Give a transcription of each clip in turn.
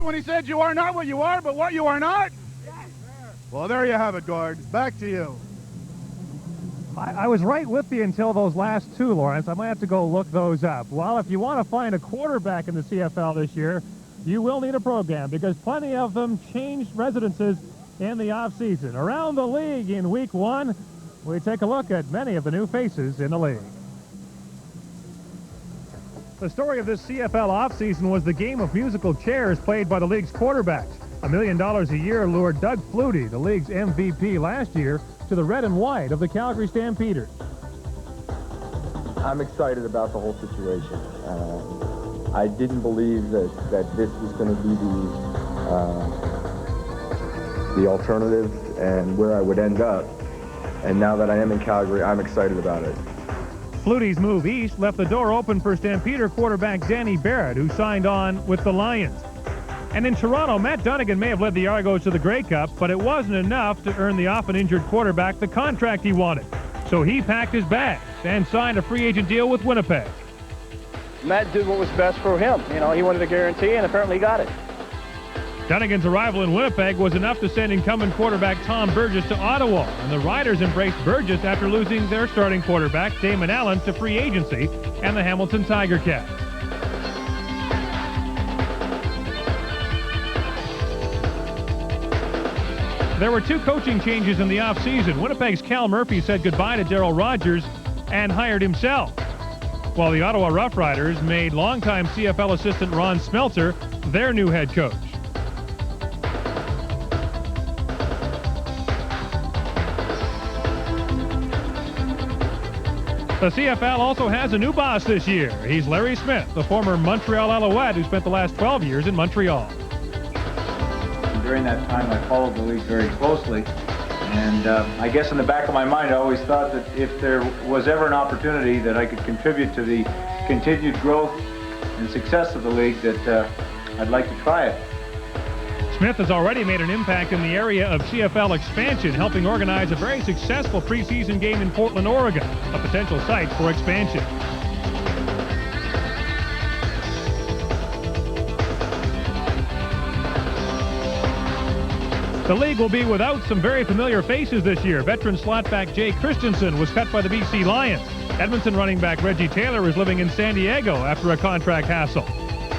when he said you are not what you are, but what you are not? Well, there you have it, Gord. Back to you. I was right with you until those last two, Lawrence. I might have to go look those up. Well, if you want to find a quarterback in the CFL this year, you will need a program because plenty of them changed residences in the offseason. Around the league in Week 1, we take a look at many of the new faces in the league. The story of this CFL offseason was the game of musical chairs played by the league's quarterbacks. $1 million a year lured Doug Flutie, the league's MVP last year, to the red and white of the Calgary Stampeders. I'm excited about the whole situation. I didn't believe that this was going to be the alternative and where I would end up. And now that I am in Calgary, I'm excited about it. Flutie's move east left the door open for Stampeder quarterback Danny Barrett, who signed on with the Lions. And in Toronto, Matt Dunnigan may have led the Argos to the Grey Cup, but it wasn't enough to earn the often injured quarterback the contract he wanted. So he packed his bags and signed a free agent deal with Winnipeg. Matt did what was best for him. You know, he wanted a guarantee, and apparently he got it. Dunnigan's arrival in Winnipeg was enough to send incumbent quarterback Tom Burgess to Ottawa, and the Riders embraced Burgess after losing their starting quarterback, Damon Allen, to free agency and the Hamilton Tiger Cats. There were two coaching changes in the offseason. Winnipeg's Cal Murphy said goodbye to Darryl Rogers and hired himself, while the Ottawa Roughriders made longtime CFL assistant Ron Smelter their new head coach. The CFL also has a new boss this year. He's Larry Smith, the former Montreal Alouette who spent the last 12 years in Montreal. During that time, I followed the league very closely, and I guess in the back of my mind, I always thought that if there was ever an opportunity that I could contribute to the continued growth and success of the league, that I'd like to try it. Smith has already made an impact in the area of CFL expansion, helping organize a very successful preseason game in Portland, Oregon, a potential site for expansion. The league will be without some very familiar faces this year. Veteran slot back Jay Christensen was cut by the BC Lions. Edmonton running back Reggie Taylor is living in San Diego after a contract hassle.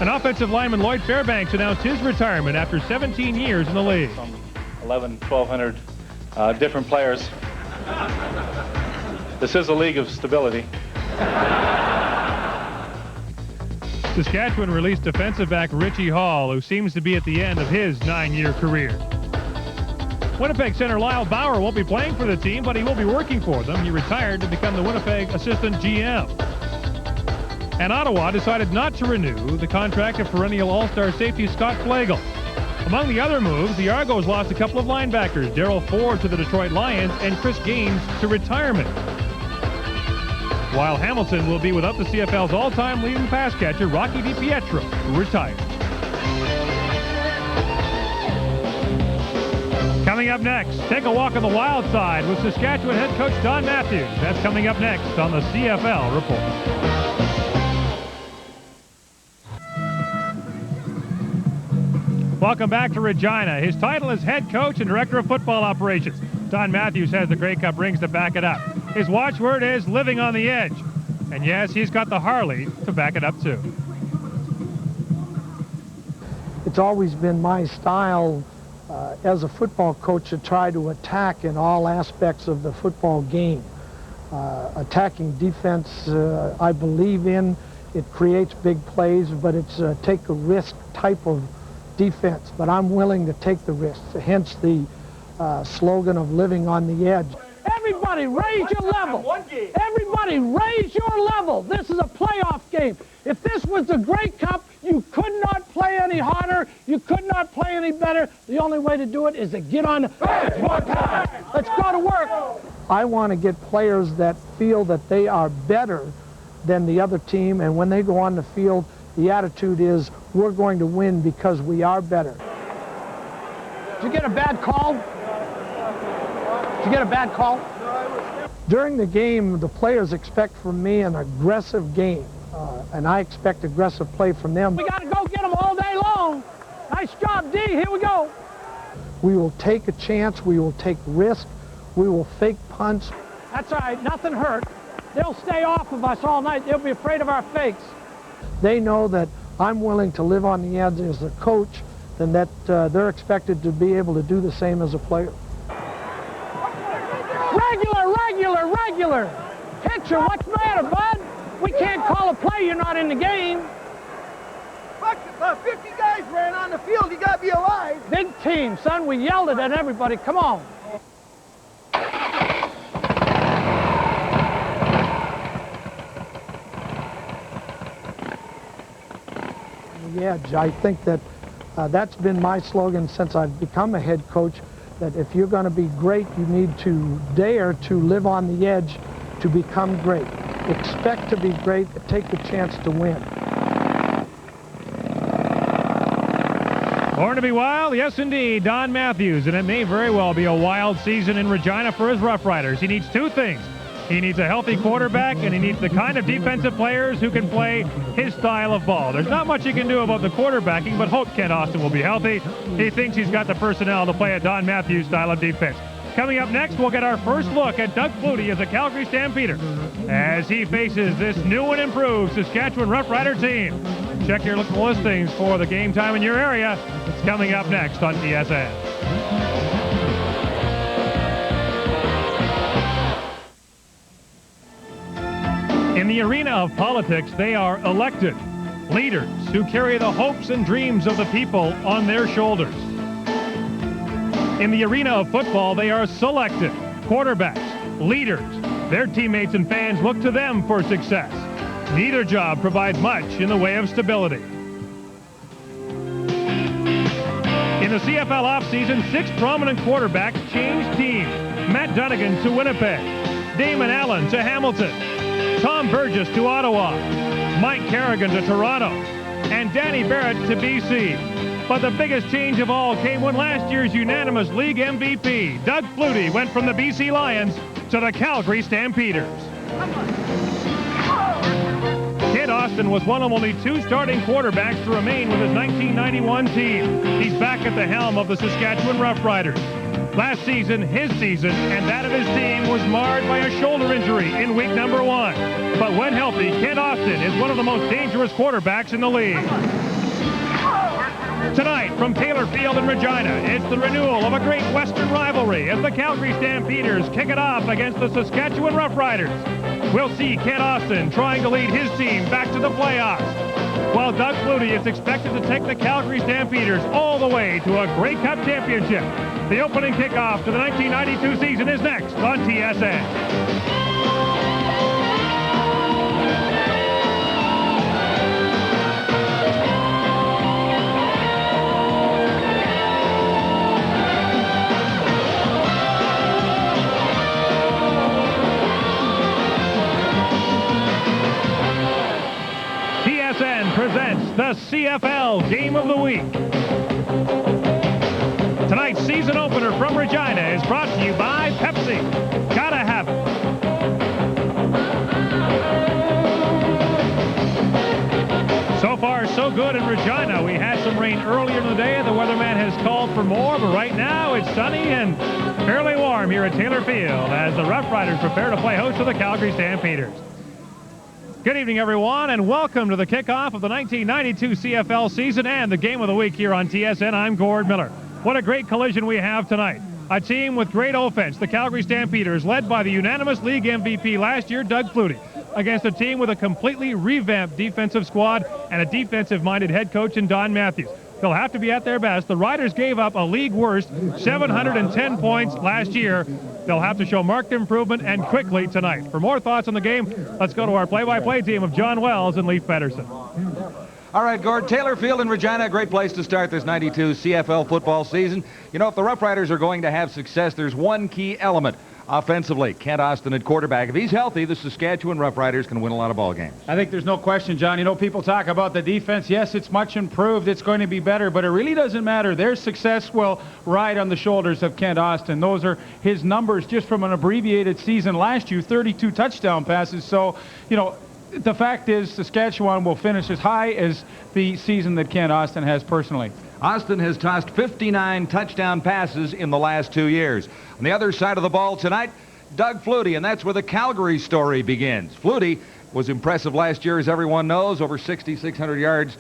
And offensive lineman Lloyd Fairbanks announced his retirement after 17 years in the league. Some 1,200 different players. This is a league of stability. Saskatchewan released defensive back Richie Hall, who seems to be at the end of his 9-year career. Winnipeg center Lyle Bauer won't be playing for the team, but he will be working for them. He retired to become the Winnipeg assistant GM. And Ottawa decided not to renew the contract of perennial all-star safety Scott Flagel. Among the other moves, the Argos lost a couple of linebackers, Darryl Ford to the Detroit Lions and Chris Gaines to retirement. While Hamilton will be without the CFL's all-time leading pass catcher, Rocky DiPietro, who retired. Coming up next, take a walk on the wild side with Saskatchewan head coach Don Matthews. That's coming up next on the CFL Report. Welcome back to Regina. His title is head coach and director of football operations. Don Matthews has the Grey Cup rings to back it up. His watchword is living on the edge. And yes, he's got the Harley to back it up too. It's always been my style as a football coach to try to attack in all aspects of the football game. Attacking defense, I believe in. It creates big plays, but it's a take a risk type of defense, but I'm willing to take the risks, hence the slogan of living on the edge. Everybody raise your level. Everybody raise your level. This is a playoff game. If this was the Grey Cup, you could not play any harder. You could not play any better. The only way to do it is to get on the bench one time. Let's go to work. I want to get players that feel that they are better than the other team, and when they go on the field, the attitude is, we're going to win because we are better. Did you get a bad call? Did you get a bad call? During the game, the players expect from me an aggressive game, and I expect aggressive play from them. We got to go get them all day long. Nice job, D. Here we go. We will take a chance. We will take risk. We will fake punts. That's all right. Nothing hurt. They'll stay off of us all night. They'll be afraid of our fakes. They know that I'm willing to live on the edge as a coach, and that they're expected to be able to do the same as a player. Regular. Pitcher, what's the matter, bud? We can't call a play. You're not in the game. Fuck, 50 guys ran on the field. You got to be alive. Big team, son. We yelled it at everybody. Come on. Yeah, I think that that's been my slogan since I've become a head coach, that if you're going to be great, you need to dare to live on the edge to become great. Expect to be great, take the chance to win. Born to be wild? Yes, indeed. Don Matthews, and it may very well be a wild season in Regina for his Roughriders. He needs two things. He needs a healthy quarterback, and he needs the kind of defensive players who can play his style of ball. There's not much he can do about the quarterbacking, but hope Kent Austin will be healthy. He thinks he's got the personnel to play a Don Matthews style of defense. Coming up next, we'll get our first look at Doug Flutie as a Calgary Stampeder as he faces this new and improved Saskatchewan Roughrider team. Check your local listings for the game time in your area. It's coming up next on TSN. In the arena of politics, they are elected leaders who carry the hopes and dreams of the people on their shoulders. In the arena of football, they are selected quarterbacks, leaders. Their teammates and fans look to them for success. Neither job provides much in the way of stability. In the CFL offseason, 6 prominent quarterbacks changed teams. Matt Dunnigan to Winnipeg, Damon Allen to Hamilton, Tom Burgess to Ottawa, Mike Kerrigan to Toronto, and Danny Barrett to BC. But the biggest change of all came when last year's unanimous league MVP, Doug Flutie, went from the BC Lions to the Calgary Stampeders. Kent Austin was one of only 2 starting quarterbacks to remain with his 1991 team. He's back at the helm of the Saskatchewan Roughriders. Last season, his season, and that of his team was marred by a shoulder injury in week number 1. But when healthy, Kent Austin is one of the most dangerous quarterbacks in the league. Tonight, from Taylor Field in Regina, it's the renewal of a great Western rivalry as the Calgary Stampeders kick it off against the Saskatchewan Roughriders. We'll see Kent Austin trying to lead his team back to the playoffs, while Doug Flutie is expected to take the Calgary Stampeders all the way to a Grey Cup championship. The opening kickoff to the 1992 season is next on TSN. TSN presents the CFL Game of the Week. Tonight's season opener from Regina is brought to you by Pepsi. Gotta have it. So far, so good in Regina. We had some rain earlier in the day. The weatherman has called for more, but right now it's sunny and fairly warm here at Taylor Field as the Roughriders prepare to play host to the Calgary Stampeders. Good evening, everyone, and welcome to the kickoff of the 1992 CFL season and the Game of the Week here on TSN. I'm Gord Miller. What a great collision we have tonight. A team with great offense, the Calgary Stampeders, led by the unanimous league MVP last year, Doug Flutie, against a team with a completely revamped defensive squad and a defensive-minded head coach in Don Matthews. They'll have to be at their best. The Riders gave up a league-worst 710 points last year. They'll have to show marked improvement and quickly tonight. For more thoughts on the game, let's go to our play-by-play team of John Wells and Leif Pedersen. All right, Gord, Taylor Field in Regina, a great place to start this 92 CFL football season. You know, if the Roughriders are going to have success, there's one key element. Offensively, Kent Austin at quarterback. If he's healthy, the Saskatchewan Roughriders can win a lot of ball games. I think there's no question, John. You know, people talk about the defense. Yes, it's much improved. It's going to be better, but it really doesn't matter. Their success will ride on the shoulders of Kent Austin. Those are his numbers just from an abbreviated season last year, 32 touchdown passes. So, you know, the fact is Saskatchewan will finish as high as the season that Kent Austin has personally. Austin has tossed 59 touchdown passes in the last 2 years. On the other side of the ball tonight, Doug Flutie, and that's where the Calgary story begins. Flutie was impressive last year, as everyone knows, over 6,600 yards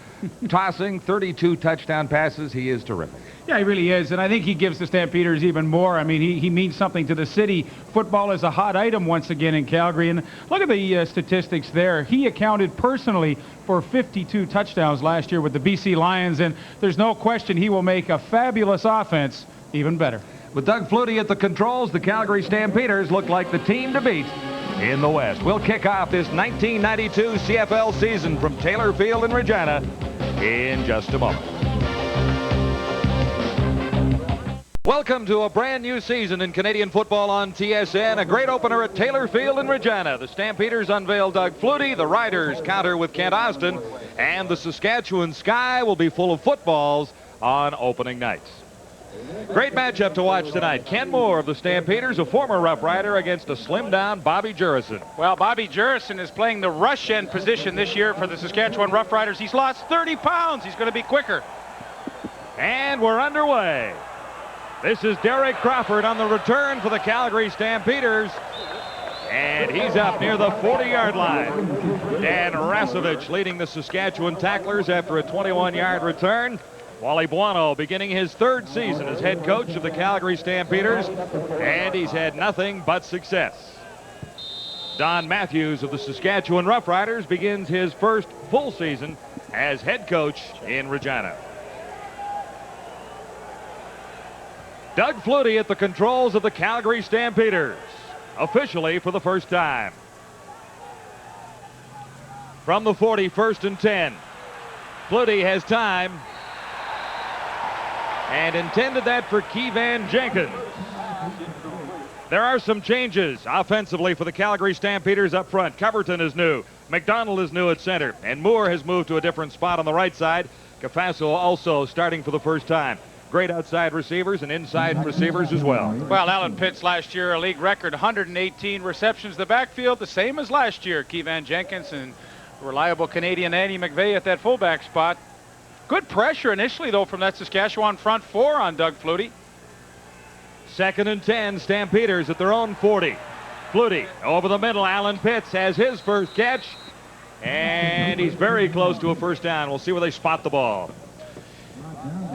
tossing, 32 touchdown passes. He is terrific. Yeah, he really is, and I think he gives the Stampeders even more. I mean, he means something to the city. Football is a hot item once again in Calgary, and look at the statistics there. He accounted personally for 52 touchdowns last year with the BC Lions, and there's no question he will make a fabulous offense even better. With Doug Flutie at the controls, the Calgary Stampeders look like the team to beat in the West. We'll kick off this 1992 CFL season from Taylor Field in Regina in just a moment. Welcome to a brand new season in Canadian football on TSN. A great opener at Taylor Field in Regina. The Stampeders unveil Doug Flutie. The Riders counter with Kent Austin. And the Saskatchewan sky will be full of footballs on opening nights. Great matchup to watch tonight. Ken Moore of the Stampeders, a former Rough Rider, against a slimmed-down Bobby Jurison. Well, Bobby Jurison is playing the rush end position this year for the Saskatchewan Rough Riders. He's lost 30 pounds. He's going to be quicker. And we're underway. This is Derek Crawford on the return for the Calgary Stampeders. And he's up near the 40-yard line. Dan Rasovich leading the Saskatchewan Tacklers after a 21-yard return. Wally Buono beginning his third season as head coach of the Calgary Stampeders, and he's had nothing but success. Don Matthews of the Saskatchewan Roughriders begins his first full season as head coach in Regina. Doug Flutie at the controls of the Calgary Stampeders, officially for the first time. From the 40, 1st and 10. Flutie has time and intended that for Keevan Jenkins. There are some changes offensively for the Calgary Stampeders up front. Coverton is new. McDonald is new at center. And Moore has moved to a different spot on the right side. Cafasso also starting for the first time. Great outside receivers and inside receivers as well. Well, Alan Pitts last year, a league record 118 receptions. The backfield, the same as last year. Keevan Jenkins and reliable Canadian Andy McVeigh at that fullback spot. Good pressure initially, though, from that Saskatchewan front four on Doug Flutie. 2nd and 10, Stampeders at their own 40. Flutie over the middle. Alan Pitts has his first catch, and he's very close to a first down. We'll see where they spot the ball.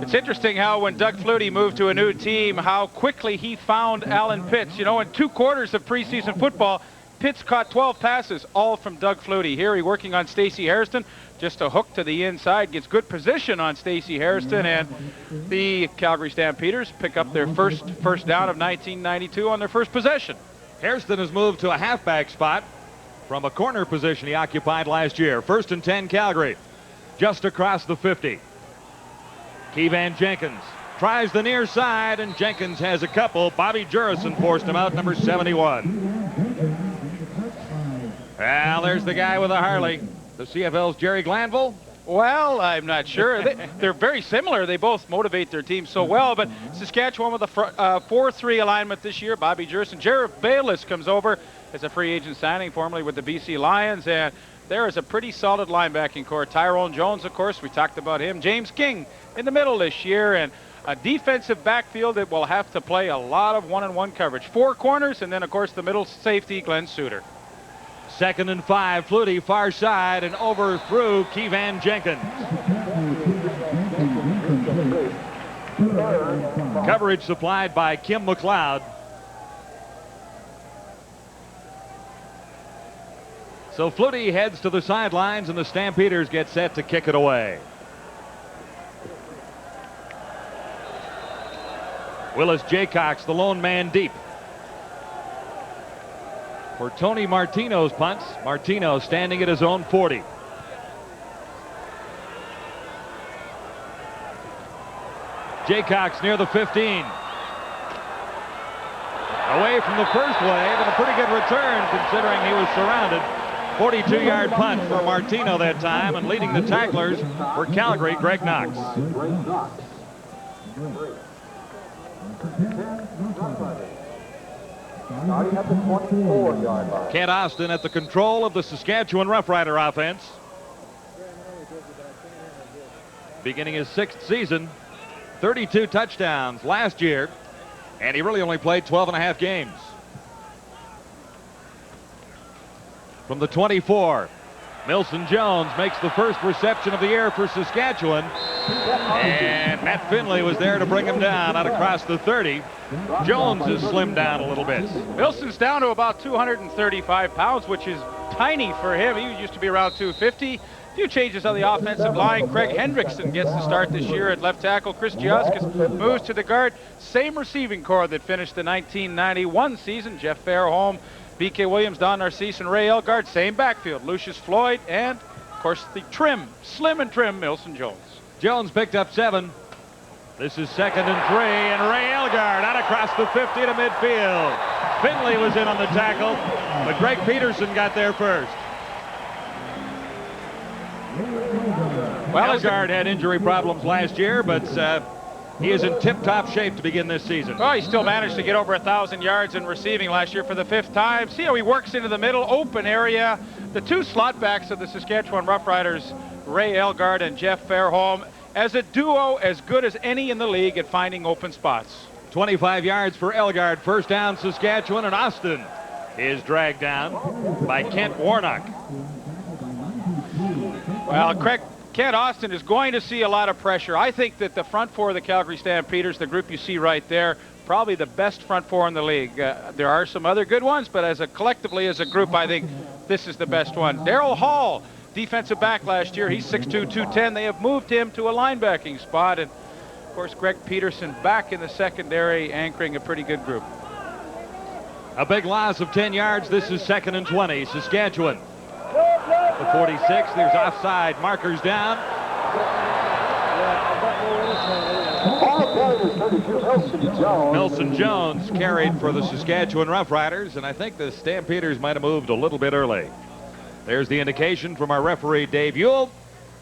It's interesting how when Doug Flutie moved to a new team, how quickly he found Alan Pitts. You know, in 2 quarters of preseason football, Pitts caught 12 passes, all from Doug Flutie. Here he working on Stacey Hairston. Just a hook to the inside, gets good position on Stacey Hairston, and the Calgary Stampeders pick up their first down of 1992 on their first possession. Hairston has moved to a halfback spot from a corner position he occupied last year. 1st and 10, Calgary, just across the 50. Keevan Jenkins tries the near side, and Jenkins has a couple. Bobby Jurison forced him out, number 71. Well, there's the guy with a Harley. The CFL's Jerry Glanville. Well, I'm not sure. They're very similar. They both motivate their team so well, but Saskatchewan with a 4-3 alignment this year. Bobby Jurison. Jared Bayless comes over as a free agent signing, formerly with the BC Lions, and there is a pretty solid linebacking core. Tyrone Jones, of course, we talked about him. James King in the middle this year, and a defensive backfield that will have to play a lot of one-on-one coverage. 4 corners, and then, of course, the middle safety, Glenn Suter. 2nd and 5, Flutie far side and overthrew Keevan Jenkins. Coverage supplied by Kim McLeod. So Flutie heads to the sidelines, and the Stampeders get set to kick it away. Willis Jaycox, the lone man deep. For Tony Martino's punts. Martino standing at his own 40. Jaycox near the 15. Away from the first wave, and a pretty good return considering he was surrounded. 42-yard punt for Martino that time, and leading the tacklers for Calgary, Greg Knox. Kent Austin at the control of the Saskatchewan Roughrider offense. Beginning his 6th season 32 touchdowns last year, and he really only played 12 and a half games. From the 24, Milson Jones makes the first reception of the year for Saskatchewan, and Matt Finley was there to bring him down out across the 30. Jones has slimmed down a little bit. Milson's down to about 235 pounds, which is tiny for him. He used to be around 250. A few changes on the offensive line. Craig Hendrickson gets the start this year at left tackle. Chris Giaskis moves to the guard. Same receiving core that finished the 1991 season. Jeff Fairholm, B.K. Williams, Don Narcisse, and Ray Elgard. Same backfield. Lucius Floyd and, of course, the slim and trim Milson Jones. Jones picked up 7. This is 2nd and 3, and Ray Elgard out across the 50 to midfield. Finley was in on the tackle, but Greg Peterson got there first. Well, Elgard had injury problems last year, but he is in tip-top shape to begin this season. Well, he still managed to get over 1,000 yards in receiving last year for the 5th time. See how he works into the middle, open area. The 2 slot backs of the Saskatchewan Roughriders, Ray Elgard and Jeff Fairholm, as a duo as good as any in the league at finding open spots. 25 yards for Elgard. First down, Saskatchewan, and Austin is dragged down by Kent Warnock. Well, Kent Austin is going to see a lot of pressure. I think that the front four of the Calgary Stampeders, the group you see right there, probably the best front four in the league. There are some other good ones, but collectively as a group, I think this is the best one. Daryl Hall, defensive back last year. He's 6'2", 210. They have moved him to a linebacking spot. And, of course, Greg Peterson back in the secondary, anchoring a pretty good group. A big loss of 10 yards. This is 2nd and 20. Saskatchewan. The 46. There's offside. Markers down. Milson Jones carried for the Saskatchewan Roughriders, and I think the Stampeders might have moved a little bit early. There's the indication from our referee, Dave Ewell,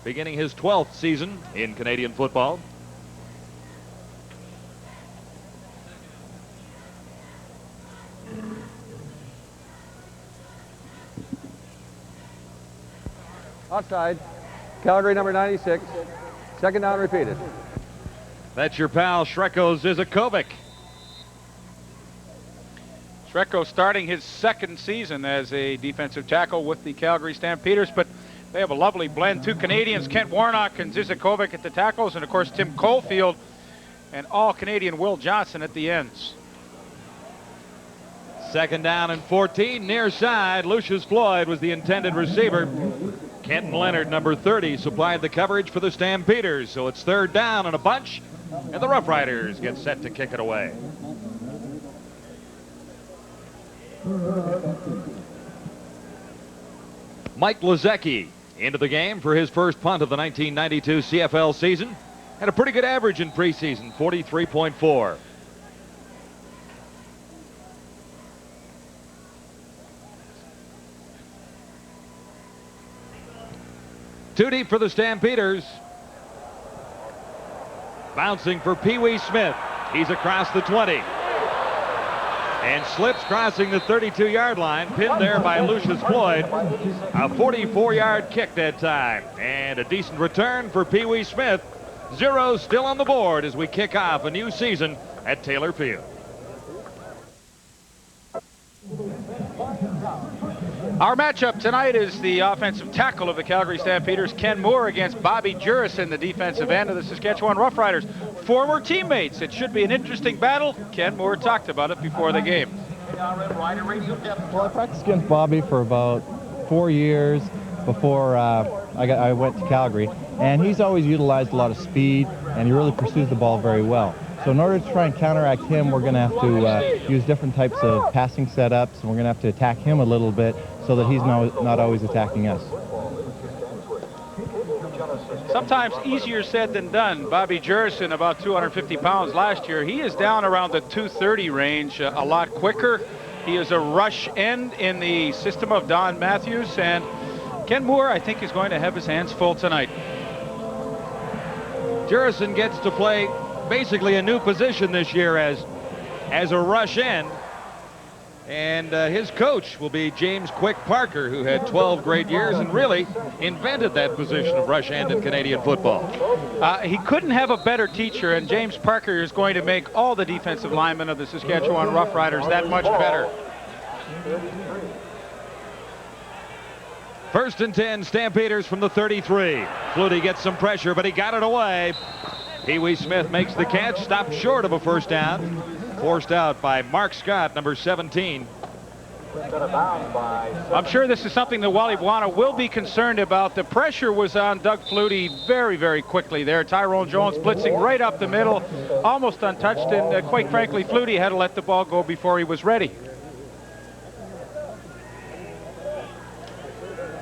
beginning his 12th season in Canadian football. Offside. Calgary number 96. 2nd down repeated. That's your pal Shreko Zizakovic. Shreko starting his 2nd season as a defensive tackle with the Calgary Stampeders, but they have a lovely blend. 2 Canadians, Kent Warnock and Zizakovic at the tackles, and of course Tim Caulfield and all-Canadian Will Johnson at the ends. 2nd down and 14, near side. Lucius Floyd was the intended receiver. Kenton Leonard, number 30, supplied the coverage for the Stampeders. So it's 3rd down and a bunch, and the Roughriders get set to kick it away. Mike Lazecki into the game for his first punt of the 1992 CFL season. Had a pretty good average in preseason, 43.4. Too deep for the Stampeders. Bouncing for Pee Wee Smith. He's across the 20. And slips crossing the 32-yard line. Pinned there by Lucius Floyd. A 44-yard kick that time. And a decent return for Pee Wee Smith. 0 still on the board as we kick off a new season at Taylor Field. Our matchup tonight is the offensive tackle of the Calgary Stampeders, Ken Moore, against Bobby Jurison, the defensive end of the Saskatchewan Roughriders. Former teammates. It should be an interesting battle. Ken Moore talked about it before the game. Well, I practiced against Bobby for about 4 years before I went to Calgary, and he's always utilized a lot of speed, and he really pursues the ball very well. So in order to try and counteract him, we're going to have to use different types of passing setups, and we're going to have to attack him a little bit so that he's not always attacking us. Sometimes easier said than done. Bobby Jurison, about 250 pounds last year. He is down around the 230 range, a lot quicker. He is a rush end in the system of Don Matthews, and Ken Moore, I think, is going to have his hands full tonight. Jurison gets to play basically a new position this year as a rush end. And his coach will be James Quick Parker, who had 12 great years and really invented that position of rush end in Canadian football. He couldn't have a better teacher, and James Parker is going to make all the defensive linemen of the Saskatchewan Roughriders that much better. 1st and 10, Stampeders from the 33. Flutie gets some pressure, but he got it away. Pee Wee Smith makes the catch, stopped short of a first down. Forced out by Mark Scott, number 17. I'm sure this is something that Wally Buono will be concerned about. The pressure was on Doug Flutie very, very quickly there. Tyrone Jones blitzing right up the middle, almost untouched, and quite frankly, Flutie had to let the ball go before he was ready.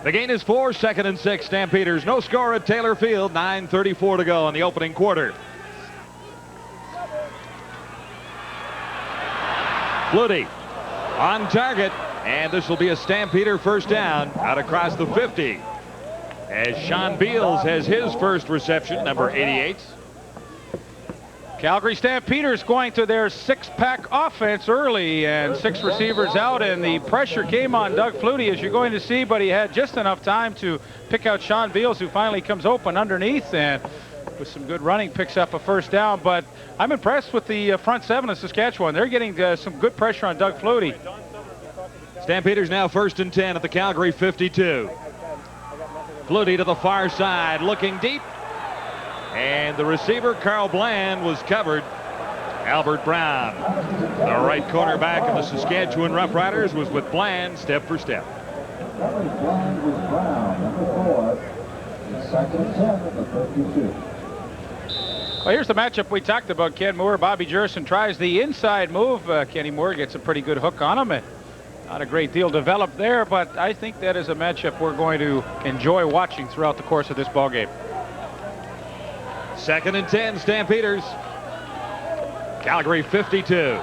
The gain is 4, 2nd and 6, Stampeders. No score at Taylor Field, 9:34 to go in the opening quarter. Flutie on target, and this will be a Stampeder first down out across the 50 as Sean Beals has his first reception, number 88. Calgary Stampeders going to their 6-pack offense early, and 6 receivers out, and the pressure came on Doug Flutie, as you're going to see, but he had just enough time to pick out Sean Beals, who finally comes open underneath, and with some good running picks up a first down. But I'm impressed with the front 7 of Saskatchewan. They're getting some good pressure on Doug Flutie. Stampeders now 1st and 10 at the Calgary 52. Flutie to the far side, looking deep, and the receiver Carl Bland was covered. Albert Brown, the right cornerback of the Saskatchewan Roughriders, was with Bland step for step. Bland was Brown, number 4. 2nd and 10 at the 52. Well, here's the matchup we talked about. Ken Moore, Bobby Jerson tries the inside move. Kenny Moore gets a pretty good hook on him. And not a great deal developed there, but I think that is a matchup we're going to enjoy watching throughout the course of this ball game. 2nd and 10, Stampeders. Calgary 52.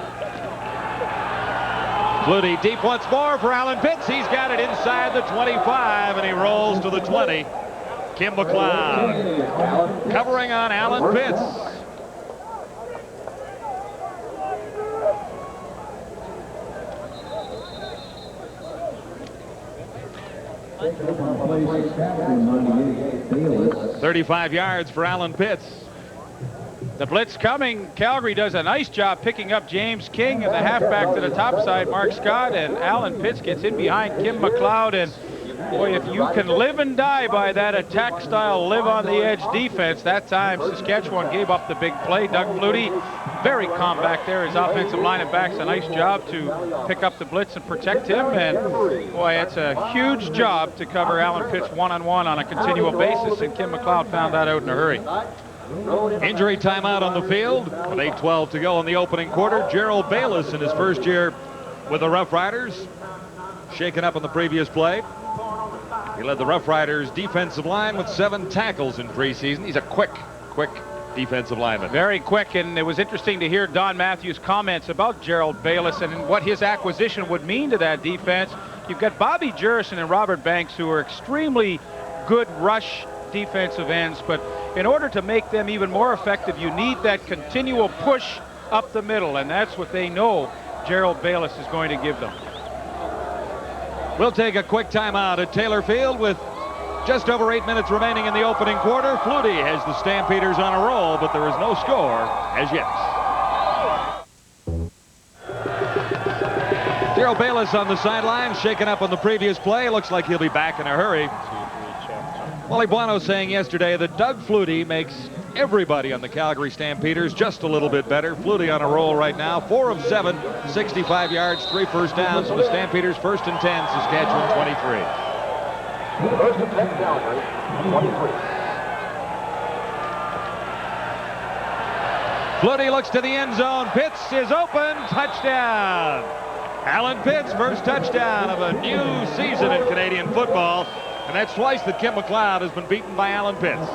Flutie deep once more for Alan Pitts. He's got it inside the 25, and he rolls to the 20. Kim McLeod covering on Alan Pitts. "35 yards for Alan Pitts." The blitz coming. Calgary does a nice job picking up James King and the halfback to the top side, Mark Scott, and Alan Pitts gets in behind Kim McLeod. And boy, if you can live and die by that attack style, live on the edge defense, that time Saskatchewan gave up the big play. Doug Flutie, very calm back there. His offensive line and backs a nice job to pick up the blitz and protect him. And boy, it's a huge job to cover Alan Pitts one-on-one on a continual basis, and Kim McLeod found that out in a hurry. Injury timeout on the field with 8:12 to go in the opening quarter. Gerald Bayless in his first year with the Roughriders, shaken up in the previous play. He led the Roughriders defensive line with 7 tackles in preseason. He's a quick defensive lineman. Very quick, and it was interesting to hear Don Matthews' comments about Gerald Bayless and what his acquisition would mean to that defense. You've got Bobby Jerson and Robert Banks, who are extremely good rush defensive ends, but in order to make them even more effective, you need that continual push up the middle, and that's what they know Gerald Bayless is going to give them. We'll take a quick timeout at Taylor Field with just over 8 minutes remaining in the opening quarter. Flutie has the Stampeders on a roll, but there is no score as yet. Gerald Bayless on the sideline, shaken up on the previous play. Looks like he'll be back in a hurry. Wally Buono saying yesterday that Doug Flutie makes everybody on the Calgary Stampeders just a little bit better. Flutie on a roll right now, 4 of 7, 65 yards, 3 first downs for the Stampeders. 1st and 10, Saskatchewan 23. 1st and 10, Calgary 23. Flutie looks to the end zone. Pitts is open. Touchdown. Alan Pitts, first touchdown of a new season in Canadian football. And that's twice that Kim McLeod has been beaten by Alan Pitts.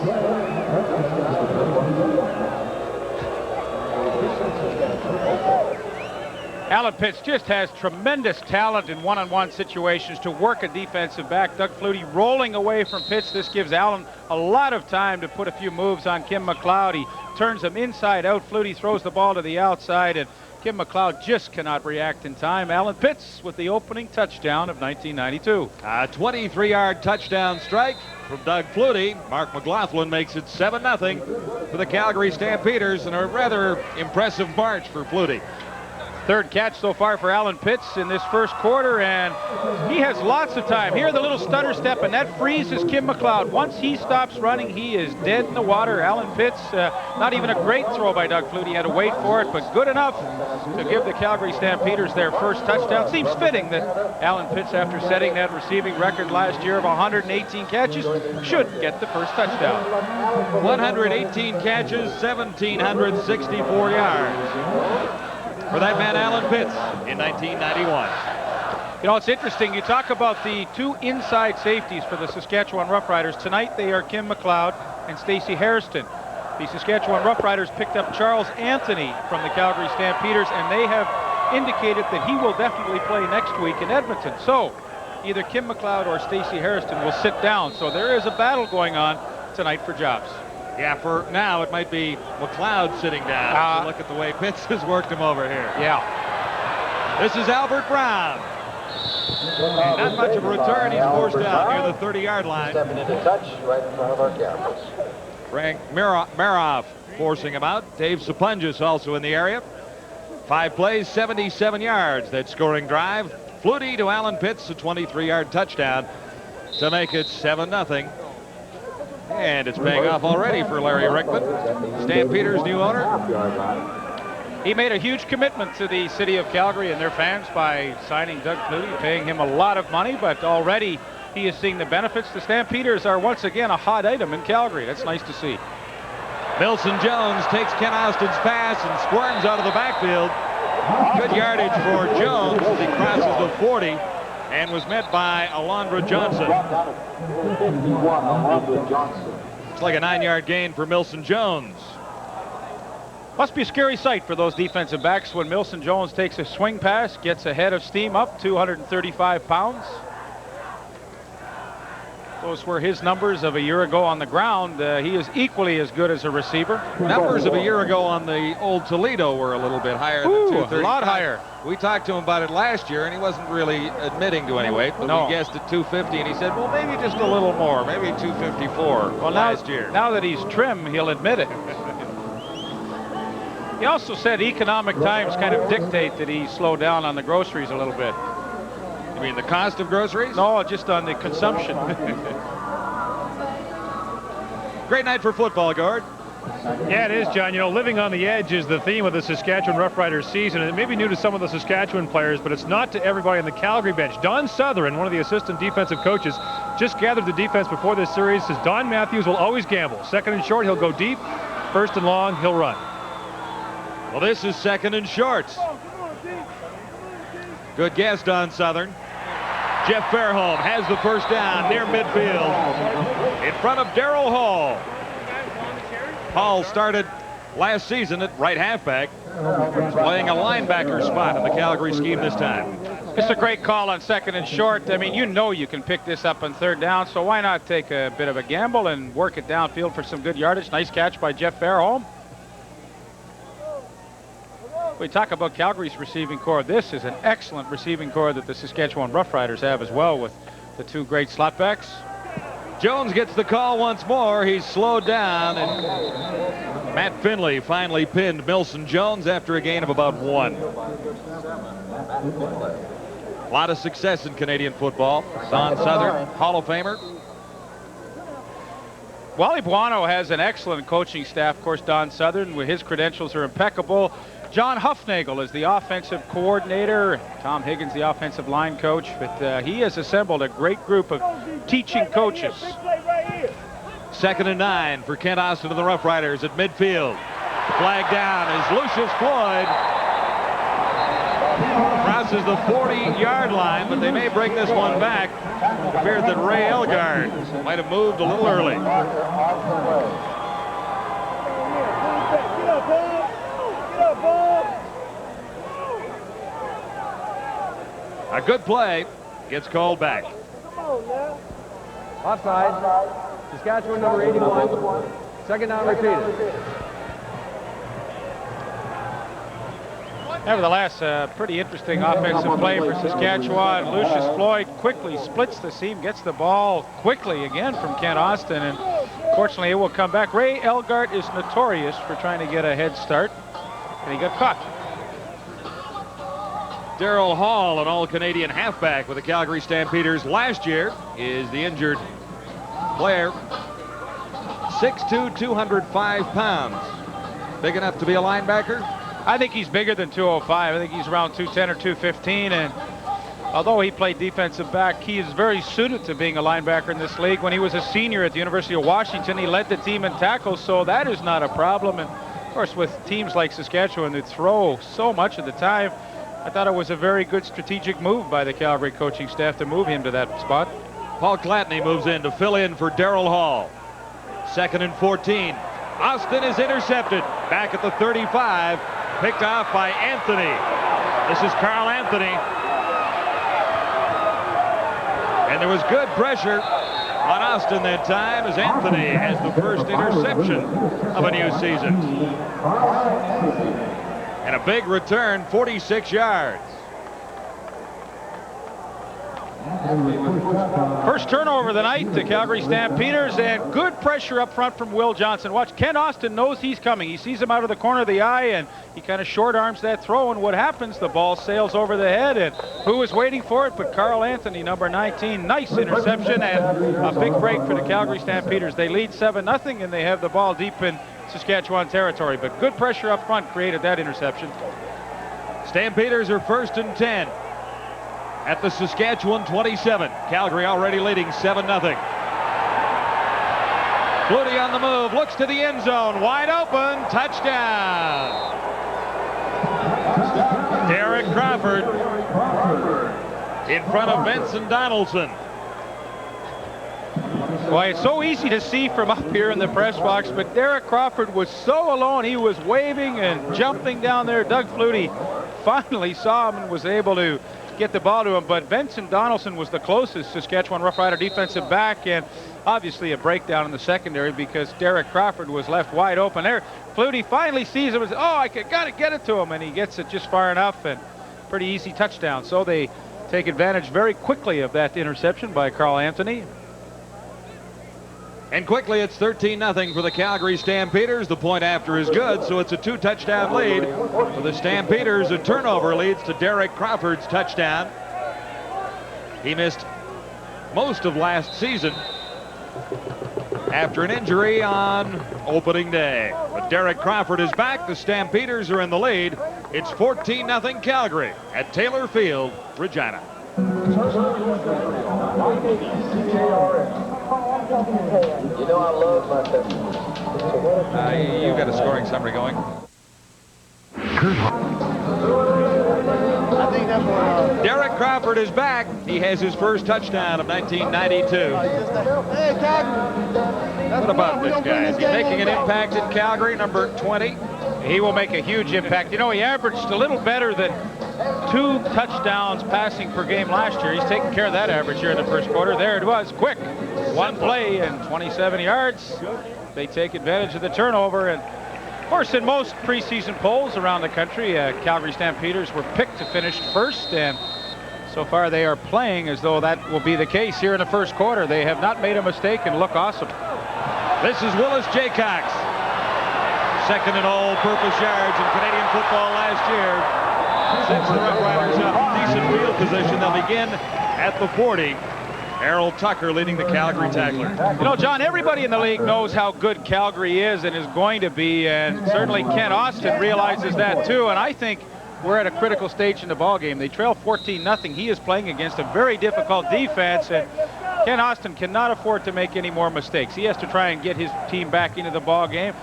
Alan Pitts just has tremendous talent in one-on-one situations to work a defensive back. Doug Flutie rolling away from Pitts. This gives Alan a lot of time to put a few moves on Kim McLeod. He turns him inside out. Flutie throws the ball to the outside, and Kim McLeod just cannot react in time. Alan Pitts with the opening touchdown of 1992. A 23-yard touchdown strike from Doug Flutie. Mark McLaughlin makes it 7-0 for the Calgary Stampeders, and a rather impressive march for Flutie. Third catch so far for Alan Pitts in this first quarter, and he has lots of time. Here, the little stutter step, and that freezes Kim McLeod. Once he stops running, he is dead in the water. Alan Pitts, not even a great throw by Doug Flutie. He had to wait for it, but good enough to give the Calgary Stampeders their first touchdown. Seems fitting that Alan Pitts, after setting that receiving record last year of 118 catches, should get the first touchdown. 118 catches, 1,764 yards. For that man, Alan Pitts, in 1991. You know, it's interesting. You talk about the two inside safeties for the Saskatchewan Roughriders. Tonight, they are Kim McLeod and Stacey Hairston. The Saskatchewan Roughriders picked up Charles Anthony from the Calgary Stampeders, and they have indicated that he will definitely play next week in Edmonton. So, either Kim McLeod or Stacey Hairston will sit down. So there is a battle going on tonight for jobs. Yeah, for now, it might be McLeod sitting down. Look at the way Pitts has worked him over here. Yeah. This is Albert Brown. And not much of a return. He's forced out near the 30-yard line. Stepping into touch right in front of our cameras. Frank Maroff forcing him out. Dave Sapungis also in the area. 5 plays, 77 yards. That scoring drive. Flutie to Alan Pitts, a 23-yard touchdown to make it 7-0. And it's paying off already for Larry Rickman, Stampeders' new owner. He made a huge commitment to the city of Calgary and their fans by signing Doug Flutie, paying him a lot of money, but already he is seeing the benefits. The Stampeders are once again a hot item in Calgary. That's nice to see. Milson Jones takes Ken Austin's pass and squirms out of the backfield. Good yardage for Jones as he crosses the 40. And was met by Alondra Johnson. It's like a 9-yard gain for Milson Jones. Must be a scary sight for those defensive backs when Milson Jones takes a swing pass, gets a head of steam up, 235 pounds. Those were his numbers of a year ago on the ground. He is equally as good as a receiver. Numbers of a year ago on the old Toledo were a little bit higher than 235. A lot higher. We talked to him about it last year, and he wasn't really admitting to any weight, but we guessed at 250, and he said, well, maybe just a little more, maybe 254 last year. Now that he's trim, he'll admit it. He also said economic times kind of dictate that he slow down on the groceries a little bit. You mean the cost of groceries? No, just on the consumption. Great night for football, Gord. Yeah, it is, John. You know, living on the edge is the theme of the Saskatchewan Roughriders season, and it may be new to some of the Saskatchewan players, but it's not to everybody on the Calgary bench. Don Southern, one of the assistant defensive coaches, just gathered the defense before this series, says Don Matthews will always gamble. Second and short, he'll go deep. First and long, he'll run. Well, this is second and short. Good guess, Don Southern. Jeff Fairholm has the first down near midfield in front of Darrell Hall. Hall started last season at right halfback, playing a linebacker spot in the Calgary scheme this time. It's a great call on second and short. I mean, you know you can pick this up on third down, so why not take a bit of a gamble and work it downfield for some good yardage. Nice catch by Jeff Fairholm. We talk about Calgary's receiving core. This is an excellent receiving core that the Saskatchewan Roughriders have as well, with the two great slot backs. Jones gets the call once more. He's slowed down, and Matt Finley finally pinned Milson Jones after a gain of about 1. A lot of success in Canadian football. Don Southern, Hall of Famer. Wally Buono has an excellent coaching staff. Of course, Don Southern, his credentials are impeccable. John Huffnagel is the offensive coordinator. Tom Higgins, the offensive line coach. But he has assembled a great group of teaching coaches. Second and 9 for Kent Austin and the Roughriders at midfield. Flag down as Lucius Floyd crosses the 40-yard line, but they may bring this one back. It appeared that Ray Elgard might have moved a little early. A good play gets called back. Offside. Saskatchewan number 81. Second down repeated. Nevertheless, a pretty interesting offensive play for Saskatchewan. Lucius Floyd quickly splits the seam, gets the ball quickly again from Kent Austin, and fortunately it will come back. Ray Elgart is notorious for trying to get a head start, and he got caught. Daryl Hall, an all-Canadian halfback with the Calgary Stampeders last year, is the injured player. 6'2", 205 pounds. Big enough to be a linebacker? I think he's bigger than 205. I think he's around 210 or 215, and although he played defensive back, he is very suited to being a linebacker in this league. When he was a senior at the University of Washington, he led the team in tackles, so that is not a problem. And of course, with teams like Saskatchewan that throw so much of the time, I thought it was a very good strategic move by the Calgary coaching staff to move him to that spot. Paul Glatney moves in to fill in for Daryl Hall. 2nd and 14. Austin is intercepted. Back at the 35. Picked off by Anthony. This is Carl Anthony. And there was good pressure on Austin that time as Anthony has the first interception of a new season. And a big return, 46 yards. First turnover of the night, the Calgary Stampeders, and good pressure up front from Will Johnson. Watch, Kent Austin knows he's coming. He sees him out of the corner of the eye, and he kind of short arms that throw, and what happens? The ball sails over the head, and who was waiting for it but Carl Anthony, number 19. Nice interception, and a big break for the Calgary Stampeders. They lead 7-0, and they have the ball deep in Saskatchewan territory, but good pressure up front created that interception. Stampeders are 1st and 10. At the Saskatchewan 27. Calgary already leading 7-0. Flutie on the move, looks to the end zone, wide open, touchdown. Derek Crawford in front of Benson Donaldson. Boy, it's so easy to see from up here in the press box, but Derek Crawford was so alone. He was waving and jumping down there. Doug Flutie finally saw him and was able to get the ball to him, but Benson Donaldson was the closest Saskatchewan Roughrider defensive back, and obviously a breakdown in the secondary because Derek Crawford was left wide open there. Flutie finally sees him and says, oh, I gotta get it to him, and he gets it just far enough, and pretty easy touchdown. So they take advantage very quickly of that interception by Carl Anthony. And quickly it's 13-0 for the Calgary Stampeders. The point after is good, so it's a 2-touchdown lead for the Stampeders. A turnover leads to Derek Crawford's touchdown. He missed most of last season after an injury on opening day. But Derek Crawford is back. The Stampeders are in the lead. It's 14-0 Calgary at Taylor Field, Regina. You know I love my You've got a scoring summary going. Derek Crawford is back. He has his first touchdown of 1992. What about this guy? Is he making an impact in Calgary, number 20? He will make a huge impact. You know, he averaged a little better than 2 touchdowns passing per game last year. He's taking care of that average here in the first quarter. There it was, quick. 1 play and 27 yards. They take advantage of the turnover. And of course, in most preseason polls around the country, Calgary Stampeders were picked to finish first, and so far they are playing as though that will be the case here in the first quarter. They have not made a mistake and look awesome. This is Willis Jaycox. 2nd in all-purpose yards in Canadian football last year. Sets the Roughriders up in decent field position. They'll begin at the 40. Errol Tucker leading the Calgary tackler. You know, John, everybody in the league knows how good Calgary is and is going to be, and certainly Kent Austin realizes that too, and I think we're at a critical stage in the ballgame. They trail 14-0. He is playing against a very difficult defense, and Kent Austin cannot afford to make any more mistakes. He has to try and get his team back into the ballgame,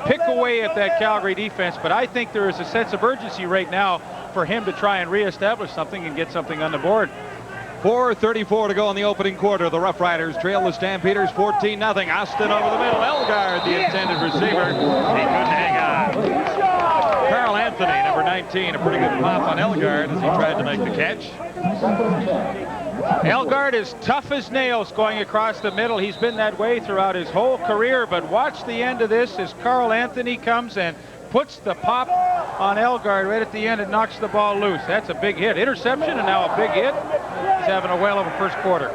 pick away at that Calgary defense, but I think there is a sense of urgency right now for him to try and reestablish something and get something on the board. 4:34 to go in the opening quarter. The Roughriders trail the Stampeders 14-0. Austin over the middle. Elgard, the intended receiver. He couldn't hang on. Carl Anthony, number 19, a pretty good pop on Elgard as he tried to make the catch. Elgard is tough as nails going across the middle. He's been that way throughout his whole career, but watch the end of this as Carl Anthony comes and puts the pop on Elgard right at the end. It knocks the ball loose. That's a big hit. Interception and now a big hit. He's having a whale of a first quarter.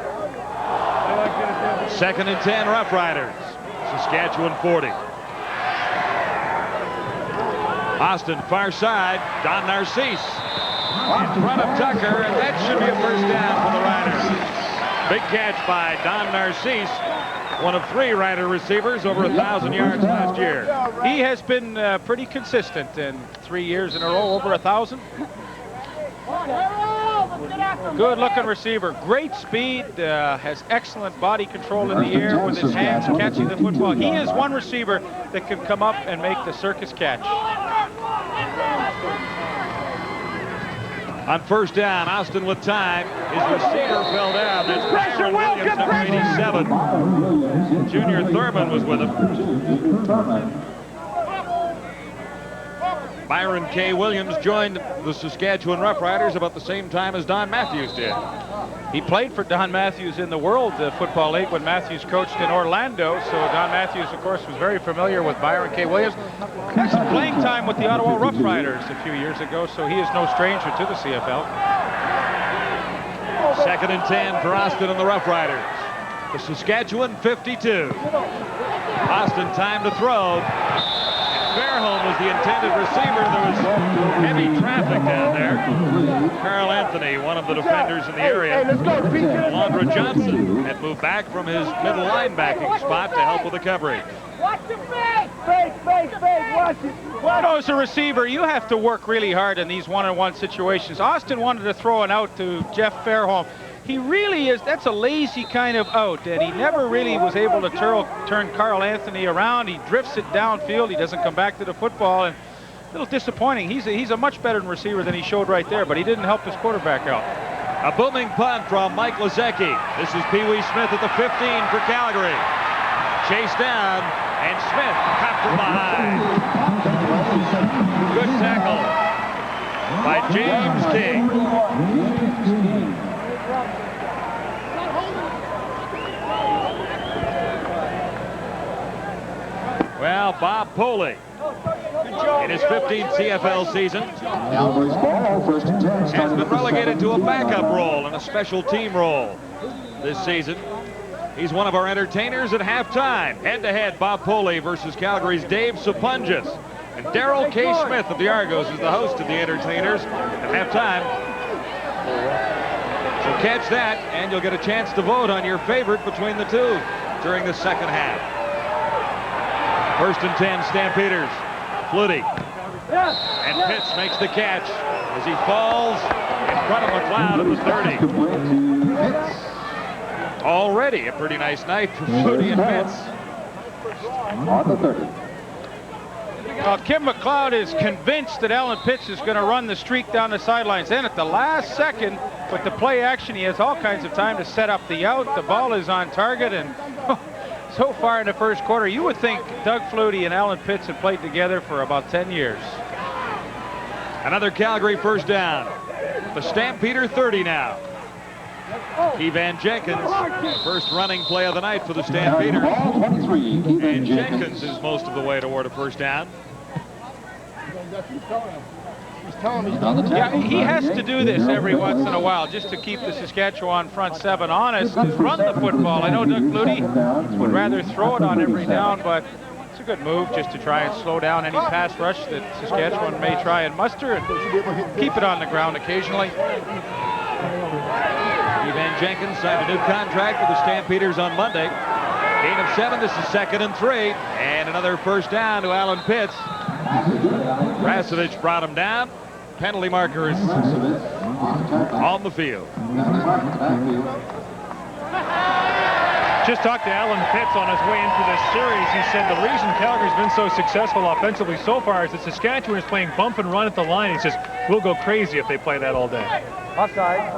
2nd and 10, Roughriders. Saskatchewan 40. Austin, far side. Don Narcisse in front of Tucker, and that should be a first down for the Riders. Big catch by Don Narcisse, one of 3 Rider receivers over 1,000 yards last year. He has been pretty consistent in 3 years in a row, over 1,000. Good looking receiver, great speed, has excellent body control in the air with his hands catching the football. He is one receiver that can come up and make the circus catch. On first down, Austin with time. His receiver fell down. There's Byron Williams, number 87. Junior Thurman was with him. Byron K. Williams joined the Saskatchewan Roughriders about the same time as Don Matthews did. He played for Don Matthews in the World Football League when Matthews coached in Orlando, so Don Matthews, of course, was very familiar with Byron K. Williams. Had some playing time with the Ottawa Roughriders a few years ago, so he is no stranger to the CFL. 2nd and 10 for Austin and the Roughriders. The Saskatchewan 52. Austin time to throw. Fairholm was the intended receiver. There was heavy traffic down there. Carl Anthony, one of the defenders in the area. Londra Johnson had moved back from his middle linebacking spot to help with the coverage. Watch the fake! Fake! Watch it! You know, as a receiver, you have to work really hard in these one-on-one situations. Austin wanted to throw an out to Jeff Fairholm. He really is, that's a lazy kind of out, and he never really was able to turn Carl Anthony around. He drifts it downfield. He doesn't come back to the football, and a little disappointing. He's a much better receiver than he showed right there, but he didn't help his quarterback out. A booming punt from Mike Lazecki. This is Pee Wee Smith at the 15 for Calgary. Chased down, and Smith caught from behind. Good tackle by James King. Well, Bob Poley, in his 15th CFL season, has been relegated to a backup role and a special team role this season. He's one of our entertainers at halftime. Head-to-head, Bob Poley versus Calgary's Dave Suppungus. And Darrell K. Smith of the Argos is the host of the entertainers at halftime. So catch that, and you'll get a chance to vote on your favorite between the two during the second half. 1st and 10, Stampeders. Flutie. And Pitts makes the catch as he falls in front of McLeod at the 30. Already a pretty nice night for Flutie and Pitts. On the 30. Kim McLeod is convinced that Alan Pitts is going to run the streak down the sidelines. Then at the last second, with the play action, he has all kinds of time to set up the out. The ball is on target, and so far in the first quarter, you would think Doug Flutie and Alan Pitts have played together for about 10 years. Another Calgary first down. The Stampeder 30 now. Kevan Jenkins, first running play of the night for the Stampeders. And Jenkins is most of the way toward a first down. Yeah, he has to do this every once in a while just to keep the Saskatchewan front seven honest, is run the football. I know Doug Flutie would rather throw it on every down, but it's a good move just to try and slow down any pass rush that Saskatchewan may try and muster and keep it on the ground occasionally. Kevan Jenkins signed a new contract with the Stampeders on Monday. Gain of 7. This is 2nd and 3. And another first down to Alan Pitts. Rasevich brought him down. Penalty marker is on the field. Just talked to Alan Pitts on his way into this series. He said the reason Calgary's been so successful offensively so far is that Saskatchewan is playing bump and run at the line. He says, we'll go crazy if they play that all day. Offside.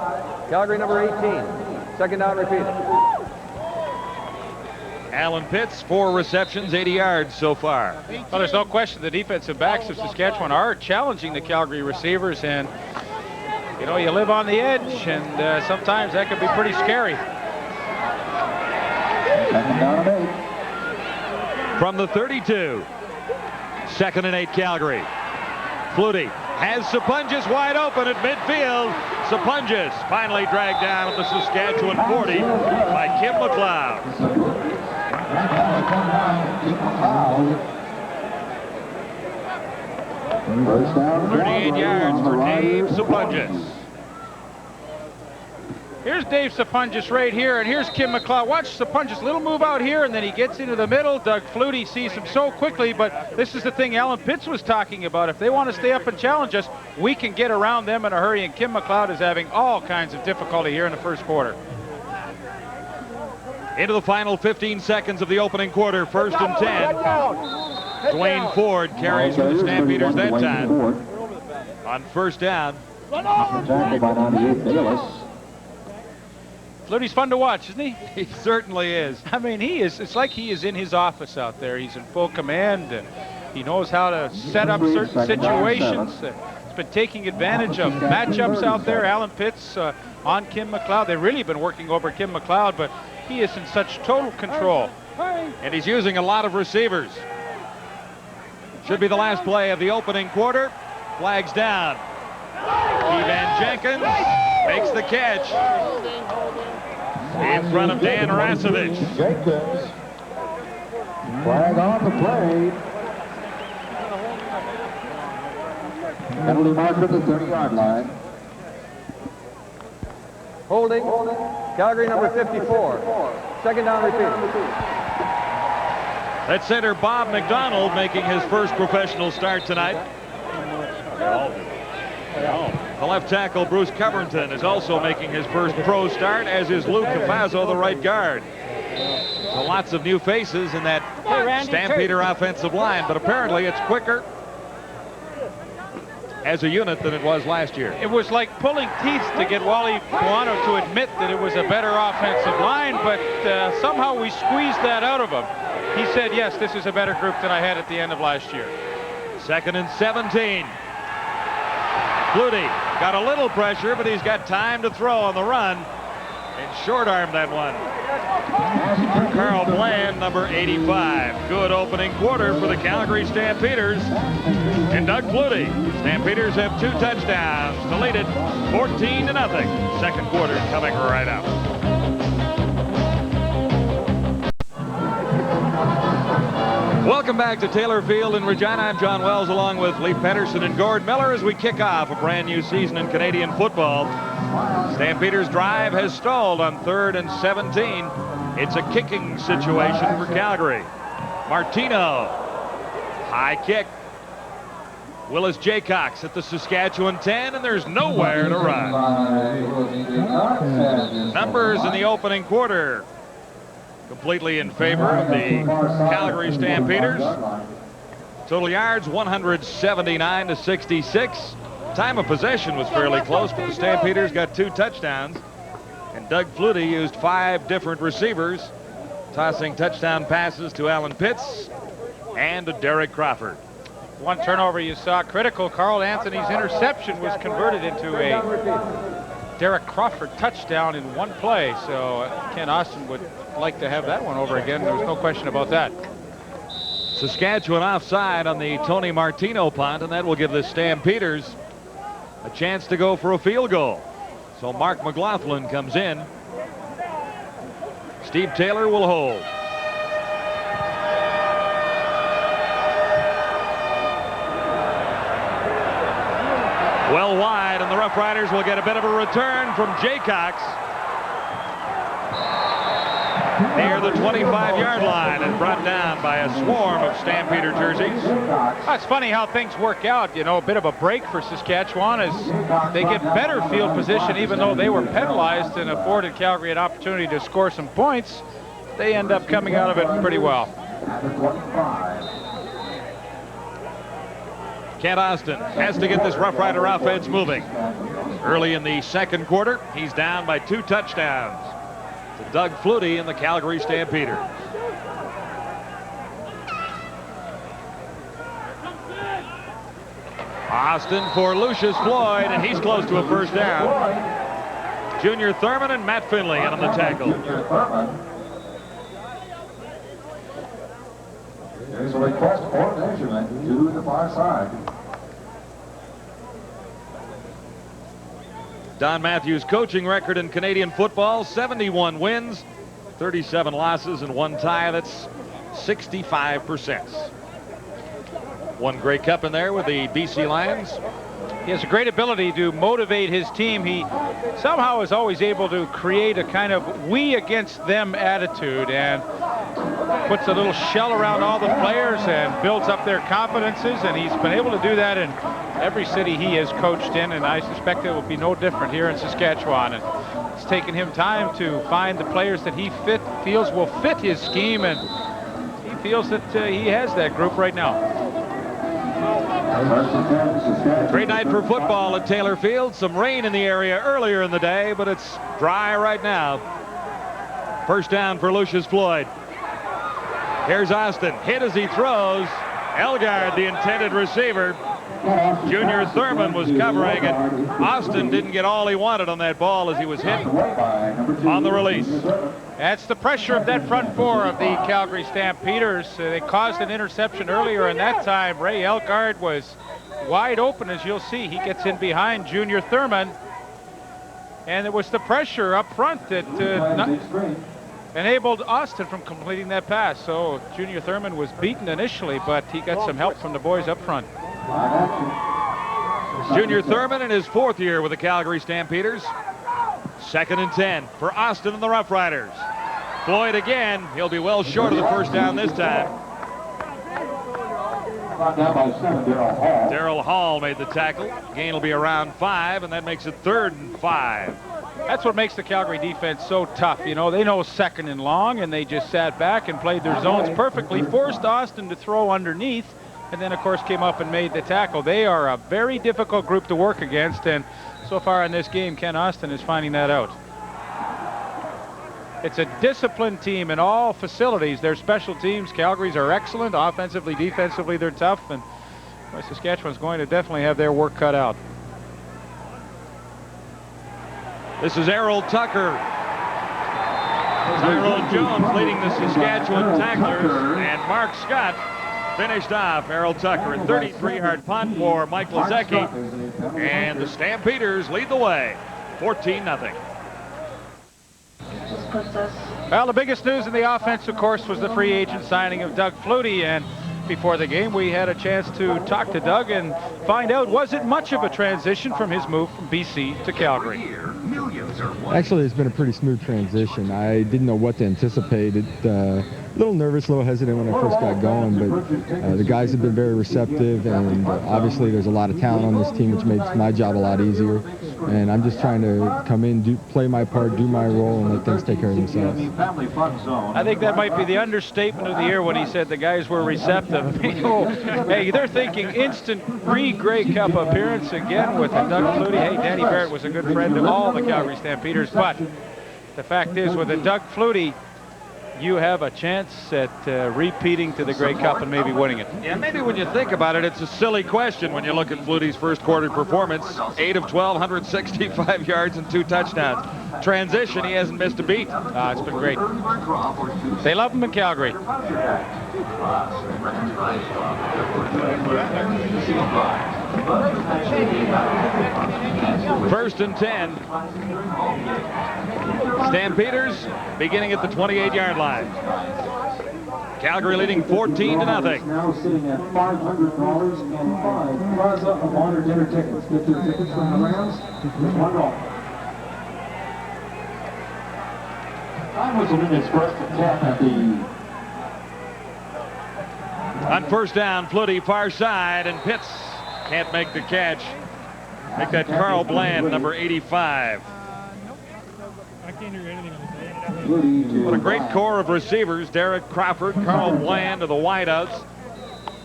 Calgary number 18. 2nd down repeated. Alan Pitts, 4 receptions, 80 yards so far. Well, there's no question the defensive backs of Saskatchewan are challenging the Calgary receivers, and you know, you live on the edge, and sometimes that can be pretty scary. From the 32, 2nd and 8 Calgary. Flutie has Sapunjas wide open at midfield. Sapunjas finally dragged down at the Saskatchewan 40 by Kim McLeod. 38 yards for Dave Sapunjas. Here's Dave Sapunjas right here, and here's Kim McLeod. Watch Sapunjas, little move out here, and then he gets into the middle. Doug Flutie sees him so quickly, but this is the thing Alan Pitts was talking about. If they want to stay up and challenge us, we can get around them in a hurry, and Kim McLeod is having all kinds of difficulty here in the first quarter. Into the final 15 seconds of the opening quarter, 1st and 10. Dwayne Ford carries for the Stampeders that time. On 1st down. Flutie's fun to watch, isn't he? He certainly is. I mean, he is. It's like he is in his office out there. He's in full command, and he knows how to set up certain situations. He's been taking advantage of matchups out there. Alan Pitts on Kim McLeod. They've really been working over Kim McLeod, but he is in such total control. And he's using a lot of receivers. Should be the last play of the opening quarter. Flags down. Keevan Jenkins makes the catch in front of Dan Rasevich. Jenkins. Flag on the play. Penalty mark at the 30-yard line. Holding. Calgary number 54. 2nd down repeat. That's center Bob McDonald making his first professional start tonight. The left tackle Bruce Covington is also making his first pro start, as is Luke Cafazzo, the right guard. So lots of new faces in that Stampeder offensive line, but apparently it's quicker as a unit than it was last year. It was like pulling teeth to get Wally Buono to admit that it was a better offensive line, but somehow we squeezed that out of him. He said, yes, this is a better group than I had at the end of last year. 2nd and 17. Flutie got a little pressure, but he's got time to throw on the run and short-armed that one. Carl Bland, number 85. Good opening quarter for the Calgary Stampeders and Doug Flutie. Stampeders have 2 touchdowns to lead it 14-0. 2nd quarter coming right up. Welcome back to Taylor Field in Regina. I'm John Wells along with Lee Pedersen and Gord Miller as we kick off a brand new season in Canadian football. Stampeders' drive has stalled on 3rd and 17. It's a kicking situation for Calgary. Martino, high kick. Willis Jaycox at the Saskatchewan 10, and there's nowhere to run. Numbers in the opening quarter completely in favor of the Calgary Stampeders. Total yards 179 to 66. Time of possession was fairly close, but the Stampeders got 2 touchdowns. And Doug Flutie used 5 different receivers, tossing touchdown passes to Alan Pitts and to Derek Crawford. One turnover you saw critical. Carl Anthony's interception was converted into a Derek Crawford touchdown in one play. So Ken Austin would like to have that one over again. There's no question about that. Saskatchewan offside on the Tony Martino punt, and that will give the Stampeders a chance to go for a field goal. So Mark McLaughlin comes in. Steve Taylor will hold. Well wide, and the Roughriders will get a bit of a return from Jaycox near the 25-yard line and brought down by a swarm of Stampeder jerseys. It's funny how things work out. You know, a bit of a break for Saskatchewan as they get better field position, even though they were penalized and afforded Calgary an opportunity to score some points. They end up coming out of it pretty well. Kent Austin has to get this Rough Rider offense moving. Early in the 2nd quarter, he's down by 2 touchdowns to Doug Flutie and the Calgary Stampeders. Austin for Lucius Floyd, and he's close to a 1st down. Junior Thurman and Matt Finley in on the tackle. There's a request for measurement to the far side. Don Matthews' coaching record in Canadian football, 71 wins, 37 losses, and 1 tie. That's 65%. One Grey Cup in there with the BC Lions. He has a great ability to motivate his team. He somehow is always able to create a kind of we against them attitude and puts a little shell around all the players and builds up their confidences, and he's been able to do that in every city he has coached in, and I suspect it will be no different here in Saskatchewan. And it's taken him time to find the players that he feels will fit his scheme, and he feels that he has that group right now. Great night for football at Taylor Field. Some rain in the area earlier in the day, but it's dry right now. First down for Lucius Floyd. Here's Austin, hit as he throws. Elgard, the intended receiver. Junior Thurman was covering, and Austin didn't get all he wanted on that ball as he was hit on the release. That's the pressure of that front four of the Calgary Stampeders. They caused an interception earlier, and that time Ray Elgard was wide open, as you'll see. He gets in behind Junior Thurman, and it was the pressure up front that enabled Austin from completing that pass. So Junior Thurman was beaten initially, but he got some help from the boys up front. Junior Thurman in his 4th year with the Calgary Stampeders. 2nd and 10 for Austin and the Roughriders. Floyd again. He'll be well short of the first down this time. Darrell Hall made the tackle. Gain will be around 5, and that makes it 3rd and 5. That's what makes the Calgary defense so tough. You know, they know 2nd and long, and they just sat back and played their zones perfectly, forced Austin to throw underneath, and then, of course, came up and made the tackle. They are a very difficult group to work against, and so far in this game, Ken Austin is finding that out. It's a disciplined team in all facilities. Their special teams, Calgary's, are excellent. Offensively, defensively, they're tough, and well, Saskatchewan's going to definitely have their work cut out. This is Errol Tucker. Tyrone Jones leading the Saskatchewan tacklers, and Mark Scott finished off Errol Tucker. A 33-yard punt for Mike Lazecki, and the Stampeders lead the way, 14-0. Well, the biggest news in the offense, of course, was the free agent signing of Doug Flutie, and before the game, we had a chance to talk to Doug and find out, was it much of a transition from his move from BC to Calgary? Actually, it's been a pretty smooth transition. I didn't know what to anticipate. A little nervous, a little hesitant when I first got going, but the guys have been very receptive, and obviously there's a lot of talent on this team, which makes my job a lot easier. And I'm just trying to come in, play my part, do my role, and let things take care of themselves. I think that might be the understatement of the year when he said the guys were receptive. Hey, they're thinking instant Grey Cup appearance again with Doug Flutie. Hey, Danny Barrett was a good friend of all the Calgary Stampeders, but the fact is, with a Doug Flutie, you have a chance at repeating to the Grey Cup and maybe winning it. Yeah, maybe when you think about it, it's a silly question when you look at Flutie's first quarter performance. 8 of 12, 165 yards and 2 touchdowns. Transition, he hasn't missed a beat. It's been great. They love him in Calgary. First and 10. Stampeders beginning at the 28-yard line. Calgary leading 14-0. Now sitting at $500 and 5 Plaza of Honor dinner tickets. Get your tickets from the Rams. $1. Time was a minute first and 10 at the. On first down, Flutie far side, and Pitts can't make the catch. Make that Carl Bland, number 85. What a great core of receivers. Derek Crawford, Carl Bland of the wideouts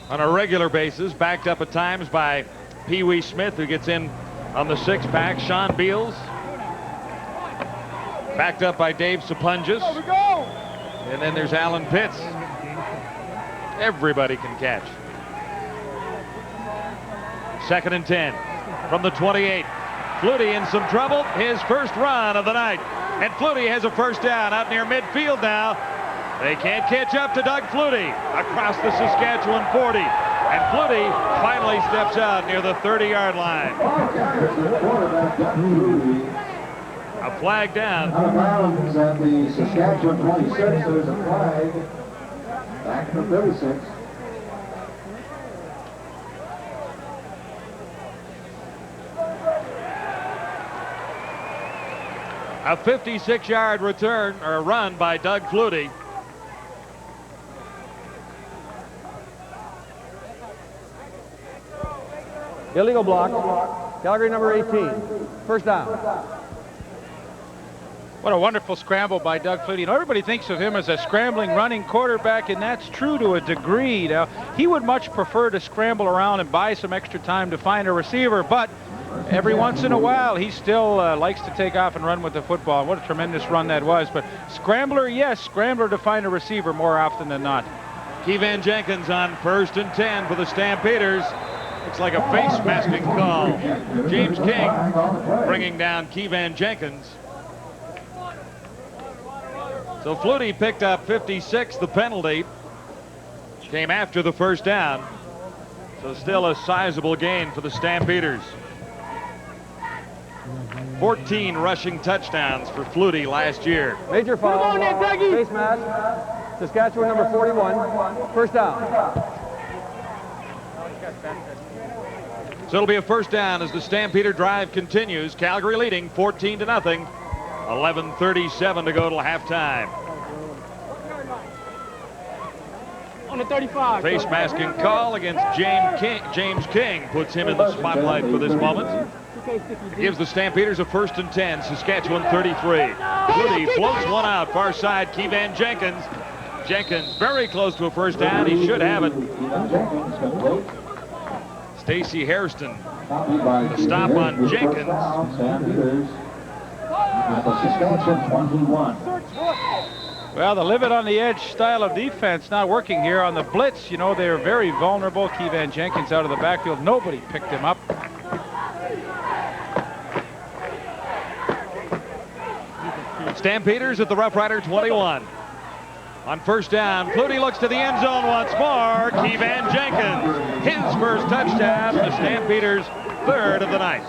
on a regular basis, backed up at times by Pee Wee Smith, who gets in on the 6-pack. Sean Beals, backed up by Dave Sapunjas. And then there's Alan Pitts. Everybody can catch. 2nd and 10 from the 28. Flutie in some trouble. His first run of the night. And Flutie has a first down out near midfield now. They can't catch up to Doug Flutie across the Saskatchewan 40. And Flutie finally steps out near the 30-yard line. A flag down. Out of bounds at the Saskatchewan 26. There's a flag. Back to 36. A 56-yard return or run by Doug Flutie. Illegal block. Calgary number 18. First down. What a wonderful scramble by Doug Flutie. You know, everybody thinks of him as a scrambling, running quarterback, and that's true to a degree. Now, he would much prefer to scramble around and buy some extra time to find a receiver, but every once in a while, he still likes to take off and run with the football. What a tremendous run that was. But scrambler, yes, scrambler to find a receiver more often than not. Keevan Jenkins on 1st and 10 for the Stampeders. Looks like a face masking call. James King bringing down Keevan Jenkins. So Flutie picked up 56, the penalty. Came after the first down. So still a sizable gain for the Stampeders. 14 rushing touchdowns for Flutie last year. Major foul. Face mask. Saskatchewan number 41. First down. So it'll be a first down as the Stampeder drive continues. Calgary leading 14-0. 11:37 to go till halftime. On the 35. Face masking call against James King puts him in the spotlight for this moment. Gives the Stampeders a 1st and 10. Saskatchewan 33. Flutie floats one out far side. Keevan Jenkins. Jenkins very close to a first down. He should have it. Stacey Hairston. The stop on Jenkins. Well, the live it on the edge style of defense not working here. On the blitz, you know, they are very vulnerable. Keevan Jenkins out of the backfield. Nobody picked him up. Stampeders at the Roughrider 21. On first down, Flutie looks to the end zone once more. Keevan Jenkins, his first touchdown. The Stampeders' 3rd of the night.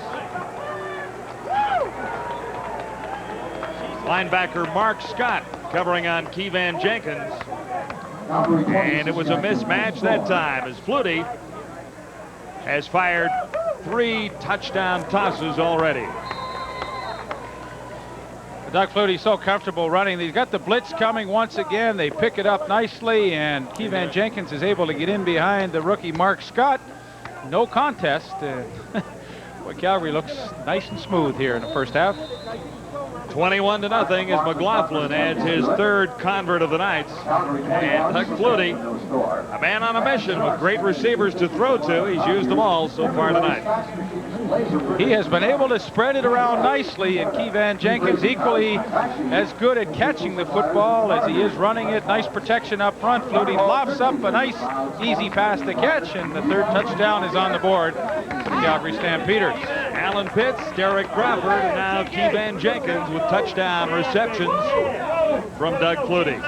Linebacker Mark Scott covering on Keevan Jenkins. And it was a mismatch that time as Flutie has fired 3 touchdown tosses already. Doug Flutie's so comfortable running. He's got the blitz coming once again. They pick it up nicely, and Keevan Jenkins is able to get in behind the rookie Mark Scott. No contest. Boy, Calgary looks nice and smooth here in the first half. 21-0 as McLaughlin adds his 3rd convert of the night. And Doug Flutie, a man on a mission with great receivers to throw to. He's used them all so far tonight. He has been able to spread it around nicely, and Keevan Jenkins equally as good at catching the football as he is running it. Nice protection up front. Flutie lofts up a nice, easy pass to catch, and the 3rd touchdown is on the board for the Calgary Stampeders. Alan Pitts, Derek Crawford, and now Keevan Jenkins with touchdown receptions from Doug Flutie.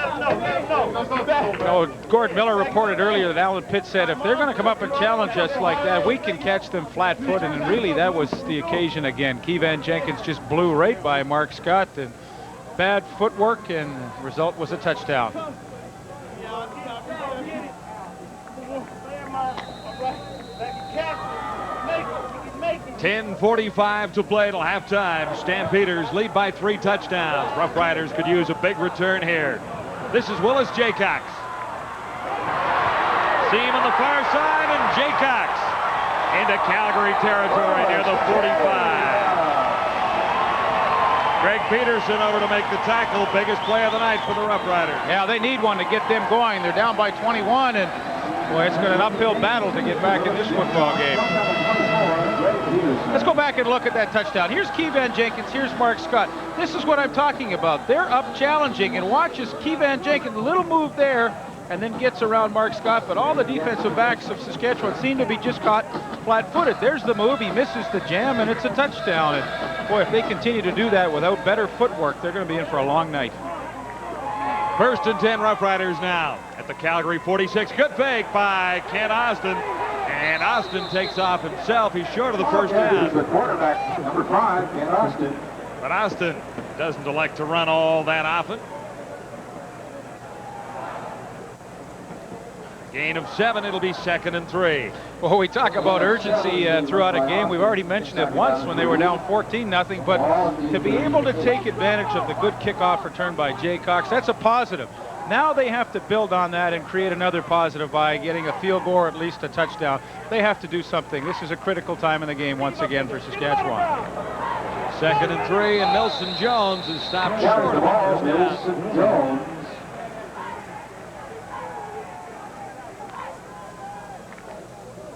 Gord Miller reported earlier that Alan Pitts said if they're going to come up and challenge us like that, we can catch them flat-footed, and really that was the occasion again. Keevan Jenkins just blew right by Mark Scott, and bad footwork, and the result was a touchdown. 10:45 to play till halftime. Stampeders lead by 3 touchdowns. Roughriders could use a big return here. This is Willis Jaycox. See him on the far side, and Jaycox into Calgary territory near the 45. Greg Peterson over to make the tackle. Biggest play of the night for the Roughriders. Yeah, they need one to get them going. They're down by 21, and boy, it's been an uphill battle to get back in this football game. Let's go back and look at that touchdown. Here's Keevan Jenkins. Here's Mark Scott. This is what I'm talking about. They're up challenging, and watch as Keevan Jenkins, a little move there, and then gets around Mark Scott. But all the defensive backs of Saskatchewan seem to be just caught flat-footed. There's the move. He misses the jam, and it's a touchdown. And boy, if they continue to do that without better footwork, they're going to be in for a long night. 1st and 10 Roughriders now at the Calgary 46. Good fake by Kent Austin. And Austin takes off himself. He's short of the first down. The quarterback, number 5, Ken Austin. But Austin doesn't elect to run all that often. Gain of 7, it'll be 2nd and 3. Well, we talk about urgency throughout a game. We've already mentioned it once when they were down 14-0, but to be able to take advantage of the good kickoff return by Jay Cox, that's a positive. Now they have to build on that and create another positive by getting a field goal or at least a touchdown. They have to do something. This is a critical time in the game once again for Saskatchewan. 2nd and 3, and Milson Jones is stopped short of the first down.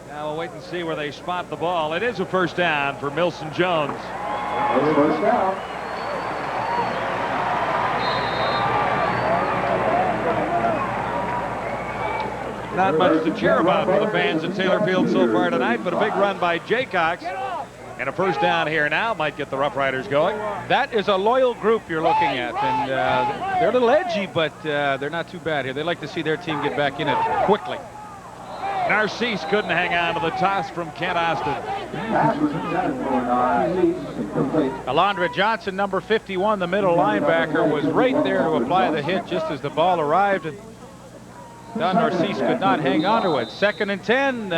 Now we'll wait and see where they spot the ball. It is a first down for Milson Jones. First down. Not much to cheer about for the fans at Taylor Field so far tonight, but a big run by Jay Cox. And a first down here now might get the Roughriders going. That is a loyal group you're looking at, and they're a little edgy, but they're not too bad here. They like to see their team get back in it quickly. Narcisse couldn't hang on to the toss from Kent Austin. Alondra Johnson, number 51, the middle linebacker, was right there to apply the hit just as the ball arrived. And Don Narcisse could not hang on to it. 2nd and 10,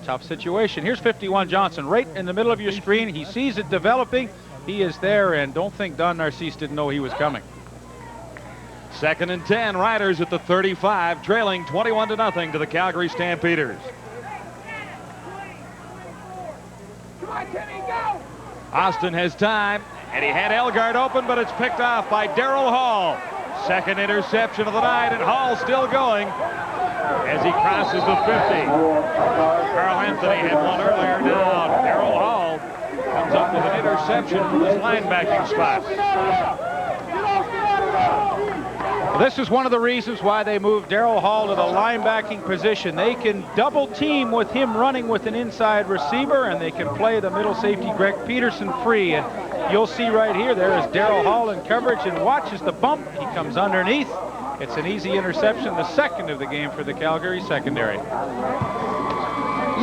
tough situation. Here's 51 Johnson right in the middle of your screen. He sees it developing. He is there, and don't think Don Narcisse didn't know he was coming. 2nd and 10, Riders at the 35, trailing 21-0 to the Calgary Stampeders. Austin has time, and he had Elgard open, but it's picked off by Darrell Hall. 2nd interception of the night, and Hall still going as he crosses the 50. Carl Anthony had one earlier. Now Darrell Hall comes up with an interception from his linebacking spot. This is one of the reasons why they moved Darrell Hall to the linebacking position. They can double team with him running with an inside receiver, and they can play the middle safety Greg Peterson free. And you'll see right here, there is Darrell Hall in coverage and watches the bump. He comes underneath. It's an easy interception, the 2nd of the game for the Calgary secondary.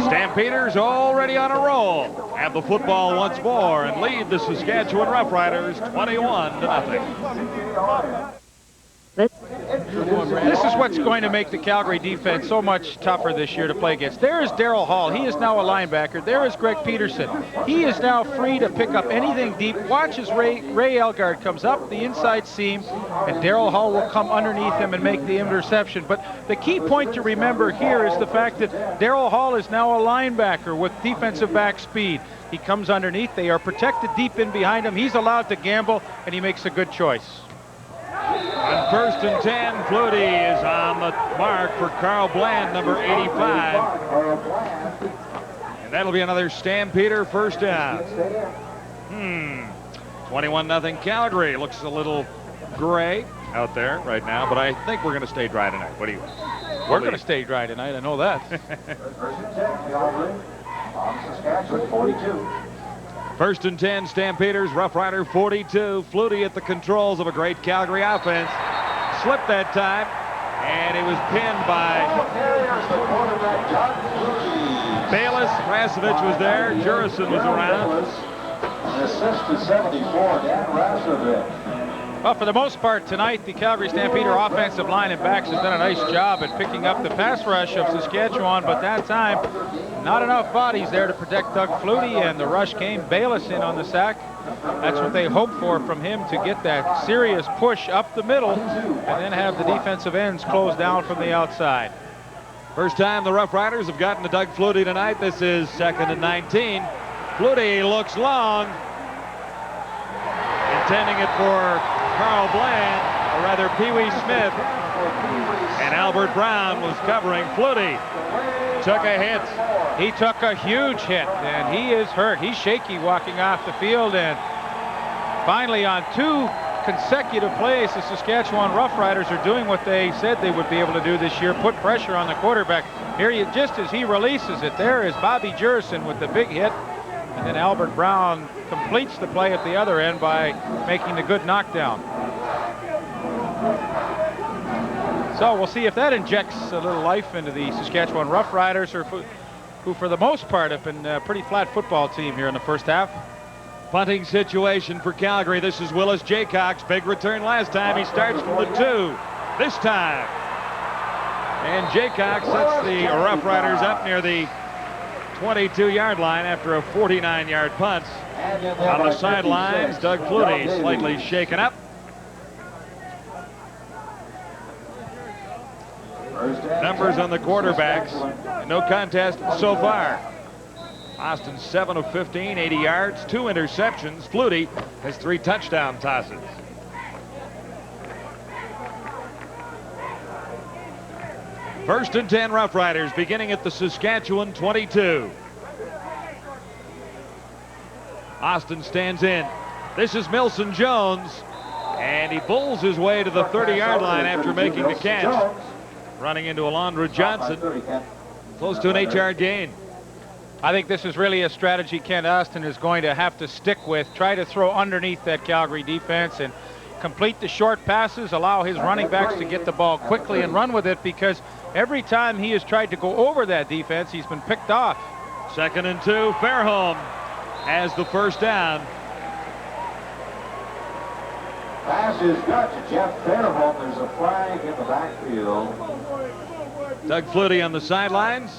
Stampeders already on a roll. Have the football once more and lead the Saskatchewan Roughriders 21-0. This is what's going to make the Calgary defense so much tougher this year to play against. There is Darrell Hall. He is now a linebacker. There is Greg Peterson. He is now free to pick up anything deep. Watch as Ray Elgard comes up the inside seam, and Darrell Hall will come underneath him and make the interception. But the key point to remember here is the fact that Darrell Hall is now a linebacker with defensive back speed. He comes underneath. They are protected deep in behind him. He's allowed to gamble, and he makes a good choice. On 1st and 10, Flutie is on the mark for Carl Bland, number 85. And that'll be another Stampeder first down. 21-0 Calgary. Looks a little gray out there right now, but I think we're going to stay dry tonight. What do you think? We're going to stay dry tonight. I know that. 1st and 10, Stampeders, Roughrider 42. Flutie at the controls of a great Calgary offense. Slipped that time, and he was pinned by Bayless. Krasovich was there. Jurison was around. Assist to 74, Dan Krasovich. Well, for the most part tonight, the Calgary Stampeder offensive line and backs has done a nice job at picking up the pass rush of Saskatchewan, but that time, not enough bodies there to protect Doug Flutie, and the rush came. Bayless in on the sack. That's what they hope for from him, to get that serious push up the middle and then have the defensive ends close down from the outside. First time the Roughriders have gotten to Doug Flutie tonight. This is 2nd and 19. Flutie looks long, intending it for Carl Bland, or rather Pee Wee Smith, and Albert Brown was covering. Flutie took a hit. He took a huge hit, and he is hurt. He's shaky walking off the field, and finally on 2 consecutive plays, the Saskatchewan Roughriders are doing what they said they would be able to do this year, put pressure on the quarterback. Here, just as he releases it, there is Bobby Jurison with the big hit, and then Albert Brown completes the play at the other end by making the good knockdown. So we'll see if that injects a little life into the Saskatchewan Roughriders, or who for the most part have been a pretty flat football team here in the first half. Punting situation for Calgary. This is Willis Jaycox. Big return last time. He starts from the 2 this time. And Jaycox sets the Roughriders up near the 22-yard line after a 49-yard punt. On the sidelines, Doug Flutie slightly shaken up. Numbers on the quarterbacks. No contest so far. Austin 7 of 15, 80 yards, 2 interceptions. Flutie has 3 touchdown tosses. First and 10 Roughriders beginning at the Saskatchewan 22. Austin stands in. This is Milson Jones, and he bulls his way to the 30-yard line after making the catch. Running into Alondra Johnson. Close to an 8-yard gain. I think this is really a strategy Kent Austin is going to have to stick with. Try to throw underneath that Calgary defense and complete the short passes, allow his running backs to get the ball quickly and run with it, because every time he has tried to go over that defense, he's been picked off. 2nd and 2, Fairholm has the first down. Pass is good to Jeff Fairholm. There's a flag in the backfield. Doug Flutie on the sidelines.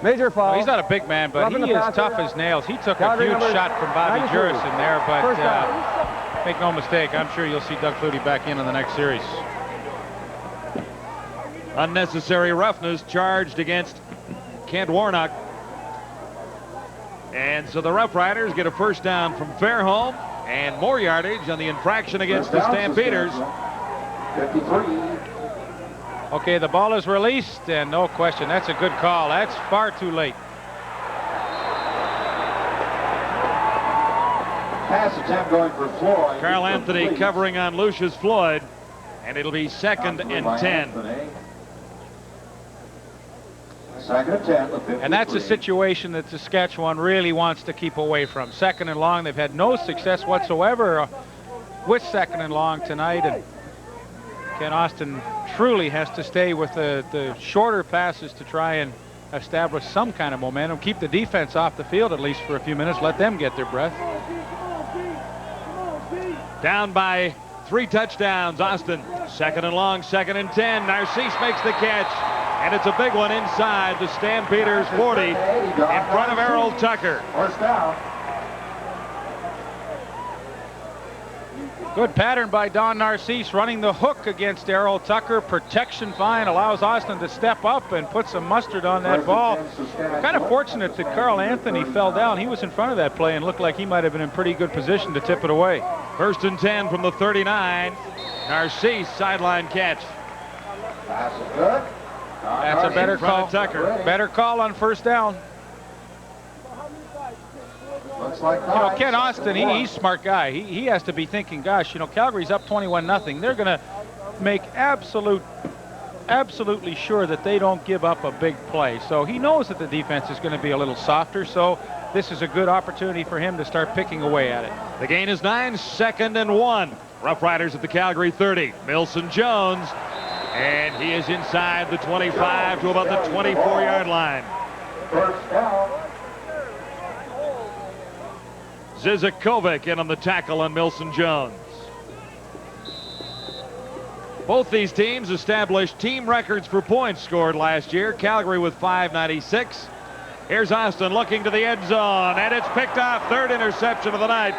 Major foul. Well, he's not a big man, but he is tough as nails. He took a huge shot from Bobby Jurison there, but make no mistake, I'm sure you'll see Doug Flutie back in the next series. Unnecessary roughness charged against Kent Warnock. And so the Roughriders get a first down from Fairholm and more yardage on the infraction against the Stampeders. 53. Okay, the ball is released, and no question, that's a good call. That's far too late. Pass attempt going for Floyd. Carl Anthony covering on Lucius Floyd, and it'll be 2nd and 10. 2nd and 10. And that's a situation that Saskatchewan really wants to keep away from. 2nd and long, they've had no success whatsoever with 2nd and long tonight, and Kent Austin truly has to stay with the shorter passes to try and establish some kind of momentum, keep the defense off the field at least for a few minutes, let them get their breath. Down by 3 touchdowns, Austin. 2nd and long, 2nd and 10. Narcisse makes the catch, and it's a big one inside the Stampeders 40 in front of Errol Tucker. First down. Good pattern by Don Narcisse, running the hook against Errol Tucker. Protection fine, allows Austin to step up and put some mustard on that ball. Kind of fortunate that Carl Anthony fell down. He was in front of that play and looked like he might have been in pretty good position to tip it away. 1st and 10 from the 39. Narcisse sideline catch. Pass is good. That's a better call. Tucker. Better call on first down. Looks like Ken Austin, he's a smart guy. He has to be thinking, gosh, Calgary's up 21-0. They're going to make absolutely sure that they don't give up a big play. So he knows that the defense is going to be a little softer. So this is a good opportunity for him to start picking away at it. The gain is 9, 2nd and 1. Roughriders at the Calgary 30. Milson Jones, and he is inside the 25 to about the 24-yard line. First down. Zizakovic in on the tackle on Milson Jones. Both these teams established team records for points scored last year. Calgary with 596. Here's Austin looking to the end zone, and it's picked off. 3rd interception of the night.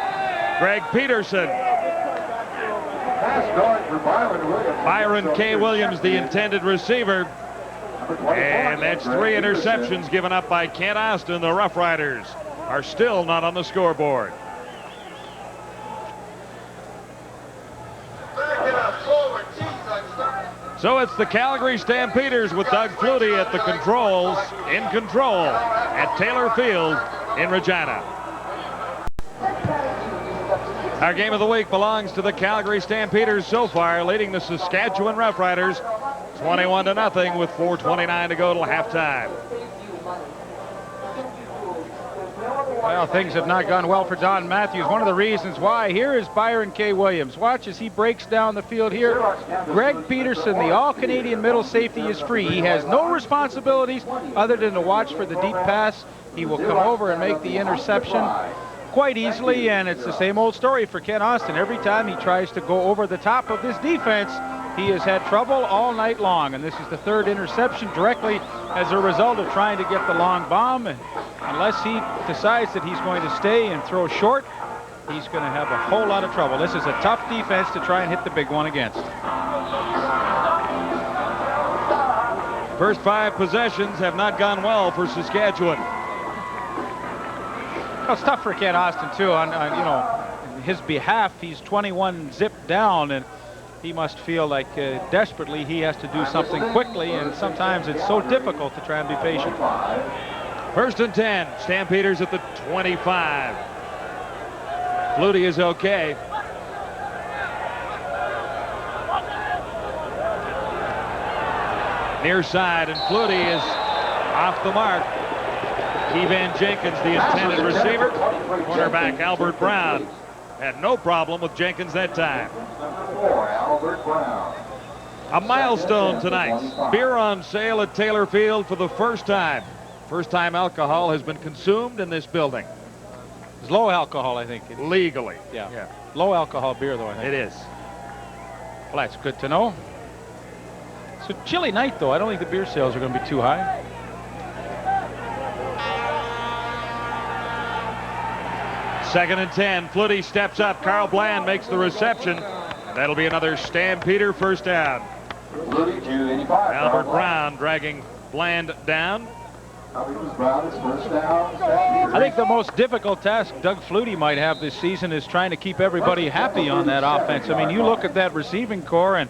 Greg Peterson. Pass going for Byron Williams. Byron K. Williams, the intended receiver. And that's 3 interceptions given up by Kent Austin. The Roughriders are still not on the scoreboard. So it's the Calgary Stampeders with Doug Flutie at the controls, in control at Taylor Field in Regina. Our game of the week belongs to the Calgary Stampeders so far, leading the Saskatchewan Roughriders 21-0 with 4:29 to go till halftime. Well, things have not gone well for Don Matthews. One of the reasons why. Here is Byron K. Williams. Watch as he breaks down the field here. Greg Peterson, the all-Canadian middle safety, is free. He has no responsibilities other than to watch for the deep pass. He will come over and make the interception quite easily, and it's the same old story for Ken Austin. Every time he tries to go over the top of this defense, he has had trouble all night long, and this is the third interception directly as a result of trying to get the long bomb. And unless he decides that he's going to stay and throw short, he's going to have a whole lot of trouble. This is a tough defense to try and hit the big one against. First 5 possessions have not gone well for Saskatchewan. Well, it's tough for Ken Austin too. On his behalf, he's 21 zip down, and he must feel like desperately he has to do something quickly, and sometimes it's so difficult to try and be patient. 1st and 10. Stampeders at the 25. Flutie is okay. Near side, and Flutie is off the mark. Keevan Jenkins, the intended receiver. Cornerback Albert Brown had no problem with Jenkins that time. A milestone tonight. Beer on sale at Taylor Field for the first time. First time alcohol has been consumed in this building. It's low alcohol, I think. Legally. Yeah. Low alcohol beer, though, I think. It is. Well, that's good to know. It's a chilly night, though. I don't think the beer sales are going to be too high. Second and 10. Flutie steps up. Carl Bland makes the reception. That'll be another Stampeder first down. Albert Brown dragging Bland down. I think the most difficult task Doug Flutie might have this season is trying to keep everybody happy on that offense. I mean, you look at that receiving core and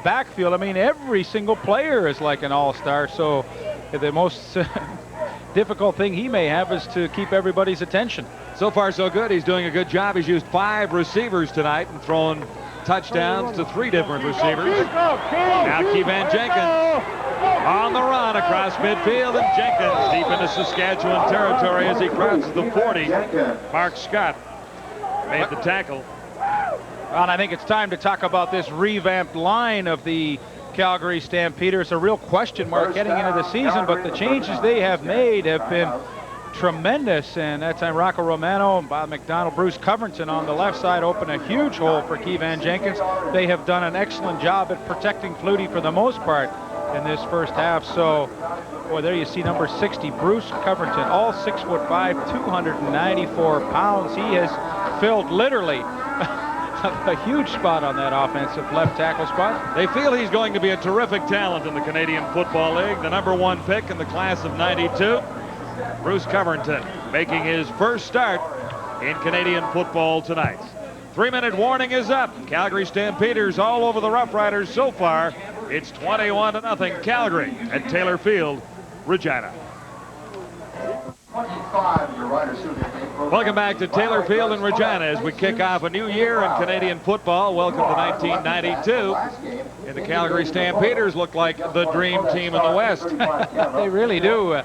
backfield. I mean, every single player is like an all-star. So the most difficult thing he may have is to keep everybody's attention. So far, so good. He's doing a good job. He's used 5 receivers tonight and thrown touchdowns to 3 different receivers. Now Keevan Jenkins on the run across midfield, and Jenkins deep into Saskatchewan territory as he crosses the 40. Mark Scott made the tackle. Well, and I think it's time to talk about this revamped line of the Calgary Stampeders. A real question mark heading into the season, but the changes they have made have been tremendous, and that time Rocco Romano and Bob McDonald, Bruce Covington on the left side open a huge hole for Keevan Jenkins. They have done an excellent job at protecting Flutie for the most part in this first half. So, boy, there you see number 60, Bruce Covington, all 6'5", 294 pounds. He has filled literally a huge spot on that offensive left tackle spot. They feel he's going to be a terrific talent in the Canadian Football League, the #1 pick in the class of '92. Bruce Covington making his first start in Canadian football tonight. 3-minute warning is up. Calgary Stampeders all over the Roughriders so far. It's 21-0 Calgary at Taylor Field, Regina. Welcome back to Taylor Field in Regina as we kick off a new year in Canadian football. Welcome to 1992. And the Calgary Stampeders look like the dream team in the West. They really do.